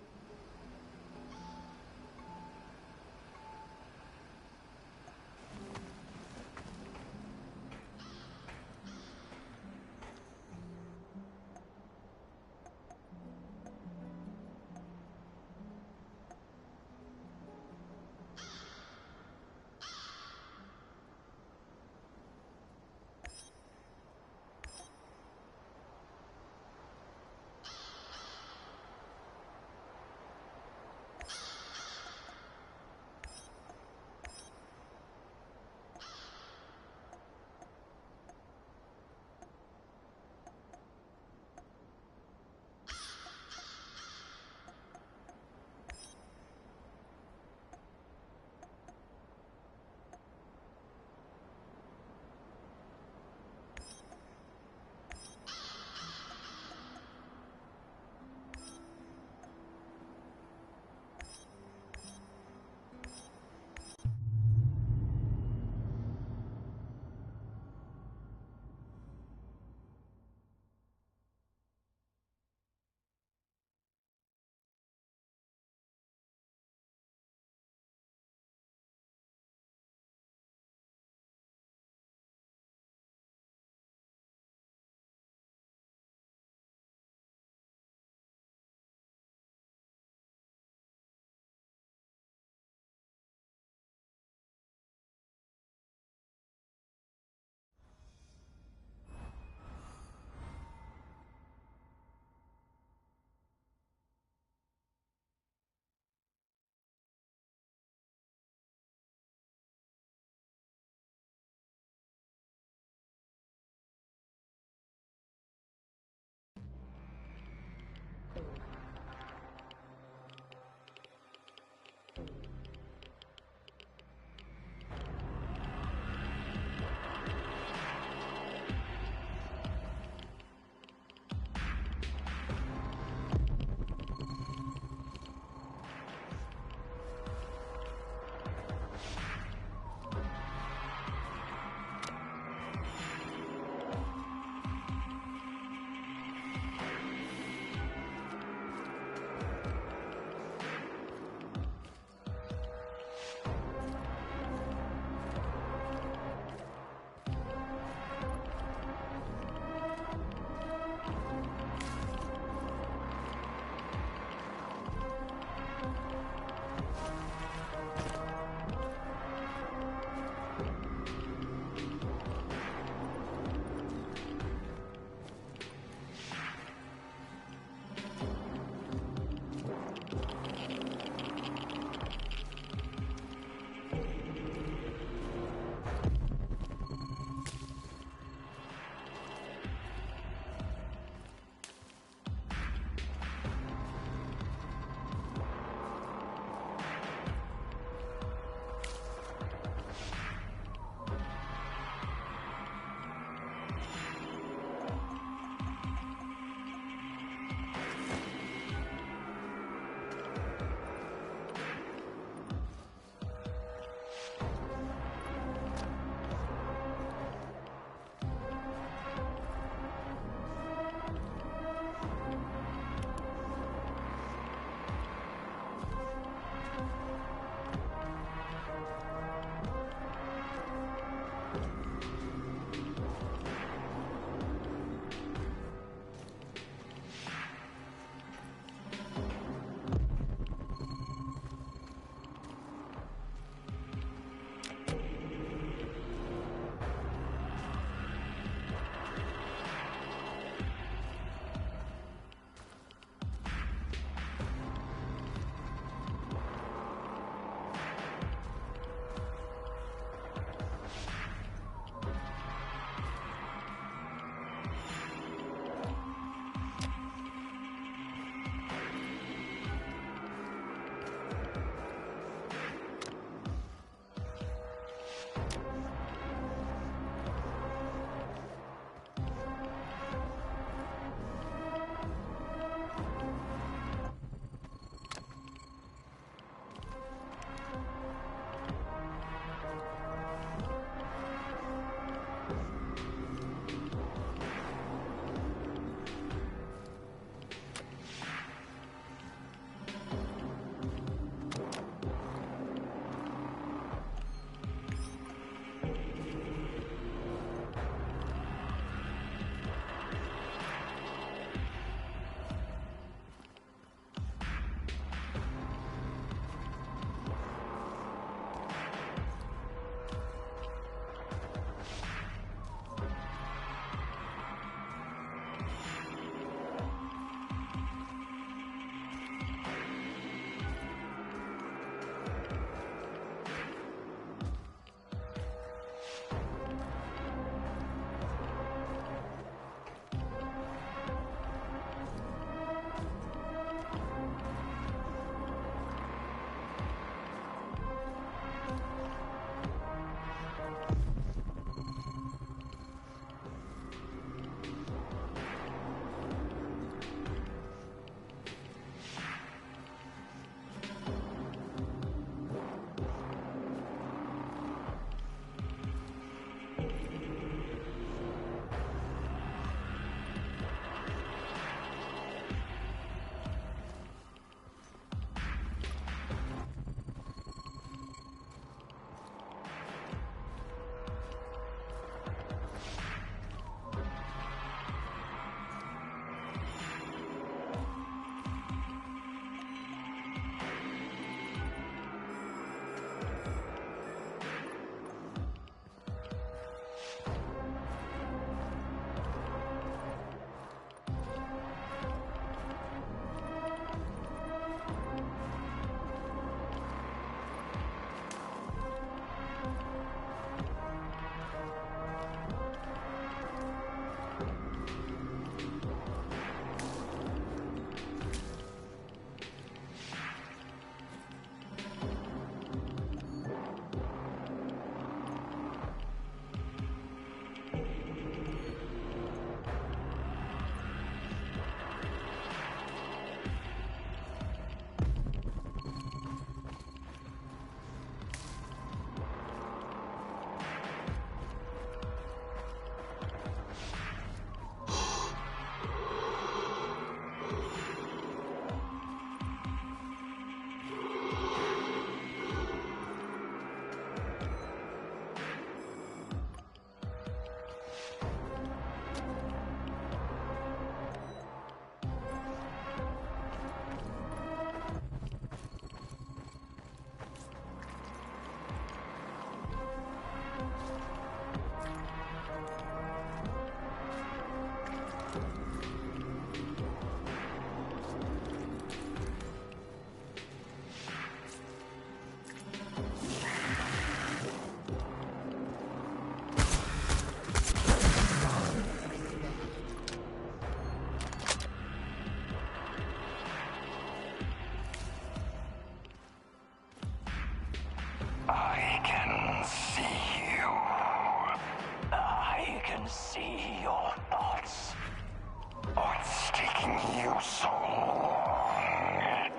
for so long.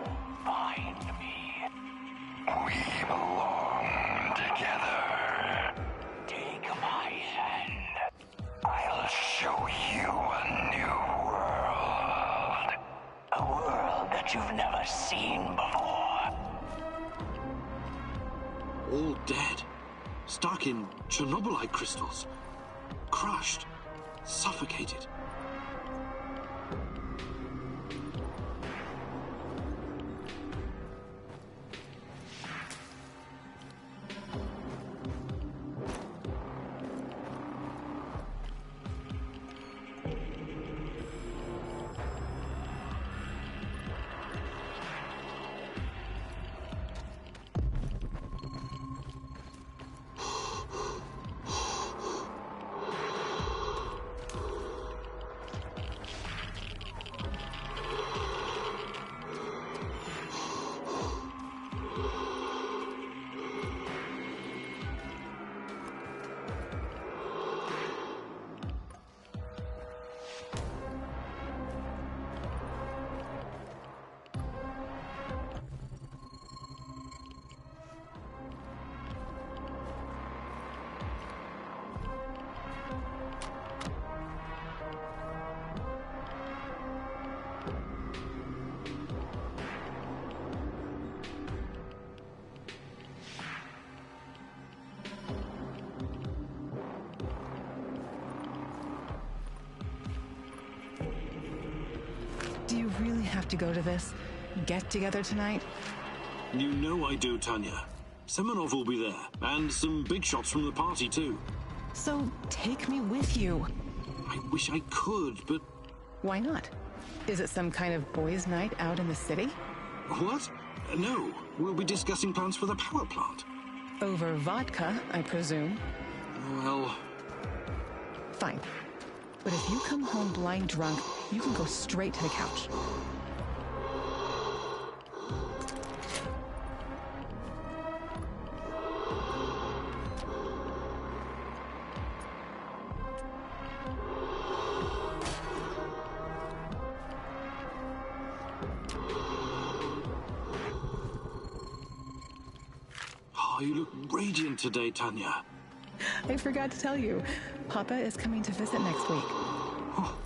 Find me. We belong together. Take my hand. I'll show you a new world. A world that you've never seen before. All dead. Stuck in Chernobylite crystals. Crushed. Suffocated. Do you really have to go to this get-together tonight? You know I do, Tanya. Semenov will be there, and some big shots from the party, too. So take me with you. I wish I could, but... Why not? Is it some kind of boys' night out in the city? What? No, we'll be discussing plans for the power plant. Over vodka, I presume. Well... Fine. But if you come home blind drunk, you can go straight to the couch. Oh, you look radiant today, Tanya. I forgot to tell you, Papa is coming to visit next week. Oh,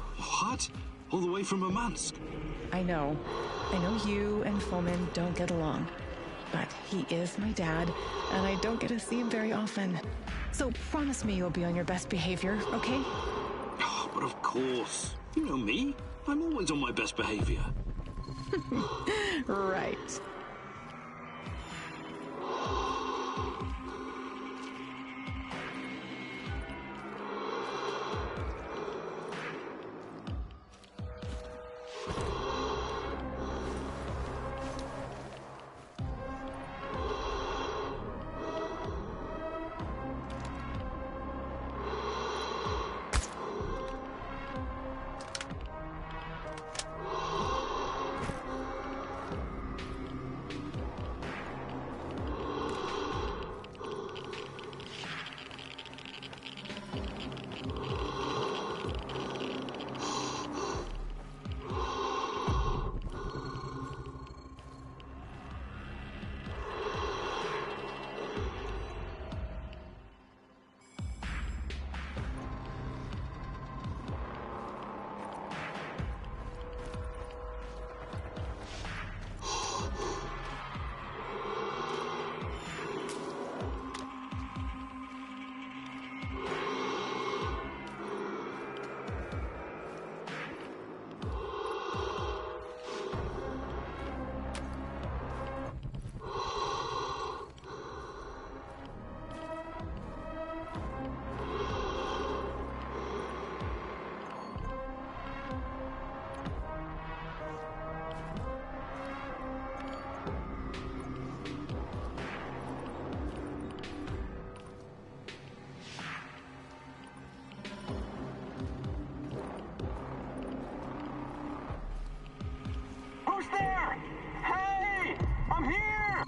what? All the way from Murmansk? I know you and Fomin don't get along. But he is my dad, and I don't get to see him very often. So promise me you'll be on your best behavior, okay? Oh, but of course. You know me. I'm always on my best behavior. Right. Who's there? Hey! I'm here!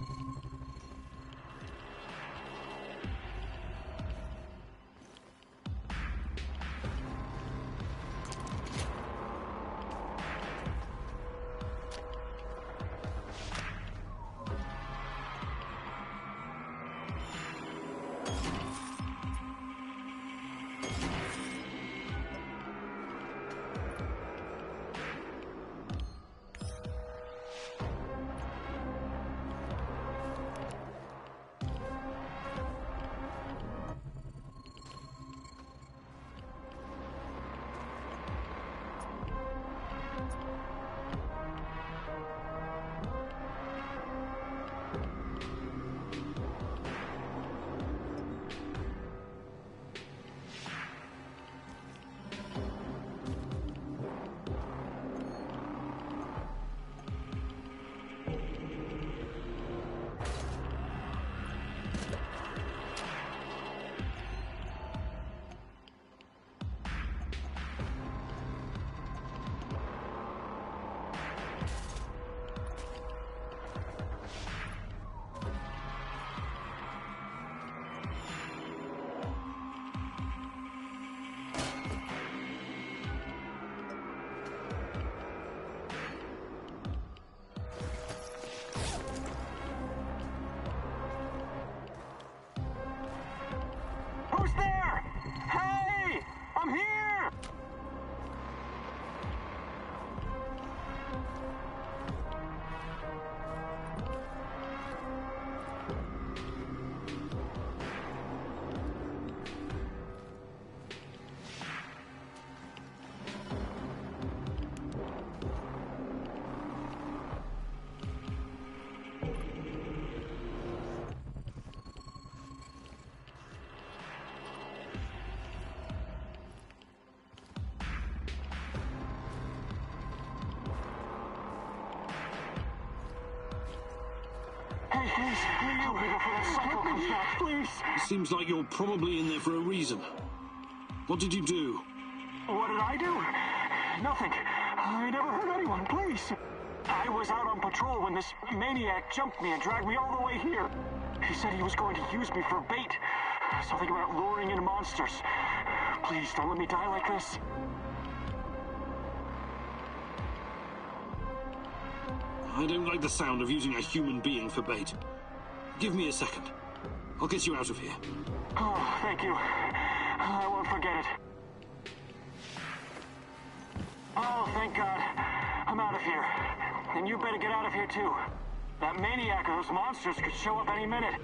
Tell me before that psycho comes back, please. Seems like you're probably in there for a reason. What did you do? What did I do? Nothing. I never hurt anyone, please. I was out on patrol when this maniac jumped me and dragged me all the way here. He said he was going to use me for bait. Something about luring in monsters. Please, don't let me die like this. I don't like the sound of using a human being for bait. Give me a second. I'll get you out of here. Oh, thank you. I won't forget it. Oh, thank God. I'm out of here. And you better get out of here, too. That maniac or those monsters could show up any minute.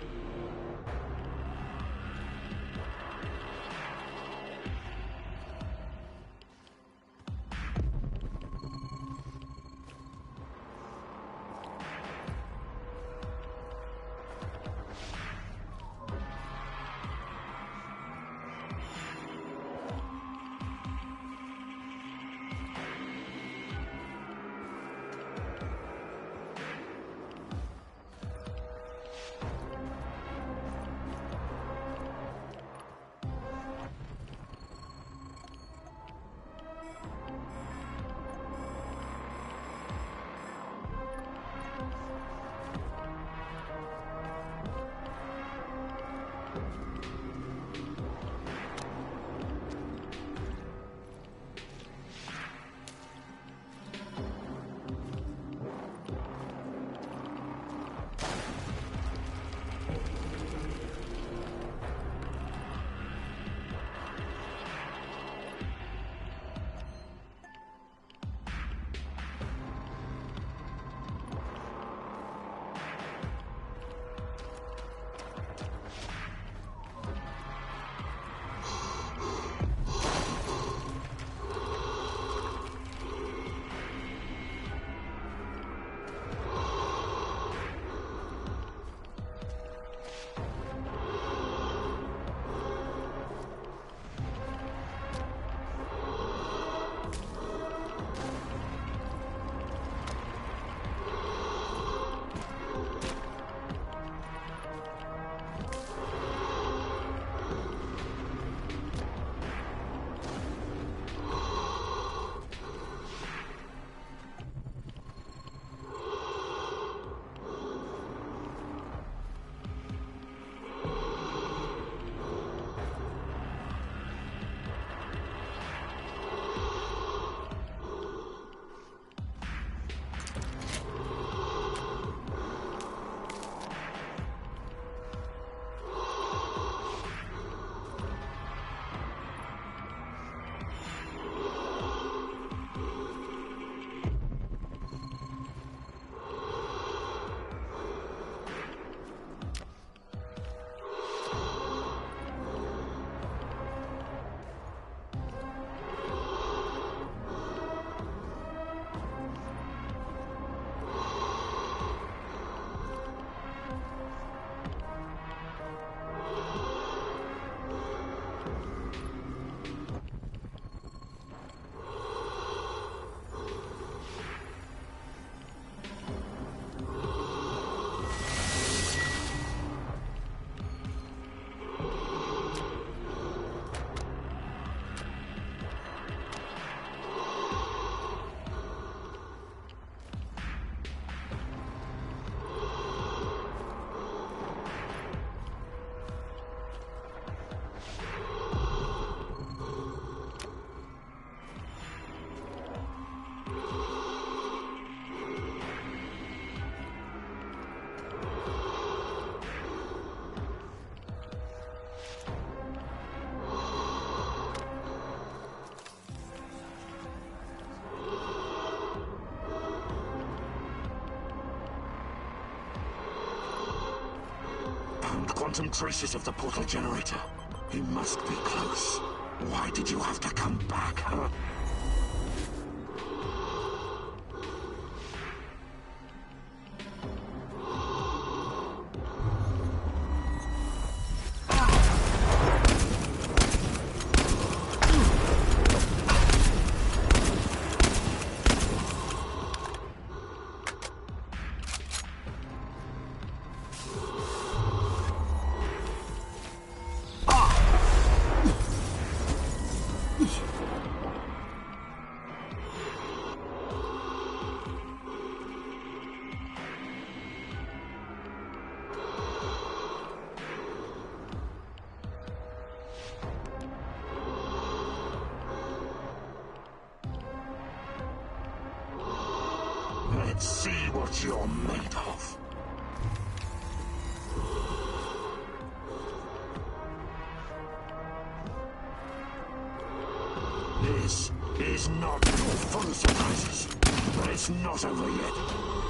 Quantum traces of the portal generator. He must be close. Why did you have to come back, huh? Let's see what you're made of. This is not full of surprises, but it's not over yet.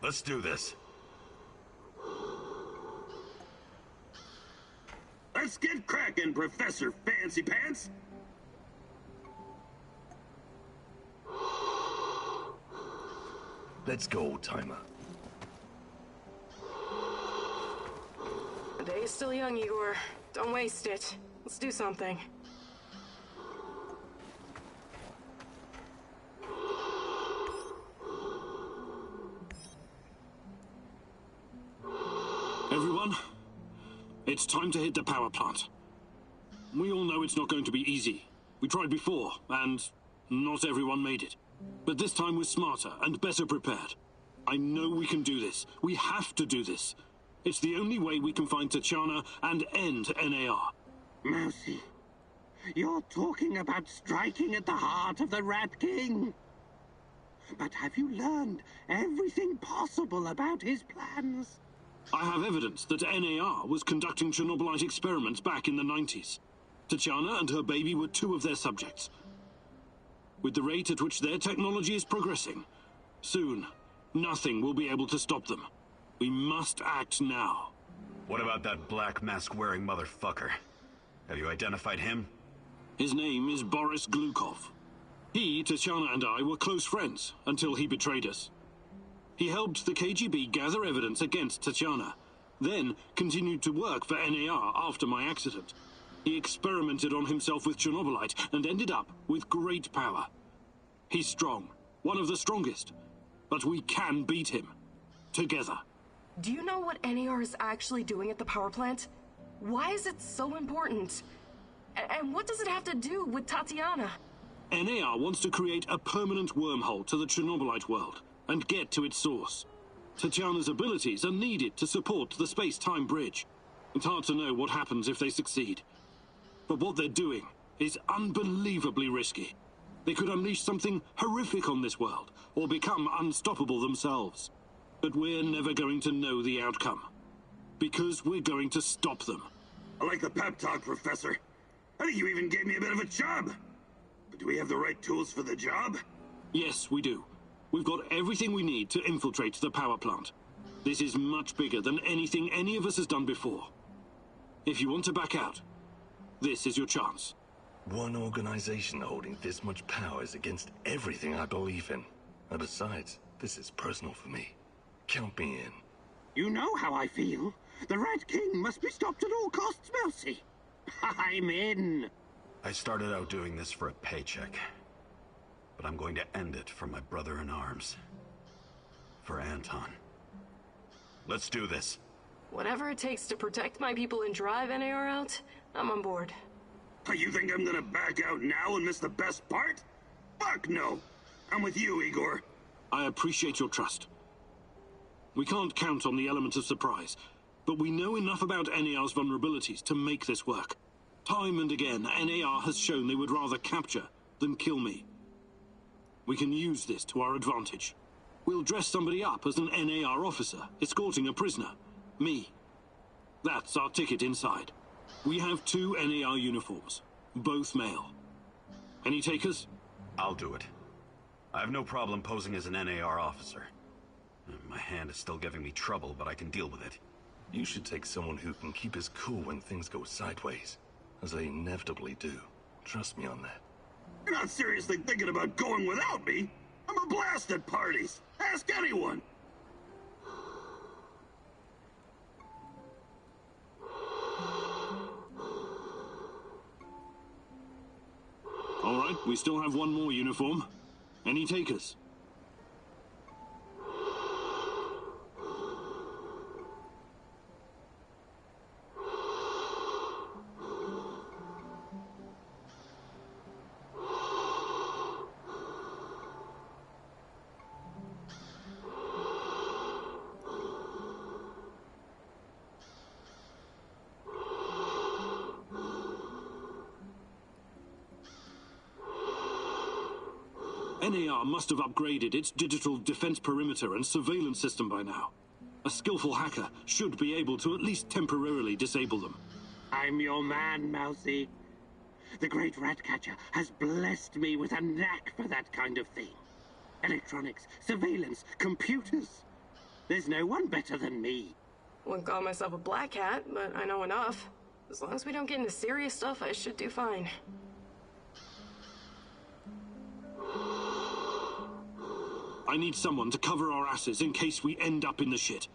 Let's do this. Let's get cracking, Professor Fancy Pants. Let's go, Timer. The day is still young, Igor. Don't waste it. Let's do something. Everyone, it's time to hit the power plant. We all know it's not going to be easy. We tried before, and not everyone made it. But this time we're smarter and better prepared. I know we can do this. We have to do this. It's the only way we can find Tachana and end NAR. Mousy, you're talking about striking at the heart of the Rat King. But have you learned everything possible about his plans? I have evidence that NAR was conducting Chernobylite experiments back in the 90s. Tachana and her baby were two of their subjects. With the rate at which their technology is progressing, soon, nothing will be able to stop them. We must act now. What about that black mask-wearing motherfucker? Have you identified him? His name is Boris Glukov. He, Tachana, and I were close friends until he betrayed us. He helped the KGB gather evidence against Tachana, then continued to work for NAR after my accident. He experimented on himself with Chernobylite and ended up with great power. He's strong, one of the strongest, but we can beat him. Together. Do you know what NAR is actually doing at the power plant? Why is it so important? And what does it have to do with Tatiana? NAR wants to create a permanent wormhole to the Chernobylite world and get to its source. Tatiana's abilities are needed to support the space-time bridge. It's hard to know what happens if they succeed. But what they're doing is unbelievably risky. They could unleash something horrific on this world, or become unstoppable themselves. But we're never going to know the outcome. Because we're going to stop them. I like the pep talk, Professor. I think you even gave me a bit of a job. But do we have the right tools for the job? Yes, we do. We've got everything we need to infiltrate the power plant. This is much bigger than anything any of us has done before. If you want to back out, this is your chance. One organization holding this much power is against everything I believe in. And besides, this is personal for me. Count me in. You know how I feel. The Rat King must be stopped at all costs, Mousy. I'm in. I started out doing this for a paycheck. But I'm going to end it for my brother in arms. For Anton. Let's do this. Whatever it takes to protect my people and drive NAR out, I'm on board. You think I'm gonna back out now and miss the best part? Fuck no! I'm with you, Igor. I appreciate your trust. We can't count on the element of surprise, but we know enough about NAR's vulnerabilities to make this work. Time and again, NAR has shown they would rather capture than kill me. We can use this to our advantage. We'll dress somebody up as an NAR officer, escorting a prisoner. Me. That's our ticket inside. We have 2 NAR uniforms, both male. Any takers? I'll do it. I have no problem posing as an NAR officer. My hand is still giving me trouble, but I can deal with it. You should take someone who can keep his cool when things go sideways, as they inevitably do. Trust me on that. You're not seriously thinking about going without me? I'm a blast at parties. Ask anyone. All right, we still have one more uniform. Any takers? NAR must have upgraded its digital defense perimeter and surveillance system by now. A skillful hacker should be able to at least temporarily disable them. I'm your man, Mousy. The great Ratcatcher has blessed me with a knack for that kind of thing. Electronics, surveillance, computers. There's no one better than me. Wouldn't call myself a black hat, but I know enough. As long as we don't get into serious stuff, I should do fine. I need someone to cover our asses in case we end up in the shit.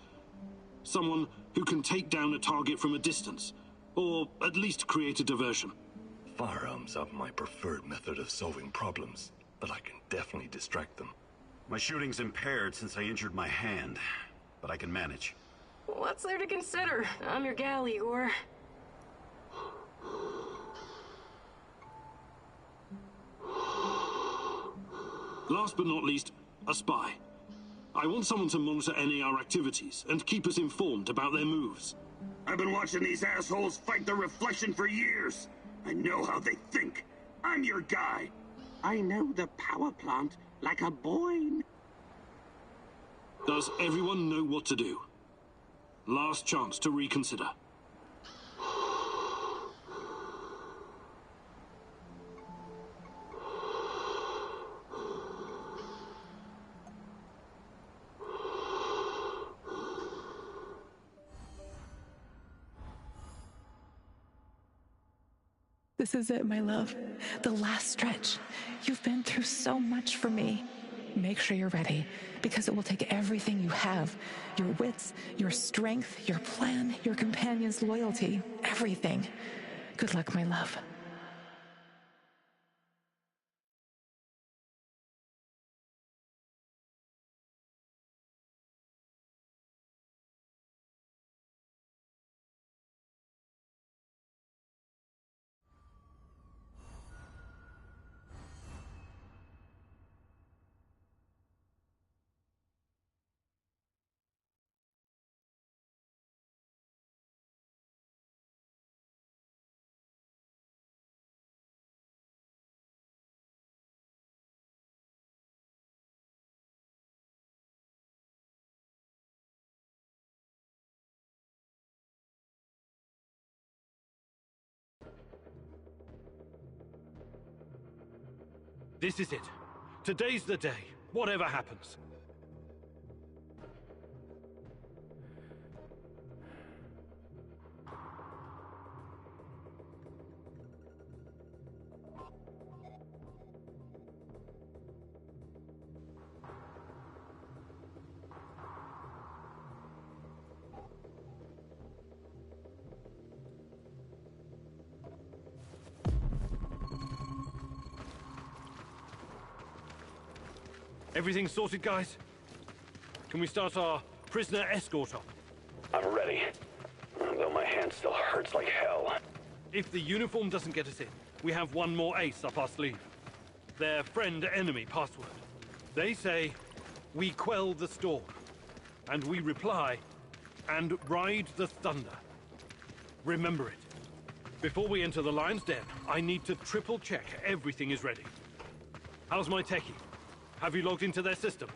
Someone who can take down a target from a distance, or at least create a diversion. Firearms are my preferred method of solving problems, but I can definitely distract them. My shooting's impaired since I injured my hand, but I can manage. What's there to consider? I'm your gal, Igor. Last but not least, a spy. I want someone to monitor NAR activities and keep us informed about their moves. I've been watching these assholes fight the Reflection for years. I know how they think. I'm your guy. I know the power plant like a boy. Does everyone know what to do? Last chance to reconsider. This is it, my love. The last stretch. You've been through so much for me. Make sure you're ready, because it will take everything you have. Your wits, your strength, your plan, your companion's loyalty, everything. Good luck, my love. This is it. Today's the day, whatever happens. Everything sorted, guys? Can we start our prisoner escort op? I'm ready, though my hand still hurts like hell. If the uniform doesn't get us in, we have one more ace up our sleeve. Their friend-enemy password. They say, we quell the storm. And we reply, and ride the thunder. Remember it. Before we enter the lion's den, I need to triple-check everything is ready. How's my techie? Have you logged into their system?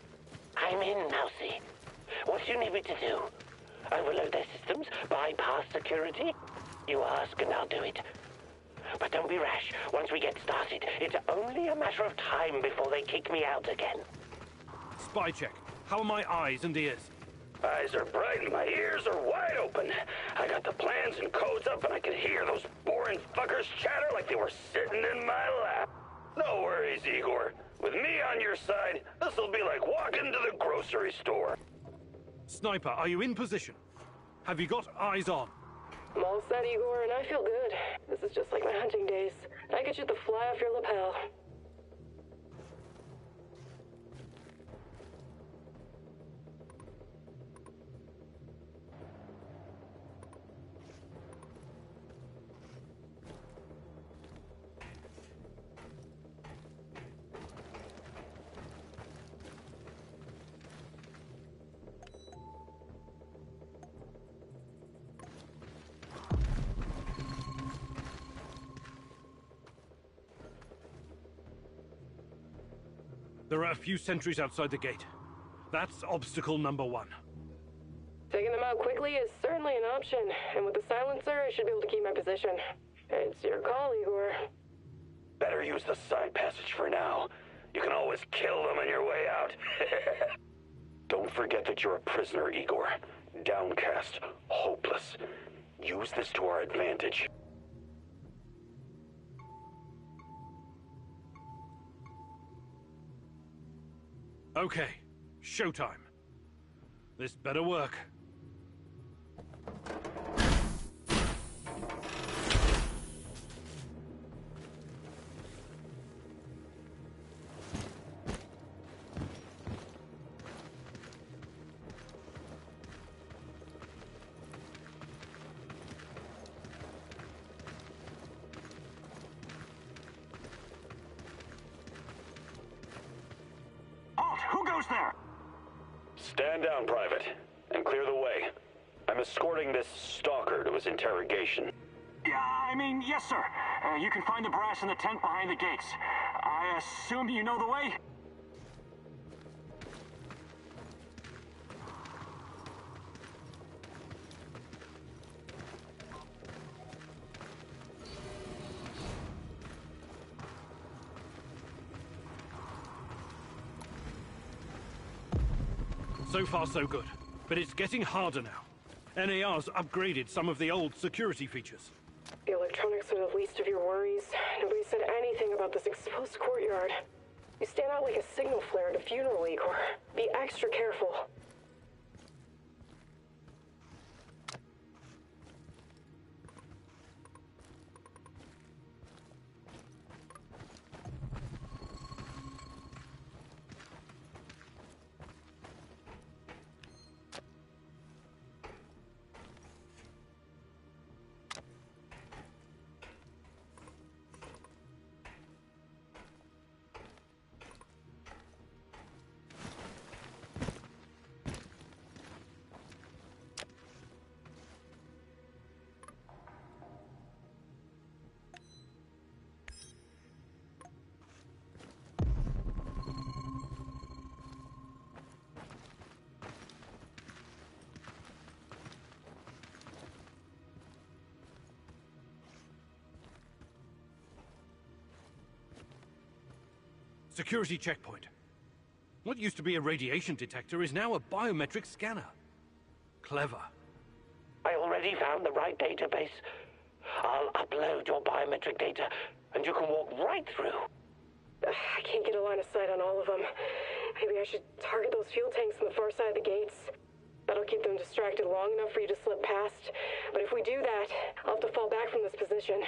I'm in, Mousy. What do you need me to do? Overload their systems? Bypass security? You ask and I'll do it. But don't be rash. Once we get started, it's only a matter of time before they kick me out again. Spy check. How are my eyes and ears? Eyes are bright and my ears are wide open. I got the plans and codes up and I can hear those boring fuckers chatter like they were sitting in my lap. No worries, Igor. With me on your side, this'll be like walking to the grocery store. Sniper, are you in position? Have you got eyes on? I'm all set, Igor, and I feel good. This is just like my hunting days. I could shoot the fly off your lapel. There are a few sentries outside the gate. That's obstacle number one. Taking them out quickly is certainly an option, and with the silencer, I should be able to keep my position. It's your call, Igor. Better use the side passage for now. You can always kill them on your way out. Don't forget that you're a prisoner, Igor. Downcast, hopeless. Use this to our advantage. Okay, showtime. This better work. Who goes there? Stand down, Private, and clear the way. I'm escorting this stalker to his interrogation. Yeah, I mean, yes, sir. You can find the brass in the tent behind the gates. I assume you know the way? So far, so good. But it's getting harder now. NAR's upgraded some of the old security features. The electronics are the least of your worries. Nobody said anything about this exposed courtyard. You stand out like a signal flare at a funeral, Igor. Be extra careful. Security checkpoint. What used to be a radiation detector is now a biometric scanner. Clever. I already found the right database. I'll upload your biometric data, and you can walk right through. I can't get a line of sight on all of them. Maybe I should target those fuel tanks on the far side of the gates. That'll keep them distracted long enough for you to slip past. But if we do that, I'll have to fall back from this position.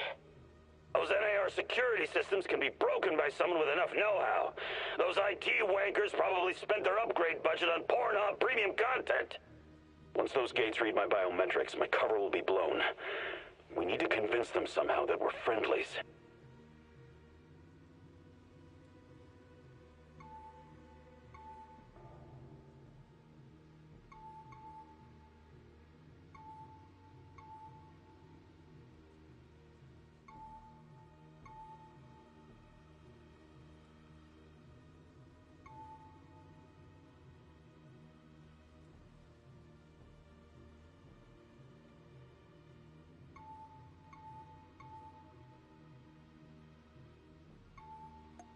Those NAR security systems can be broken by someone with enough know-how. Those IT wankers probably spent their upgrade budget on Pornhub premium content. Once those gates read my biometrics, my cover will be blown. We need to convince them somehow that we're friendlies.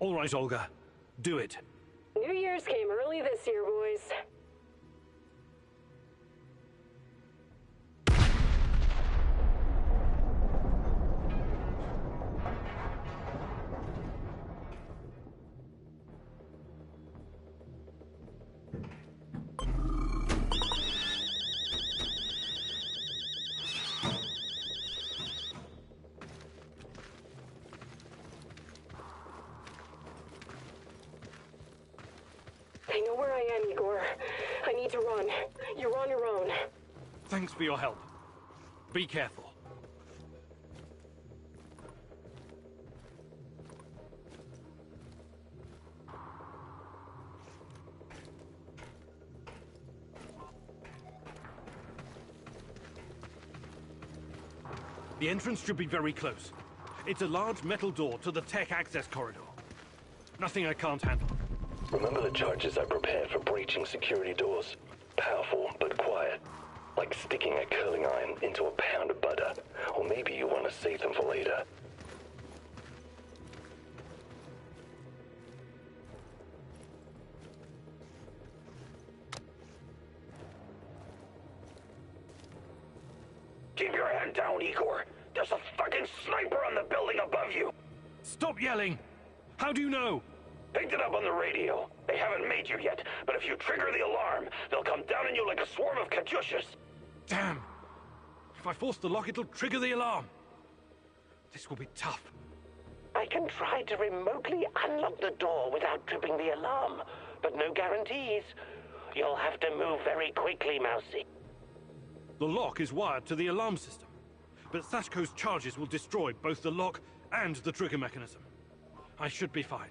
All right, Olga. Do it. New Year's came early this year, boys. They know where I am, Igor. I need to run. You're on your own. Thanks for your help. Be careful. The entrance should be very close. It's a large metal door to the tech access corridor. Nothing I can't handle. Remember the charges I prepared for breaching security doors? Powerful, but quiet. Like sticking a curling iron into a pound of butter. Or maybe you want to save them for later. Keep your head down, Igor. There's a fucking sniper on the building above you. Stop yelling! How do you know? Picked it up on the radio. They haven't made you yet, but if you trigger the alarm, they'll come down on you like a swarm of Katyushas. Damn! If I force the lock, it'll trigger the alarm. This will be tough. I can try to remotely unlock the door without tripping the alarm, but no guarantees. You'll have to move very quickly, Mousy. The lock is wired to the alarm system, but Sashko's charges will destroy both the lock and the trigger mechanism. I should be fine.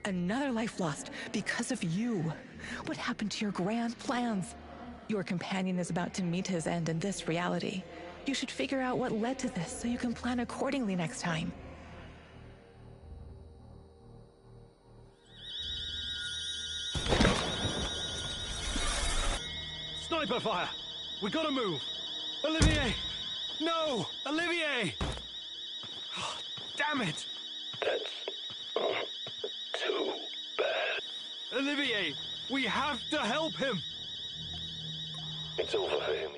Another life lost because of you. What happened to your grand plans? Your companion is about to meet his end in this reality. You should figure out what led to this so you can plan accordingly next time. Sniper fire! We gotta move! Olivier! No! Olivier! Oh, damn it! Too bad. Olivier! We have to help him! It's over for him.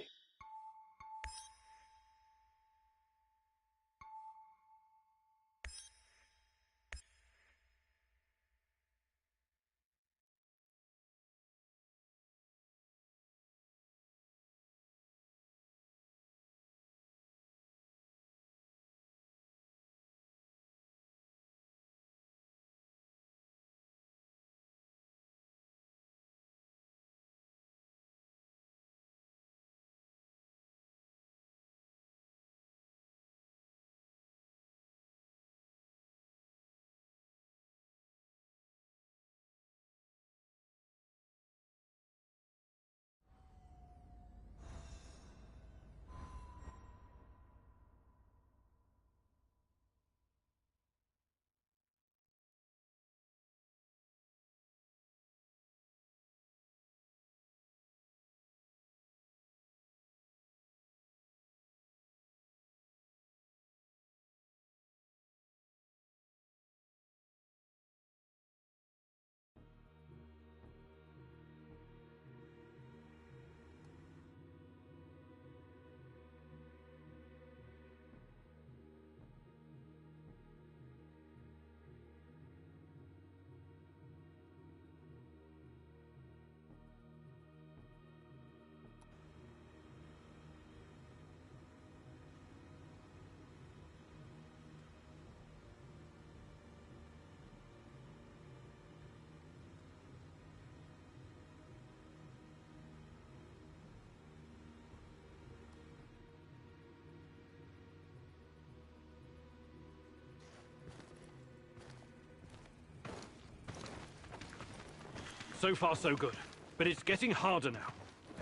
So far, so good. But it's getting harder now.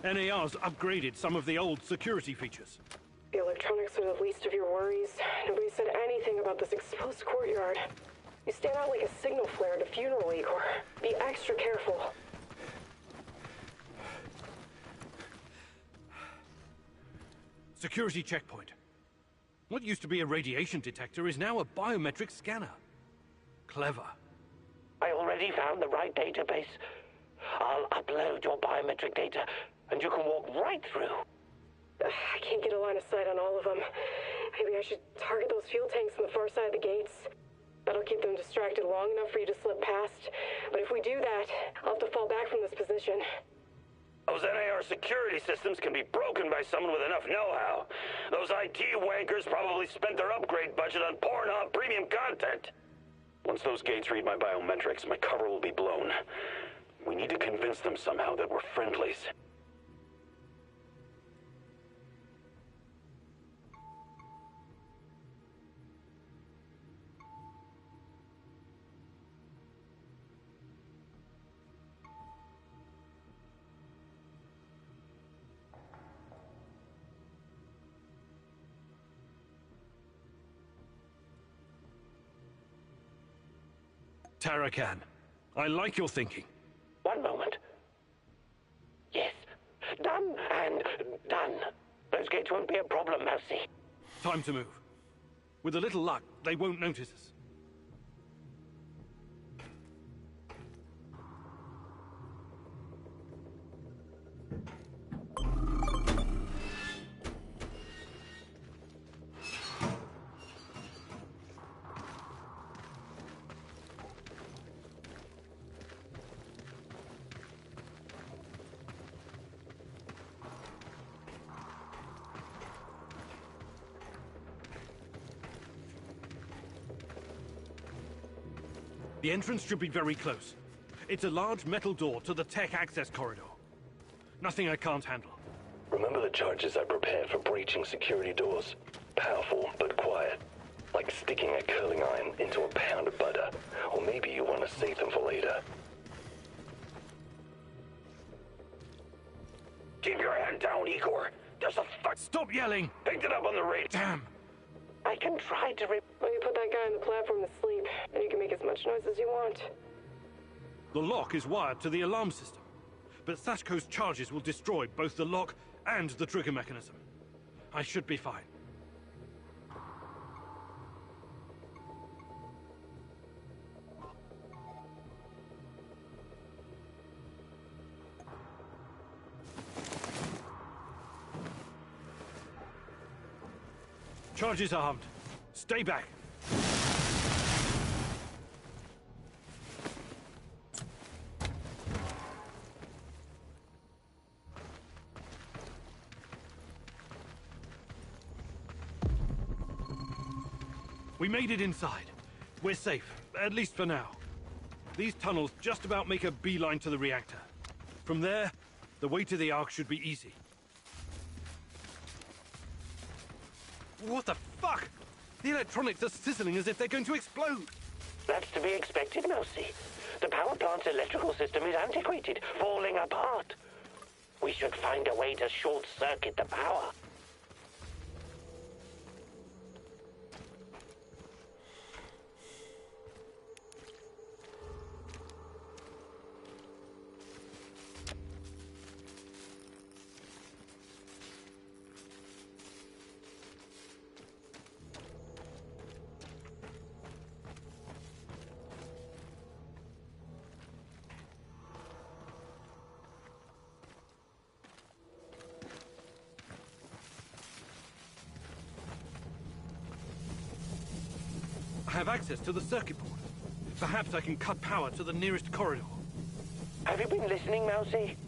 NAR's upgraded some of the old security features. The electronics are the least of your worries. Nobody said anything about this exposed courtyard. You stand out like a signal flare at a funeral, Igor. Be extra careful. Security checkpoint. What used to be a radiation detector is now a biometric scanner. Clever. I already found the right database. I'll upload your biometric data, and you can walk right through. I can't get a line of sight on all of them. Maybe I should target those fuel tanks on the far side of the gates. That'll keep them distracted long enough for you to slip past. But if we do that, I'll have to fall back from this position. Those NAR security systems can be broken by someone with enough know-how. Those IT wankers probably spent their upgrade budget on Pornhub premium content. Once those gates read my biometrics, my cover will be blown. We need to convince them somehow that we're friendlies. Tarakan. I like your thinking. One moment. Yes. Done and done. Those gates won't be a problem, Mousy. Time to move. With a little luck, they won't notice us. The entrance should be very close. It's a large metal door to the tech access corridor. Nothing I can't handle. Remember the charges I prepared for breaching security doors? Powerful, but quiet. Like sticking a curling iron into a pound of butter. Or maybe you want to save them for later. Keep your hand down, Igor. There's a fuck. Stop yelling! Picked it up on the radio. Damn! I can try to Well, you put that guy on the platform to sleep, and you can make as much noise as you want. The lock is wired to the alarm system, but Sashko's charges will destroy both the lock and the trigger mechanism. I should be fine. Charges armed. Stay back. We made it inside. We're safe, at least for now. These tunnels just about make a beeline to the reactor. From there, the way to the Ark should be easy. What the fuck? The electronics are sizzling as if they're going to explode. That's to be expected, Mousy. The power plant's electrical system is antiquated, falling apart. We should find a way to short-circuit the power. I have access to the circuit board. Perhaps I can cut power to the nearest corridor. Have you been listening, Mousy?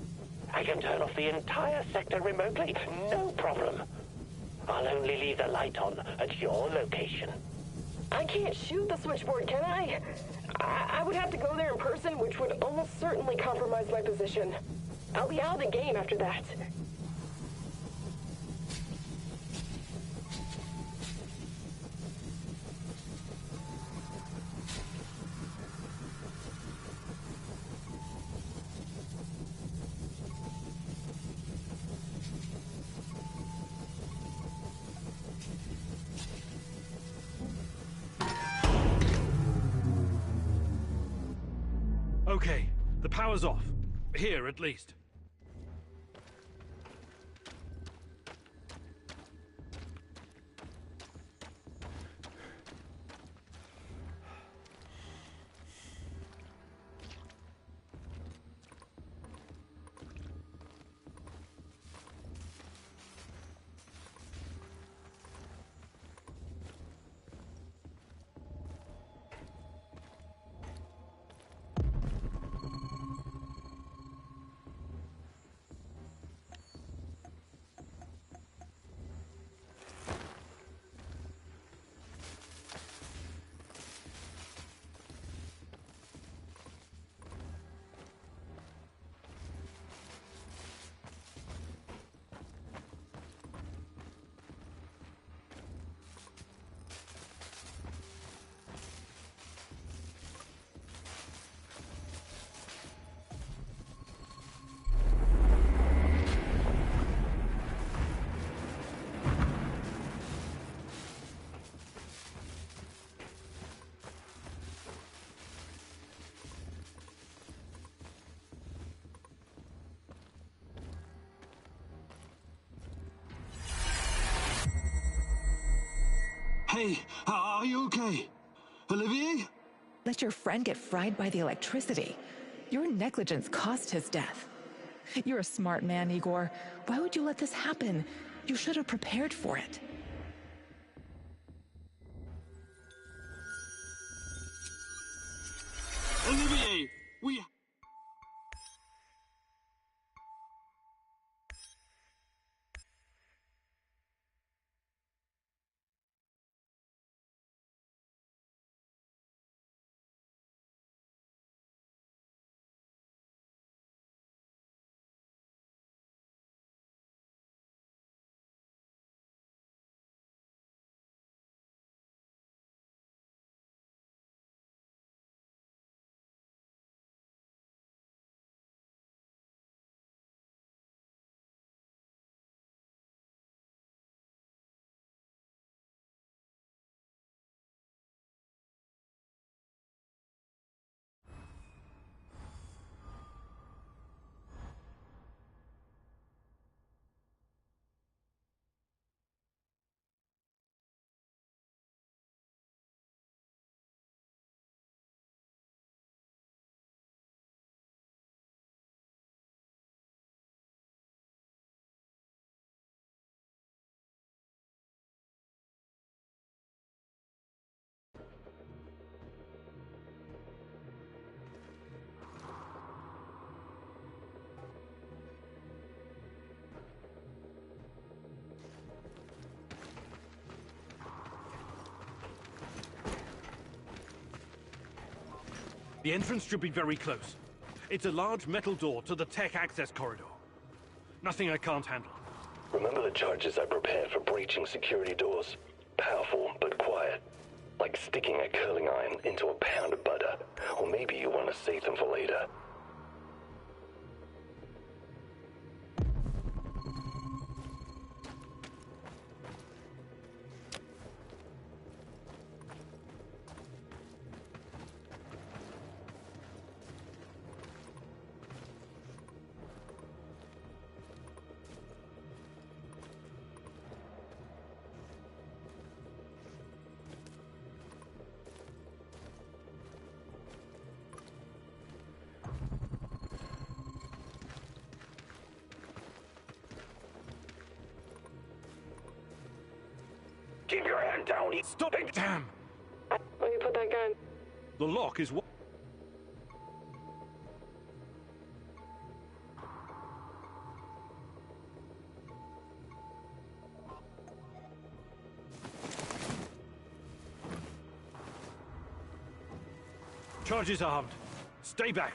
I can turn off the entire sector remotely, no problem. I'll only leave the light on at your location. I can't shoot the switchboard, can I? I would have to go there in person, which would almost certainly compromise my position. I'll be out of the game after that. Okay, the power's off. Here, at least. Hey, are you okay? Olivier? Let your friend get fried by the electricity. Your negligence caused his death. You're a smart man, Igor. Why would you let this happen? You should have prepared for it. Olivier, we... The entrance should be very close. It's a large metal door to the tech access corridor. Nothing I can't handle. Remember the charges I prepared for breaching security doors? Powerful, but quiet. Like sticking a curling iron into a pound of butter. Or maybe you want to save them for later. Keep your hand down. Stop it! Damn! Where you put that gun? The lock is what? Charges armed. Stay back.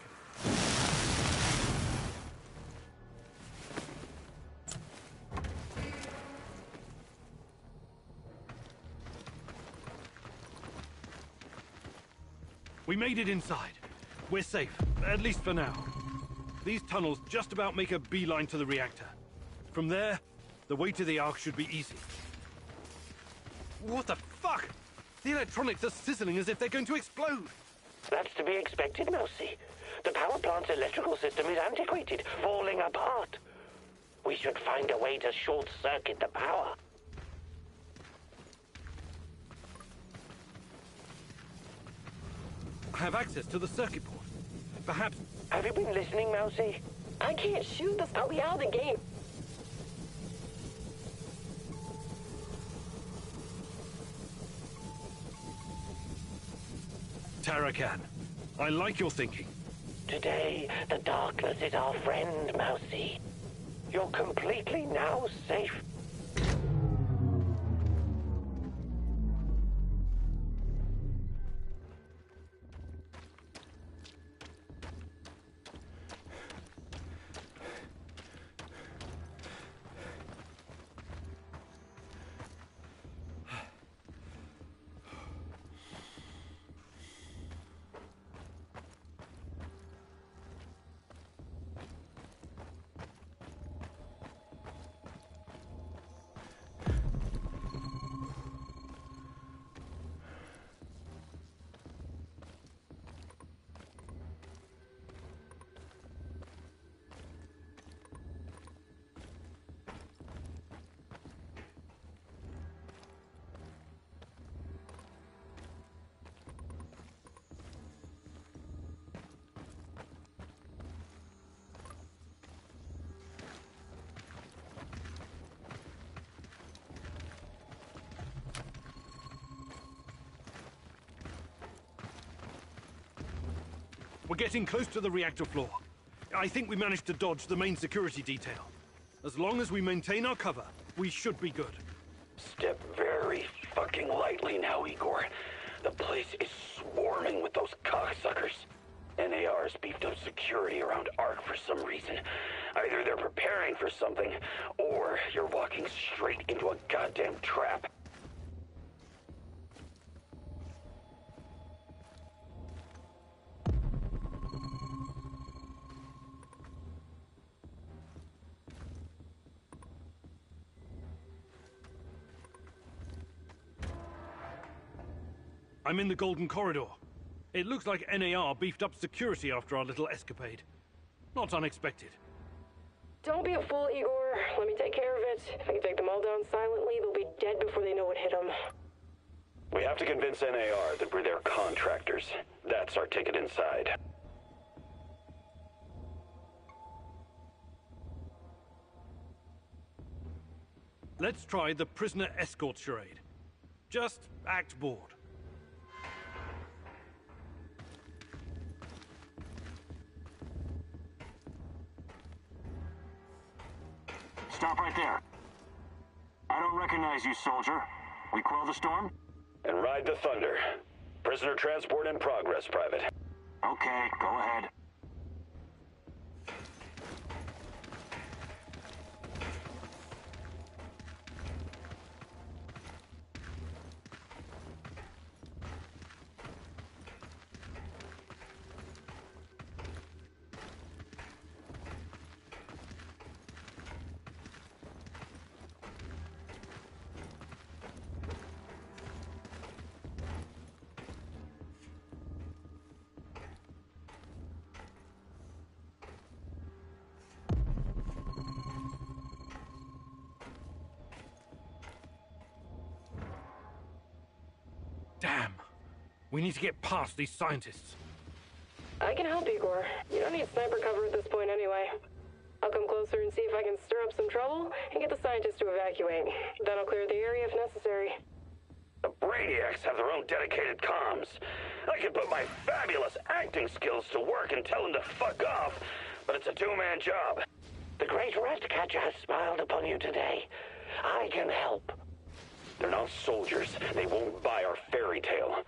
We made it inside. We're safe, at least for now. These tunnels just about make a beeline to the reactor. From there, the way to the Ark should be easy. What the fuck? The electronics are sizzling as if they're going to explode. That's to be expected, Mousy. The power plant's electrical system is antiquated, falling apart. We should find a way to short-circuit the power. I have access to the circuit board. Perhaps... Have you been listening, Mousy? I can't shoot this. I'll be out of the game. Tarakan, I like your thinking. Today, the darkness is our friend, Mousy. You're completely now safe. We're getting close to the reactor floor. I think we managed to dodge the main security detail. As long as we maintain our cover, we should be good. Step very fucking lightly now, Igor. The place is swarming with those cocksuckers. NAR's beefed up security around ARC for some reason. Either they're preparing for something, or you're walking straight into a goddamn trap. I'm in the Golden Corridor. It looks like NAR beefed up security after our little escapade. Not unexpected. Don't be a fool, Igor. Let me take care of it. If I can take them all down silently, they'll be dead before they know what hit them. We have to convince NAR that we're their contractors. That's our ticket inside. Let's try the prisoner escort charade. Just act bored. Stop right there. I don't recognize you, soldier. We quell the storm? And ride the thunder. Prisoner transport in progress, Private. Okay, go ahead. Damn. We need to get past these scientists. I can help, Igor. You don't need sniper cover at this point anyway. I'll come closer and see if I can stir up some trouble and get the scientists to evacuate. Then I'll clear the area if necessary. The Brainiacs have their own dedicated comms. I could put my fabulous acting skills to work and tell them to fuck off, but it's a two-man job. The great Ratcatcher has smiled upon you today. I can help. They're not soldiers. They won't buy our fairy tale.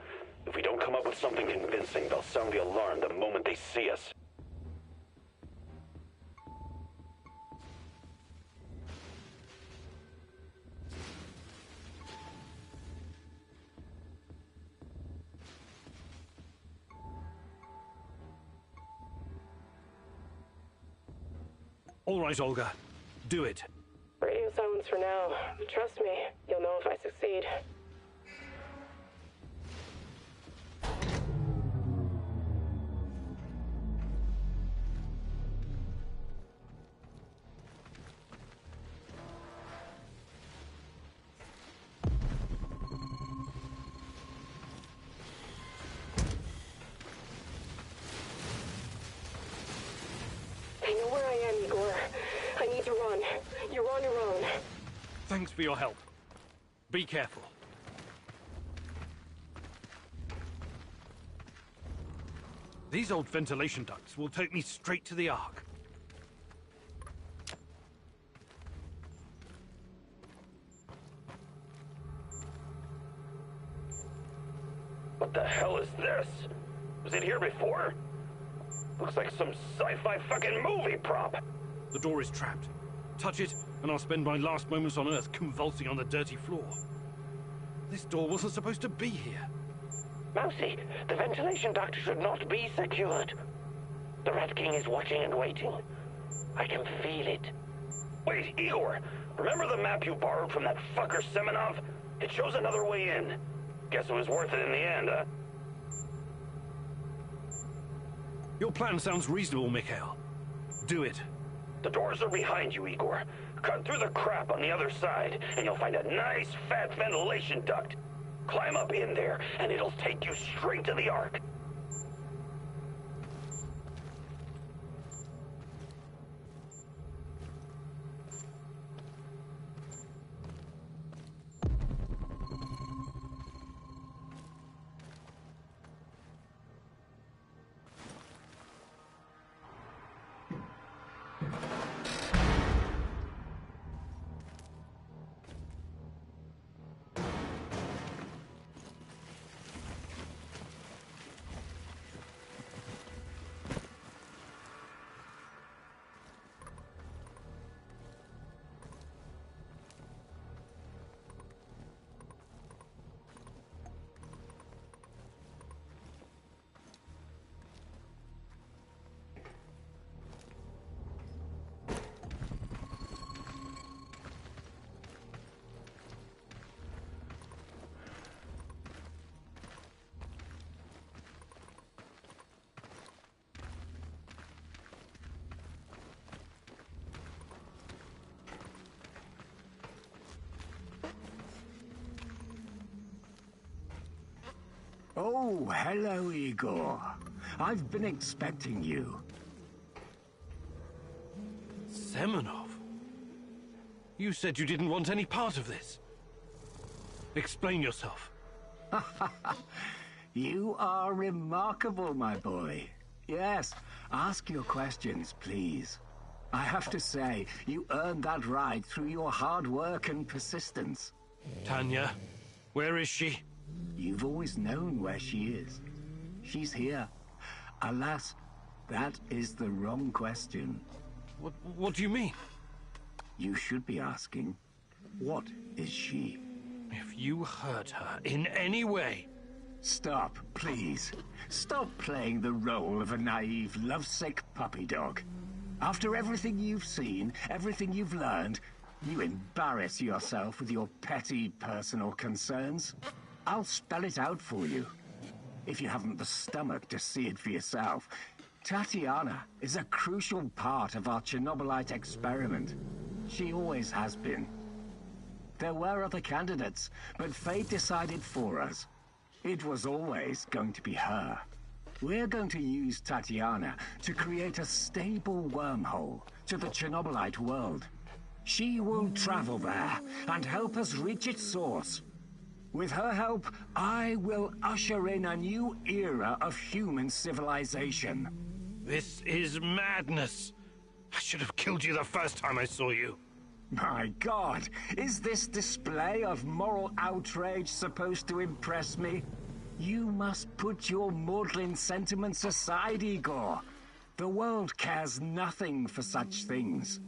If we don't come up with something convincing, they'll sound the alarm the moment they see us. All right, Olga. Do it. Radio silence for now. Trust me, you'll know if I succeed. They know where I am, Igor. I need to run. You're on your own. Thanks for your help. Be careful. These old ventilation ducts will take me straight to the Ark. What the hell is this? Was it here before? Looks like some sci-fi fucking movie prop. The door is trapped. Touch it, and I'll spend my last moments on Earth convulsing on the dirty floor. This door wasn't supposed to be here. Mousy, the ventilation duct should not be secured. The Rat King is watching and waiting. I can feel it. Wait, Igor! Remember the map you borrowed from that fucker Semenov? It shows another way in. Guess it was worth it in the end, huh? Your plan sounds reasonable, Mikhail. Do it. The doors are behind you, Igor. Cut through the crap on the other side, and you'll find a nice, fat ventilation duct. Climb up in there, and it'll take you straight to the Ark. Oh, hello, Igor. I've been expecting you. Semenov? You said you didn't want any part of this. Explain yourself. You are remarkable, my boy. Yes, ask your questions, please. I have to say, you earned that right through your hard work and persistence. Tanya, where is she? You've always known where she is. She's here. Alas, that is the wrong question. What do you mean? You should be asking, what is she? If you hurt her in any way... Stop, please. Stop playing the role of a naive, lovesick puppy dog. After everything you've seen, everything you've learned, you embarrass yourself with your petty personal concerns. I'll spell it out for you. If you haven't the stomach to see it for yourself, Tatiana is a crucial part of our Chernobylite experiment. She always has been. There were other candidates, but fate decided for us. It was always going to be her. We're going to use Tatiana to create a stable wormhole to the Chernobylite world. She will travel there and help us reach its source. With her help, I will usher in a new era of human civilization. This is madness. I should have killed you the first time I saw you. My God, is this display of moral outrage supposed to impress me? You must put your maudlin sentiments aside, Igor. The world cares nothing for such things.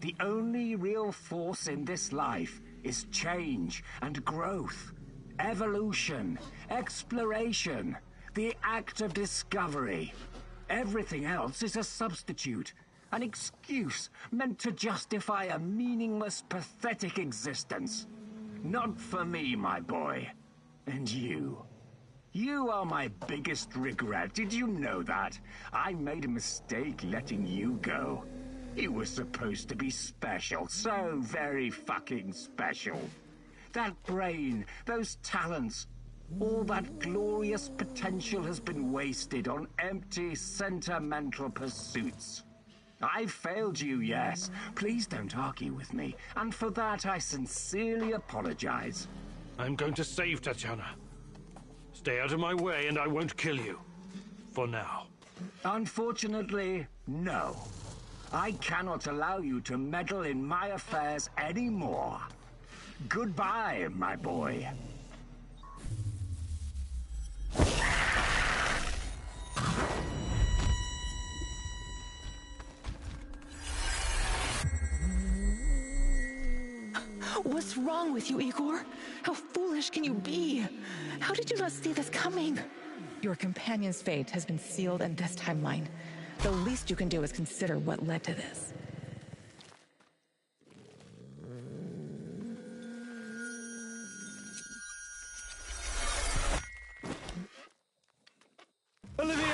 The only real force in this life is change and growth, evolution, exploration, the act of discovery. Everything else is a substitute, an excuse meant to justify a meaningless, pathetic existence. Not for me, my boy. And you. You are my biggest regret. Did you know that? I made a mistake letting you go. You were supposed to be special, so very fucking special. That brain, those talents, all that glorious potential has been wasted on empty, sentimental pursuits. I failed you, yes. Please don't argue with me, and for that I sincerely apologize. I'm going to save Tatiana. Stay out of my way and I won't kill you. For now. Unfortunately, no. I cannot allow you to meddle in my affairs anymore. Goodbye, my boy. What's wrong with you, Igor? How foolish can you be? How did you not see this coming? Your companion's fate has been sealed in this timeline. The least you can do is consider what led to this. Olivier!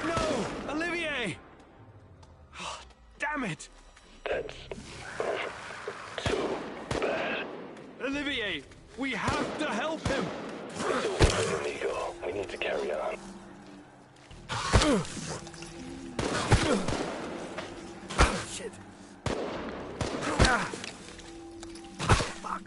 No! Olivier! Oh, damn it! That's too bad. Olivier, we have to help him! Amigo, we need to carry on. Shit. Fuck.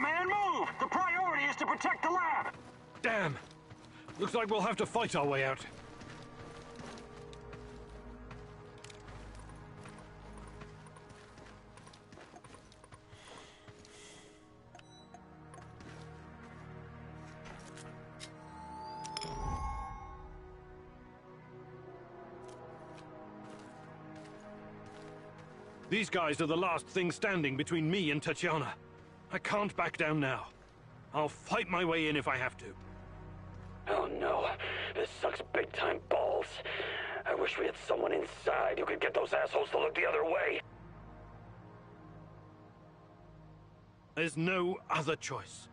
Command, move! The priority is to protect the lab! Damn! Looks like we'll have to fight our way out. These guys are the last thing standing between me and Tatiana. I can't back down now. I'll fight my way in if I have to. Oh no, this sucks big time balls. I wish we had someone inside who could get those assholes to look the other way. There's no other choice.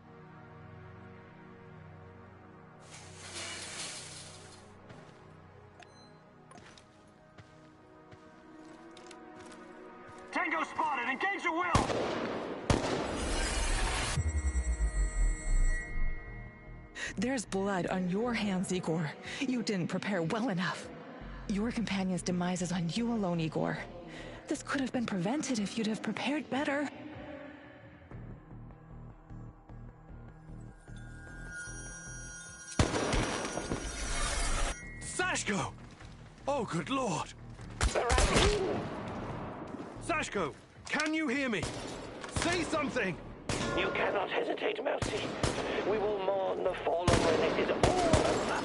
Tango spotted! Engage at will! There's blood on your hands, Igor. You didn't prepare well enough. Your companion's demise is on you alone, Igor. This could have been prevented if you'd have prepared better. Sashko! Oh, good lord! Sashko, can you hear me? Say something! You cannot hesitate, Mousy. We will mourn the fallen when it is all over.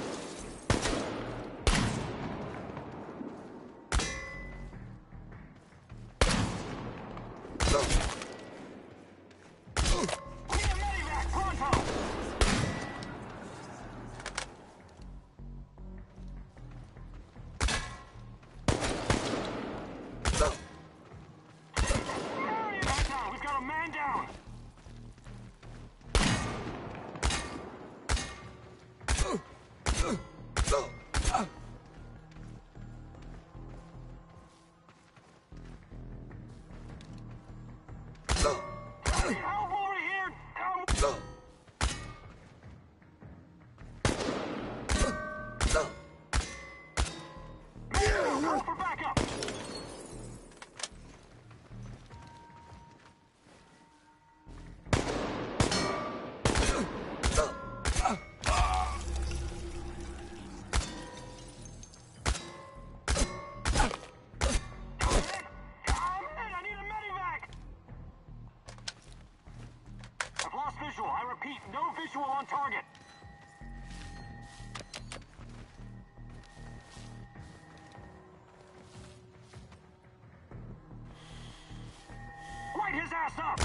I repeat, no visual on target. Light his ass up!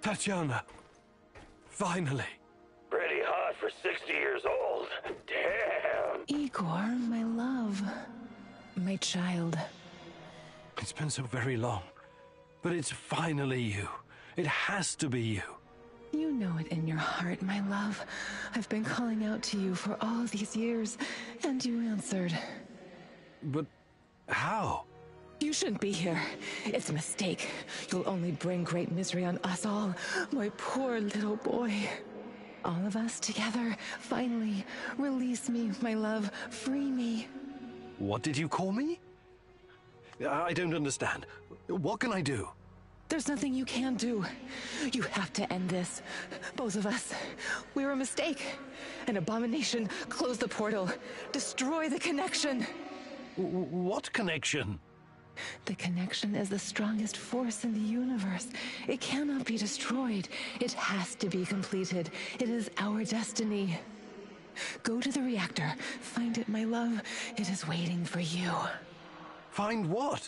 Tatiana, finally. Pretty hot for 60 years old. Damn. Igor, my love. My child. It's been so very long, but it's finally you. It has to be you. You know it in your heart, my love. I've been calling out to you for all these years, and you answered. But how? You shouldn't be here. It's a mistake. You'll only bring great misery on us all. My poor little boy. All of us together. Finally, release me, my love. Free me. What did you call me? I don't understand. What can I do? There's nothing you can do. You have to end this. Both of us. We're a mistake. An abomination. Close the portal. Destroy the connection. What connection? The connection is the strongest force in the universe. It cannot be destroyed. It has to be completed. It is our destiny. Go to the reactor. Find it, my love. It is waiting for you. Find what?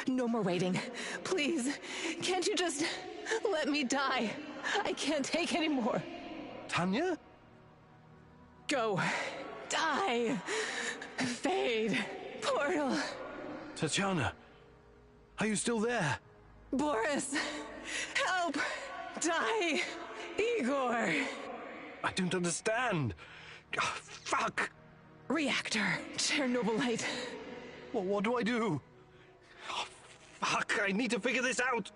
No more waiting. Please, can't you just let me die? I can't take any more. Tanya? Go. Die. Fade. Portal. Tatiana, are you still there? Boris, help. Die. Igor. I don't understand. Oh, fuck. Reactor. Chernobylite. Well, what do I do? Oh, fuck, I need to figure this out.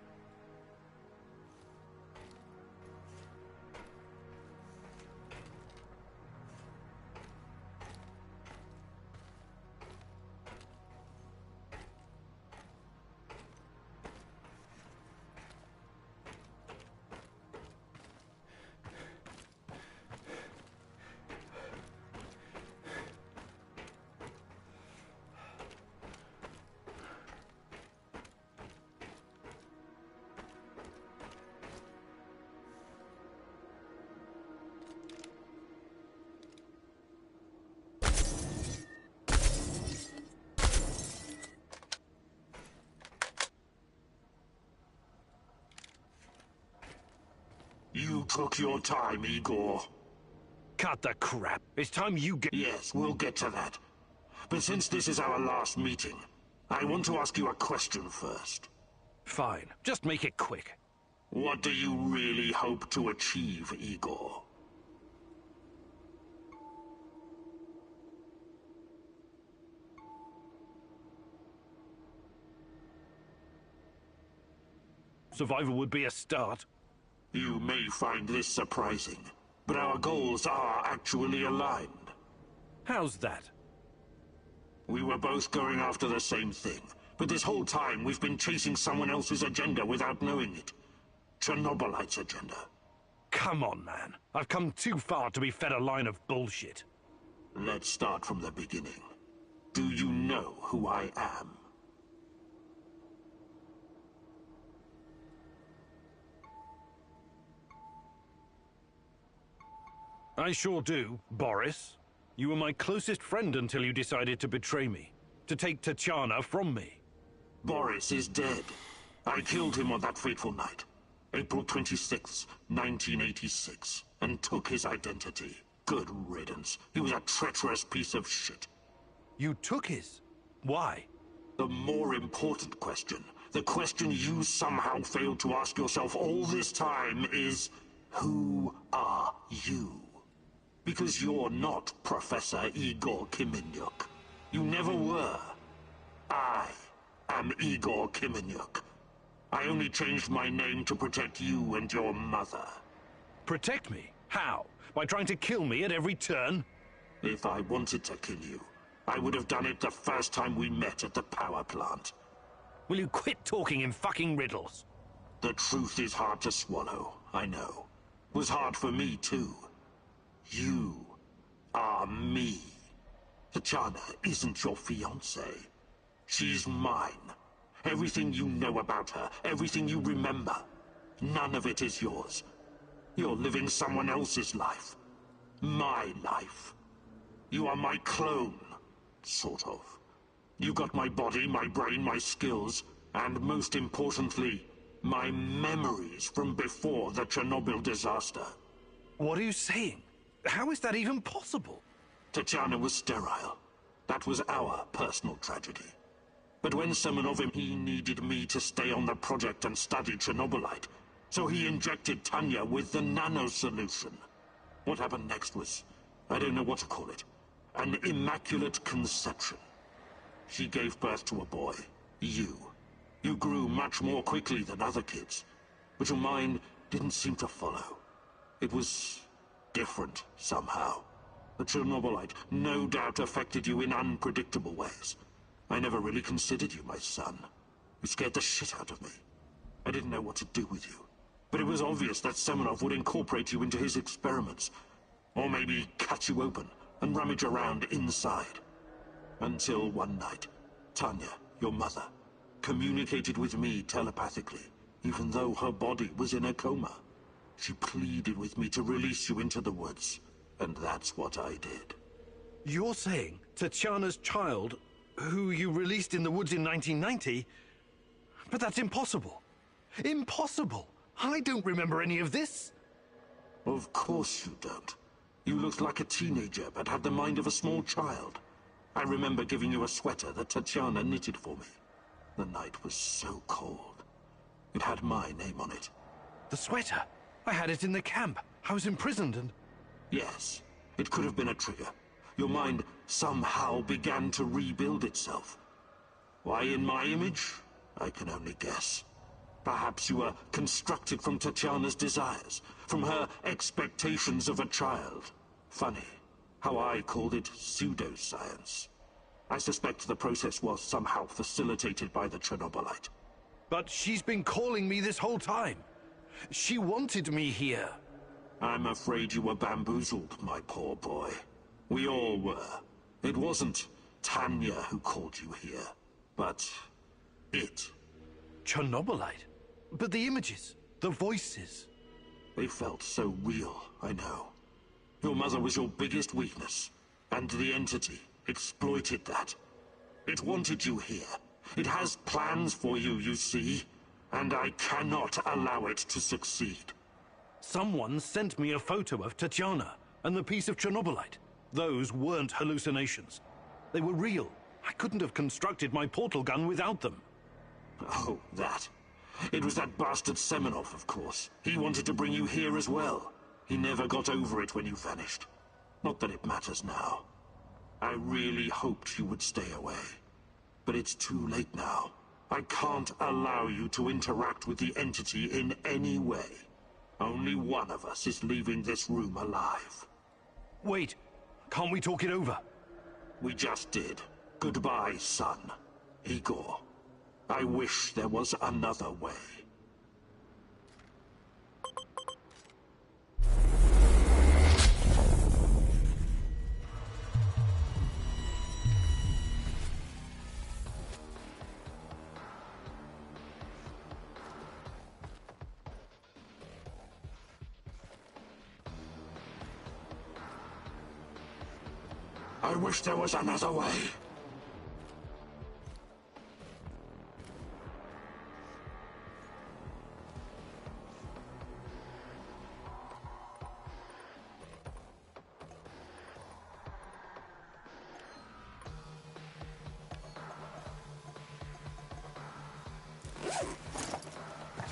You took your time, Igor. Cut the crap. It's time you get... Yes, we'll get to that. But since this is our last meeting, I want to ask you a question first. Fine. Just make it quick. What do you really hope to achieve, Igor? Survival would be a start. You may find this surprising, but our goals are actually aligned. How's that? We were both going after the same thing, but this whole time we've been chasing someone else's agenda without knowing it. Chernobylite's agenda. Come on, man. I've come too far to be fed a line of bullshit. Let's start from the beginning. Do you know who I am? I sure do, Boris. You were my closest friend until you decided to betray me. To take Tatiana from me. Boris is dead. I killed him on that fateful night. April 26th, 1986. And took his identity. Good riddance. He was a treacherous piece of shit. You took his? Why? The more important question, the question you somehow failed to ask yourself all this time is, who are you? Because you're not Professor Igor Kiminyuk. You never were. I am Igor Kiminyuk. I only changed my name to protect you and your mother. Protect me? How? By trying to kill me at every turn? If I wanted to kill you, I would have done it the first time we met at the power plant. Will you quit talking in fucking riddles? The truth is hard to swallow, I know. It was hard for me too. You are me. Tatiana isn't your fiancée. She's mine. Everything you know about her, everything you remember, none of it is yours. You're living someone else's life. My life. You are my clone, sort of. You got my body, my brain, my skills, and most importantly, my memories from before the Chernobyl disaster. What are you saying? How is that even possible? Tatiana was sterile. That was our personal tragedy. But when Semenov, he needed me to stay on the project and study Chernobylite. So he injected Tanya with the nano solution. What happened next was, I don't know what to call it, an immaculate conception. She gave birth to a boy, you. You grew much more quickly than other kids, but your mind didn't seem to follow. It was different somehow. The Chernobylite no doubt affected you in unpredictable ways. I never really considered you my son. You scared the shit out of me. I didn't know what to do with you. But it was obvious that Semenov would incorporate you into his experiments. Or maybe cut you open and rummage around inside. Until one night, Tanya, your mother, communicated with me telepathically, even though her body was in a coma. She pleaded with me to release you into the woods, and that's what I did. You're saying Tatiana's child, who you released in the woods in 1990, But that's impossible. Impossible! I don't remember any of this. Of course you don't. You looked like a teenager, but had the mind of a small child. I remember giving you a sweater that Tatiana knitted for me. The night was so cold. It had my name on it. The sweater? I had it in the camp. I was imprisoned and... Yes, it could have been a trigger. Your mind somehow began to rebuild itself. Why in my image? I can only guess. Perhaps you were constructed from Tatiana's desires, from her expectations of a child. Funny, how I called it pseudoscience. I suspect the process was somehow facilitated by the Chernobylite. But she's been calling me this whole time. She wanted me here. I'm afraid you were bamboozled, my poor boy. We all were. It wasn't Tanya who called you here, but it. Chernobylite? But the images, the voices... They felt so real, I know. Your mother was your biggest weakness, and the entity exploited that. It wanted you here. It has plans for you, you see, and I cannot allow it to succeed. Someone sent me a photo of Tatiana and the piece of Chernobylite. Those weren't hallucinations. They were real. I couldn't have constructed my portal gun without them. Oh, that. It was that bastard Semenov, of course. He wanted to bring you here as well. He never got over it when you vanished. Not that it matters now. I really hoped you would stay away. But it's too late now. I can't allow you to interact with the entity in any way. Only one of us is leaving this room alive. Wait, can't we talk it over? We just did. Goodbye, son. Igor. I wish there was another way. I wish there was another way.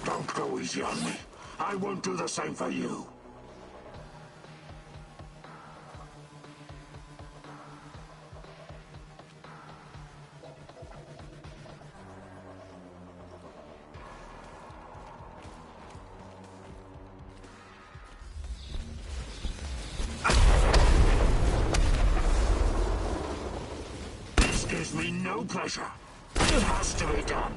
Don't go easy on me. I won't do the same for you. This gives me no pleasure. It has to be done.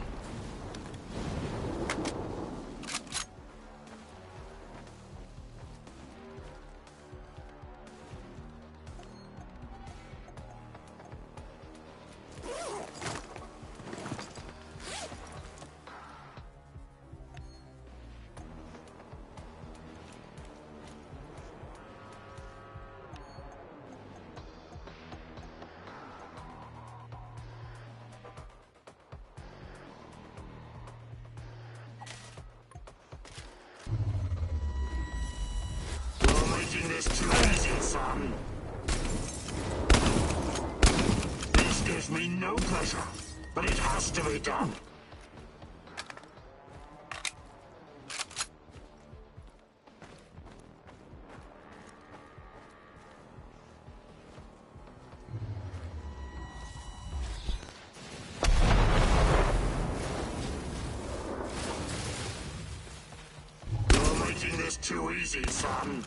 This too easy, son. This gives me no pleasure, but it has to be done. You're making this too easy, son.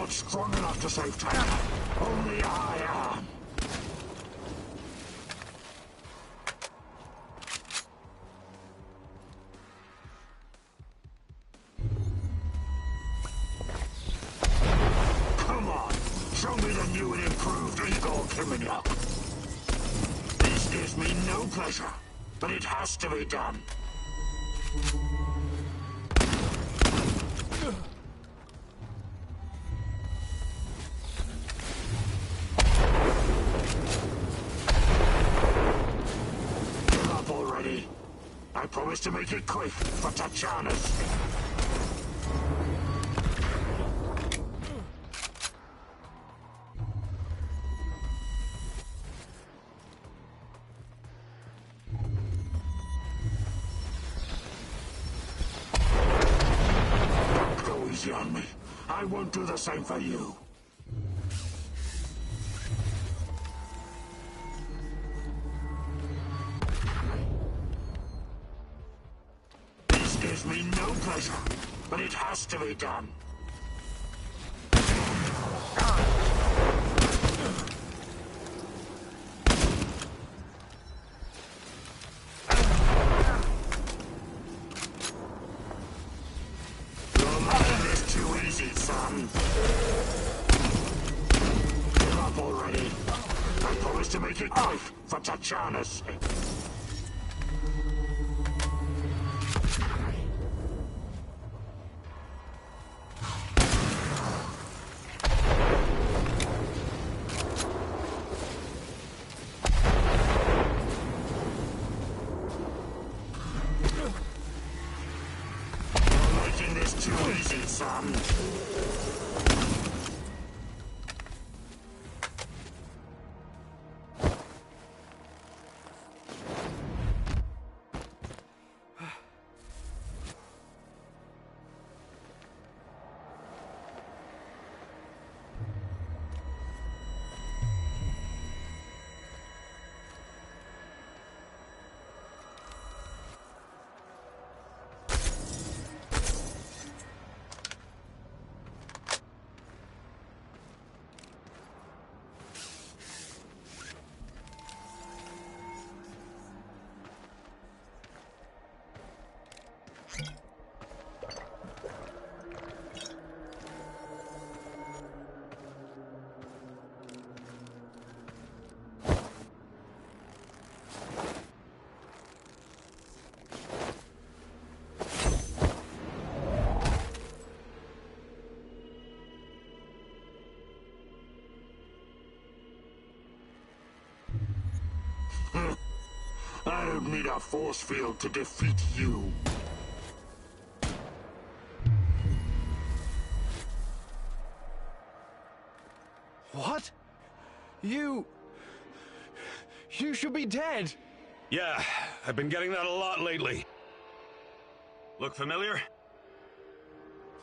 Strong enough to save Tanya. Only I am. Come on, show me the new and improved Igor Kimeniuk. This gives me no pleasure, but it has to be done. promise to make it quick for Tatiana's. Go easy on me. I won't do the same for you. This gives me no pleasure, but it has to be done. You're making this too easy, son. Give up already. I promise to make it quick for Tatiana's sake. You're making this too easy, son. I don't need a force field to defeat you. What? You should be dead. Yeah, I've been getting that a lot lately. Look familiar?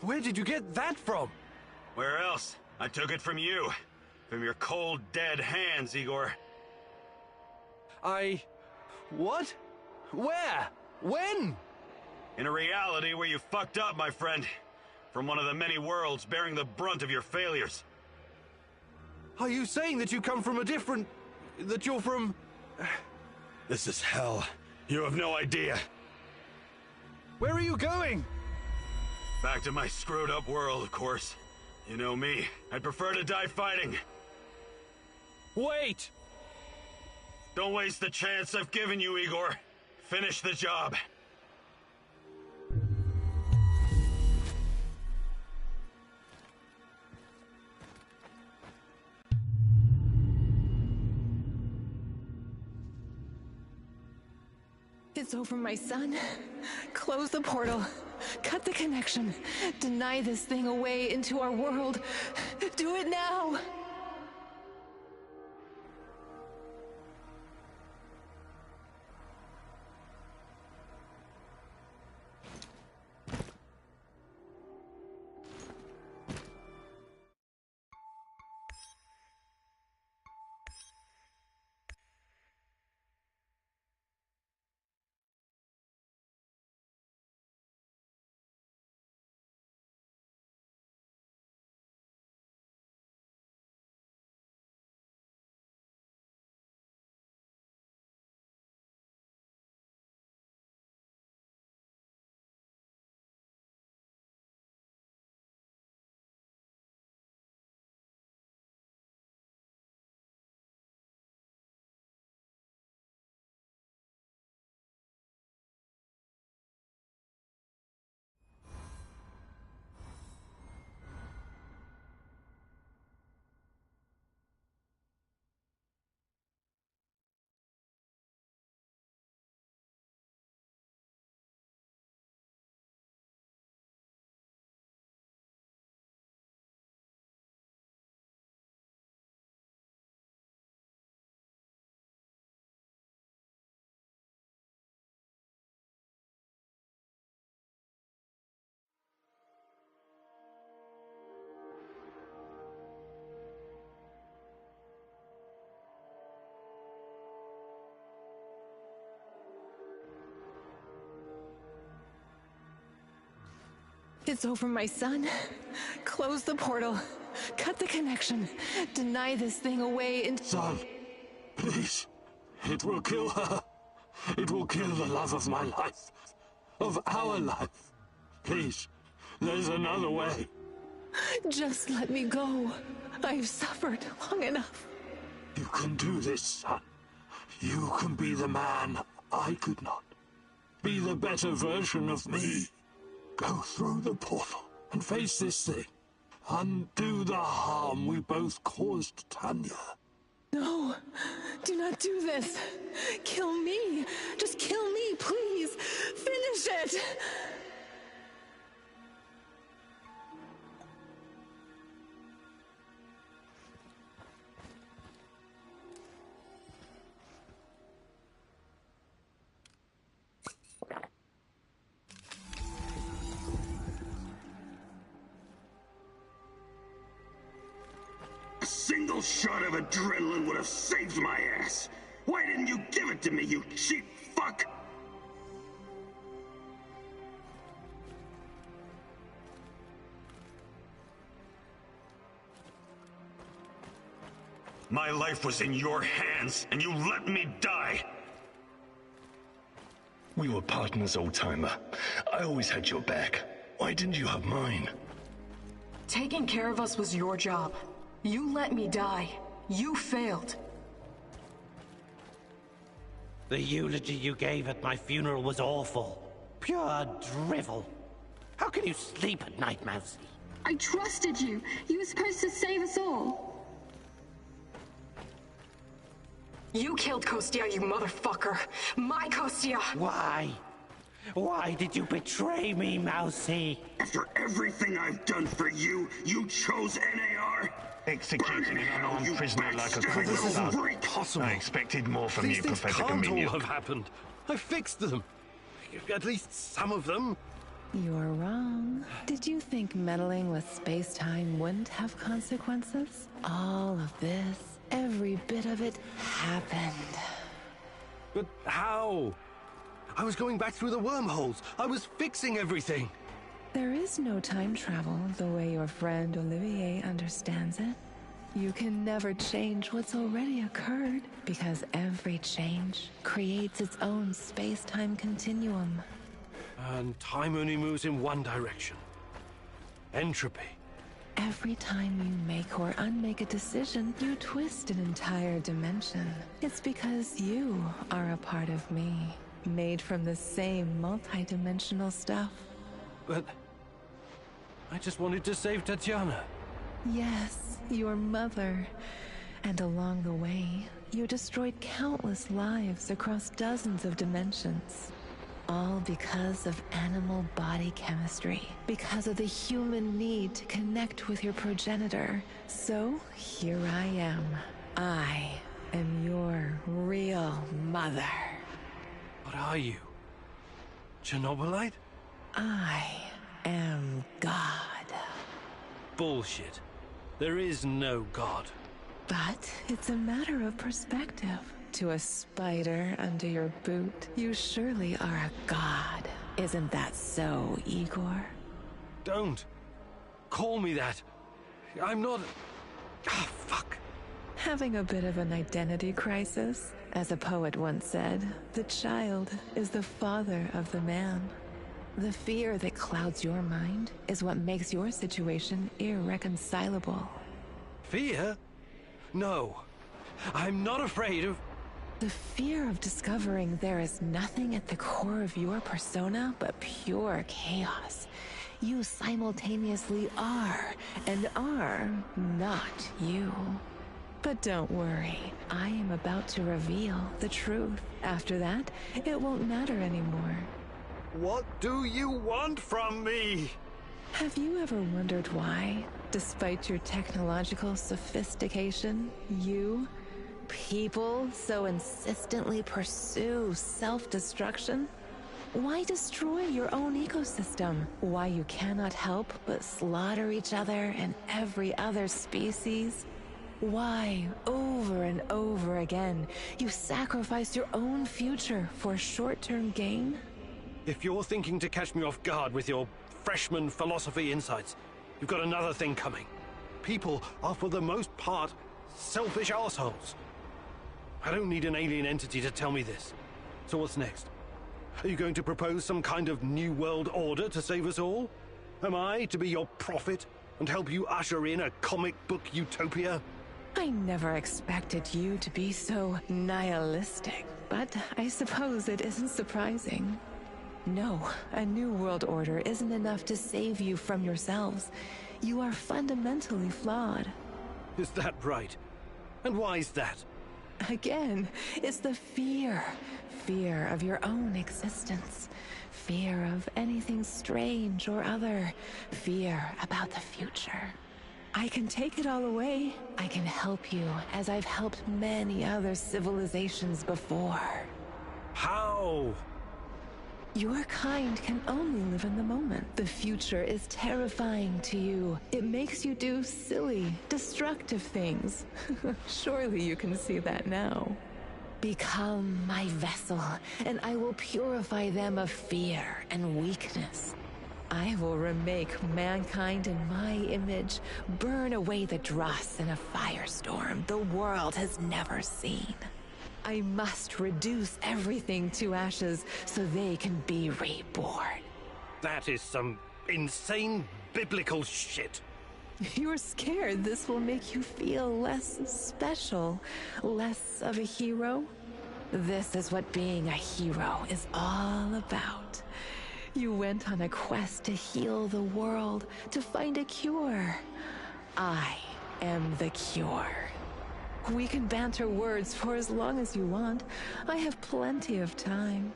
Where did you get that from? Where else? I took it from you. From your cold, dead hands, Igor. What? Where? When? In a reality where you fucked up, my friend. From one of the many worlds bearing the brunt of your failures. Are you saying that you come from a different... that you're from... This is hell. You have no idea. Where are you going? Back to my screwed up world, of course. You know me. I'd prefer to die fighting. Wait! Don't waste the chance I've given you, Igor. Finish the job. It's over, my son. Close the portal. Cut the connection. Deny this thing a way into our world. Do it now! It's over, my son. Close the portal. Cut the connection. Deny this thing away and... Son, please. It will kill her. It will kill the love of my life. Of our life. Please. There's another way. Just let me go. I've suffered long enough. You can do this, son. You can be the man I could not. Be the better version of me. Go through the portal and face this thing. Undo the harm we both caused Tanya. No, do not do this. Kill me. Just kill me, please. Finish it. A single shot of adrenaline would have saved my ass. Why didn't you give it to me, you cheap fuck? My life was in your hands, and you let me die! We were partners, old-timer. I always had your back. Why didn't you have mine? Taking care of us was your job. You let me die. You failed. The eulogy you gave at my funeral was awful. Pure drivel. How can you sleep at night, Mousy? I trusted you. You were supposed to save us all. You killed Kostia, you motherfucker. My Kostia. Why? Why did you betray me, Mousy? After everything I've done for you, you chose NAR? Executing an unarmed prisoner like a criminal. This isn't possible. I expected more from These you, things Professor can't Cominion. all have happened. I fixed them. At least some of them. You're wrong. Did you think meddling with space-time wouldn't have consequences? All of this, every bit of it, happened. But how? I was going back through the wormholes. I was fixing everything. There is no time travel the way your friend Olivier understands it. You can never change what's already occurred, because every change creates its own space-time continuum. And time only moves in one direction. Entropy. Every time you make or unmake a decision, you twist an entire dimension. It's because you are a part of me, made from the same multi-dimensional stuff. But I just wanted to save Tatiana. Yes, your mother. And along the way, you destroyed countless lives across dozens of dimensions. All because of animal body chemistry. Because of the human need to connect with your progenitor. So, here I am. I am your real mother. What are you? Chernobylite? I am God. Bullshit. There is no God. But it's a matter of perspective. To a spider under your boot, you surely are a god. Isn't that so, Igor? Don't. Call me that. I'm not... Ah, fuck. Having a bit of an identity crisis? As a poet once said, the child is the father of the man. The fear that clouds your mind is what makes your situation irreconcilable. Fear? No. I'm not afraid of... The fear of discovering there is nothing at the core of your persona but pure chaos. You simultaneously are and are not you. But don't worry, I am about to reveal the truth. After that, it won't matter anymore. What do you want from me? Have you ever wondered why, despite your technological sophistication, people so insistently pursue self-destruction? Why destroy your own ecosystem? Why you cannot help but slaughter each other and every other species? Why, over and over again, you sacrifice your own future for short-term gain? If you're thinking to catch me off guard with your freshman philosophy insights. You've got another thing coming. People are, for the most part, selfish assholes. I don't need an alien entity to tell me this. So what's next? Are you going to propose some kind of new world order to save us all? Am I to be your prophet and help you usher in a comic book utopia? I never expected you to be so nihilistic, but I suppose it isn't surprising. No, a new world order isn't enough to save you from yourselves. You are fundamentally flawed. Is that right? And why is that? Again, it's the fear. Fear of your own existence. Fear of anything strange or other. Fear about the future. I can take it all away. I can help you, as I've helped many other civilizations before. How? Your kind can only live in the moment. The future is terrifying to you. It makes you do silly, destructive things. Surely you can see that now. Become my vessel, and I will purify them of fear and weakness. I will remake mankind in my image, burn away the dross in a firestorm the world has never seen. I must reduce everything to ashes so they can be reborn. That is some insane biblical shit. You're scared this will make you feel less special, less of a hero? This is what being a hero is all about. You went on a quest to heal the world, to find a cure. I am the cure. We can banter words for as long as you want. I have plenty of time.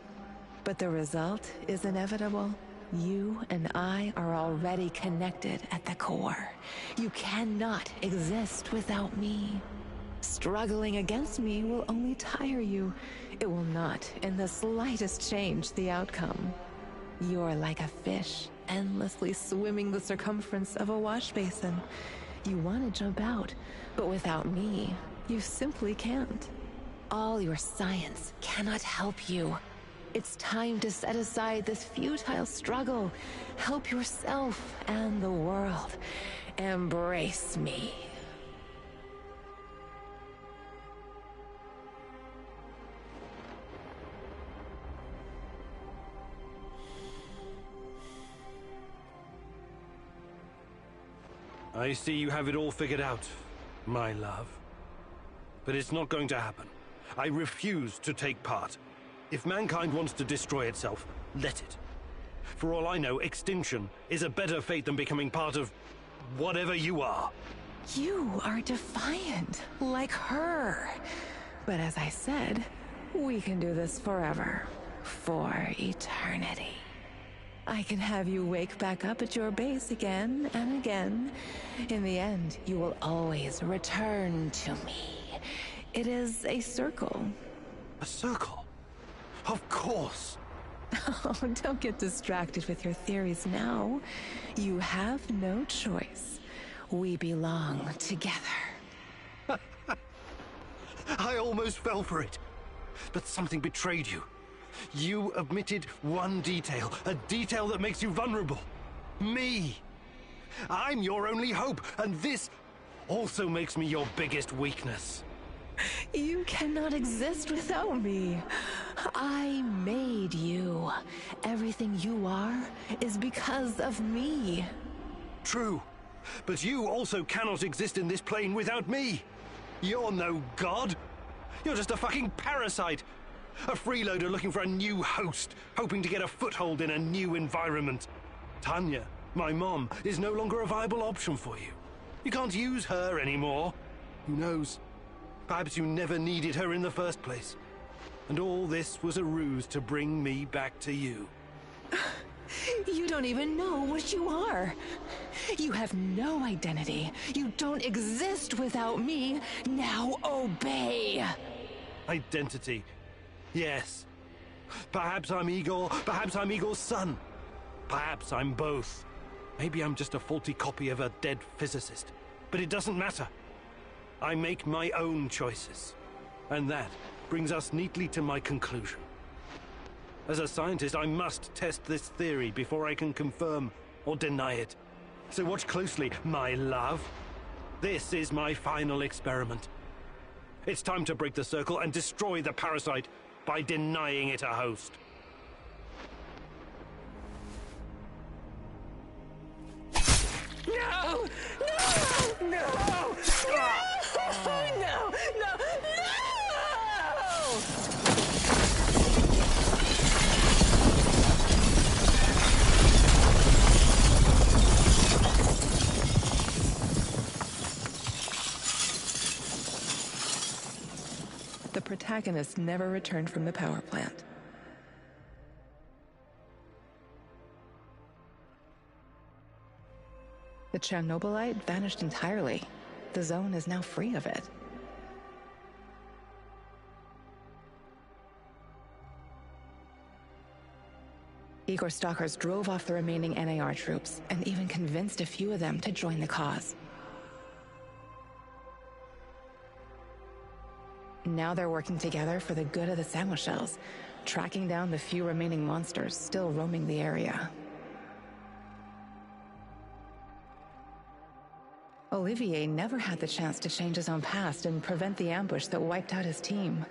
But the result is inevitable. You and I are already connected at the core. You cannot exist without me. Struggling against me will only tire you. It will not in the slightest change the outcome. You're like a fish, endlessly swimming the circumference of a wash basin. You want to jump out, but without me, you simply can't. All your science cannot help you. It's time to set aside this futile struggle. Help yourself and the world. Embrace me. I see you have it all figured out, my love. But it's not going to happen. I refuse to take part. If mankind wants to destroy itself, let it. For all I know, extinction is a better fate than becoming part of whatever you are. You are defiant, like her. But as I said, we can do this forever. For eternity. I can have you wake back up at your base again and again. In the end, you will always return to me. It is a circle. A circle? Of course. Oh, don't get distracted with your theories now. You have no choice. We belong together. I almost fell for it. But something betrayed you. You omitted one detail, a detail that makes you vulnerable. Me. I'm your only hope, and this also makes me your biggest weakness. You cannot exist without me. I made you. Everything you are is because of me. True, but you also cannot exist in this plane without me. You're no god. You're just a fucking parasite. A freeloader looking for a new host, hoping to get a foothold in a new environment. Tanya, my mom, is no longer a viable option for you. You can't use her anymore. Who knows? Perhaps you never needed her in the first place. And all this was a ruse to bring me back to you. You don't even know what you are. You have no identity. You don't exist without me. Now obey. Identity. Yes. Perhaps I'm Igor, perhaps I'm Igor's son. Perhaps I'm both. Maybe I'm just a faulty copy of a dead physicist. But it doesn't matter. I make my own choices. And that brings us neatly to my conclusion. As a scientist, I must test this theory before I can confirm or deny it. So watch closely, my love. This is my final experiment. It's time to break the circle and destroy the parasite by denying it a host. No! No! No! No! No! No! The protagonist never returned from the power plant. The Chernobylite vanished entirely. The zone is now free of it. Igor stalkers drove off the remaining NAR troops and even convinced a few of them to join the cause. Now they're working together for the good of the Samoshels, tracking down the few remaining monsters still roaming the area. Olivier never had the chance to change his own past and prevent the ambush that wiped out his team.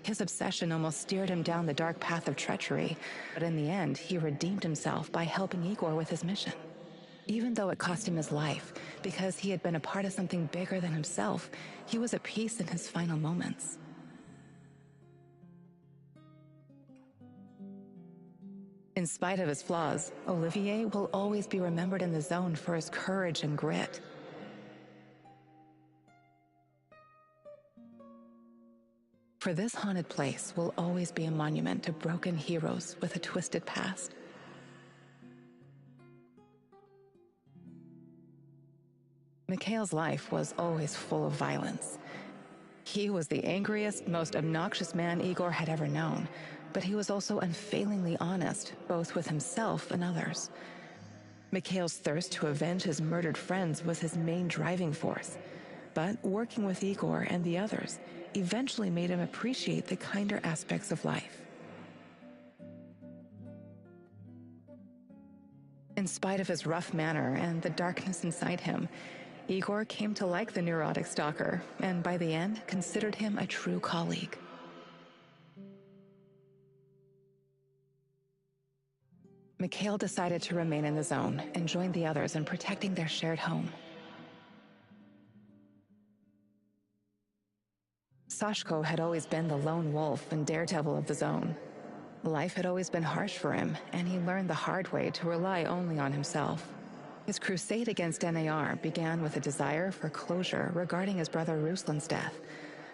His obsession almost steered him down the dark path of treachery, but in the end, he redeemed himself by helping Igor with his mission. Even though it cost him his life, because he had been a part of something bigger than himself, he was at peace in his final moments. In spite of his flaws, Olivier will always be remembered in the zone for his courage and grit. For this haunted place will always be a monument to broken heroes with a twisted past. Mikhail's life was always full of violence. He was the angriest, most obnoxious man Igor had ever known, but he was also unfailingly honest, both with himself and others. Mikhail's thirst to avenge his murdered friends was his main driving force, but working with Igor and the others eventually made him appreciate the kinder aspects of life. In spite of his rough manner and the darkness inside him, Igor came to like the neurotic stalker, and by the end, considered him a true colleague. Mikhail decided to remain in the zone and join the others in protecting their shared home. Sashko had always been the lone wolf and daredevil of the zone. Life had always been harsh for him, and he learned the hard way to rely only on himself. His crusade against NAR began with a desire for closure regarding his brother Ruslan's death,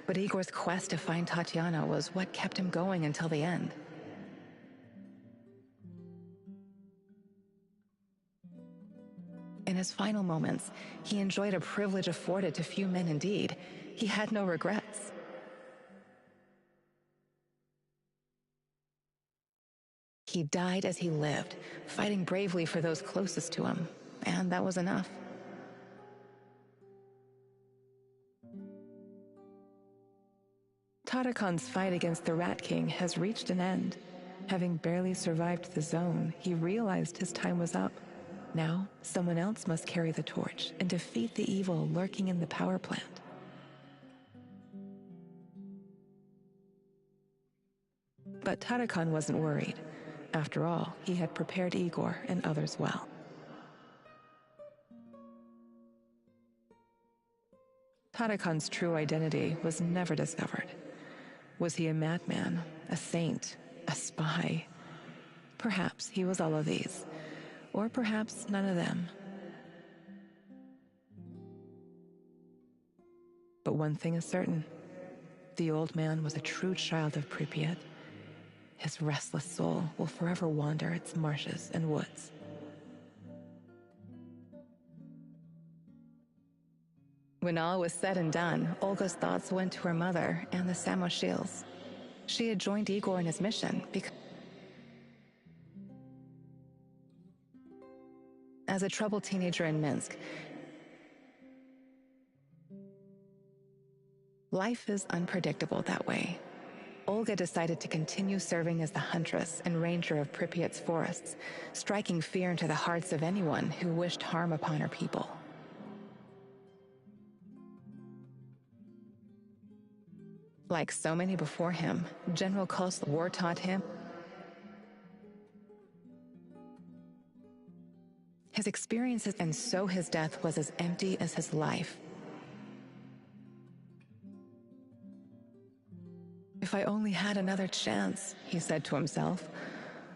but Igor's quest to find Tatiana was what kept him going until the end. In his final moments, he enjoyed a privilege afforded to few men indeed. He had no regrets. He died as he lived, fighting bravely for those closest to him, and that was enough. Tarakan's fight against the Rat King has reached an end. Having barely survived the zone, he realized his time was up. Now, someone else must carry the torch and defeat the evil lurking in the power plant. But Tarakan wasn't worried. After all, he had prepared Igor and others well. Tarakan's true identity was never discovered. Was he a madman, a saint, a spy? Perhaps he was all of these, or perhaps none of them. But one thing is certain. The old man was a true child of Pripyat. His restless soul will forever wander its marshes and woods. When all was said and done, Olga's thoughts went to her mother and the Samoshels. She had joined Igor in his mission because as a troubled teenager in Minsk, life is unpredictable that way. Olga decided to continue serving as the huntress and ranger of Pripyat's forests, striking fear into the hearts of anyone who wished harm upon her people. Like so many before him, General Kost's war taught him his experiences, and so his death was as empty as his life. If I only had another chance, he said to himself.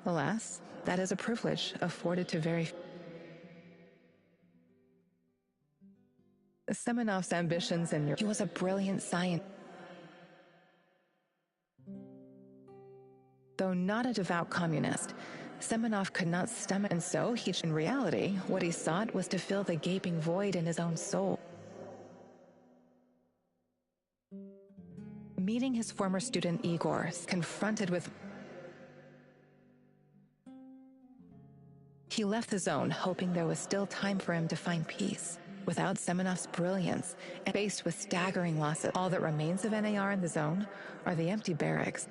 Alas, that is a privilege afforded to very few. Semenov's ambitions and he was a brilliant scientist. Though not a devout communist, Semenov could not stomach, and so in reality, what he sought was to fill the gaping void in his own soul. Meeting his former student Igor, confronted with, he left the zone hoping there was still time for him to find peace. Without Semenov's brilliance, and faced with staggering losses, all that remains of NAR in the zone are the empty barracks.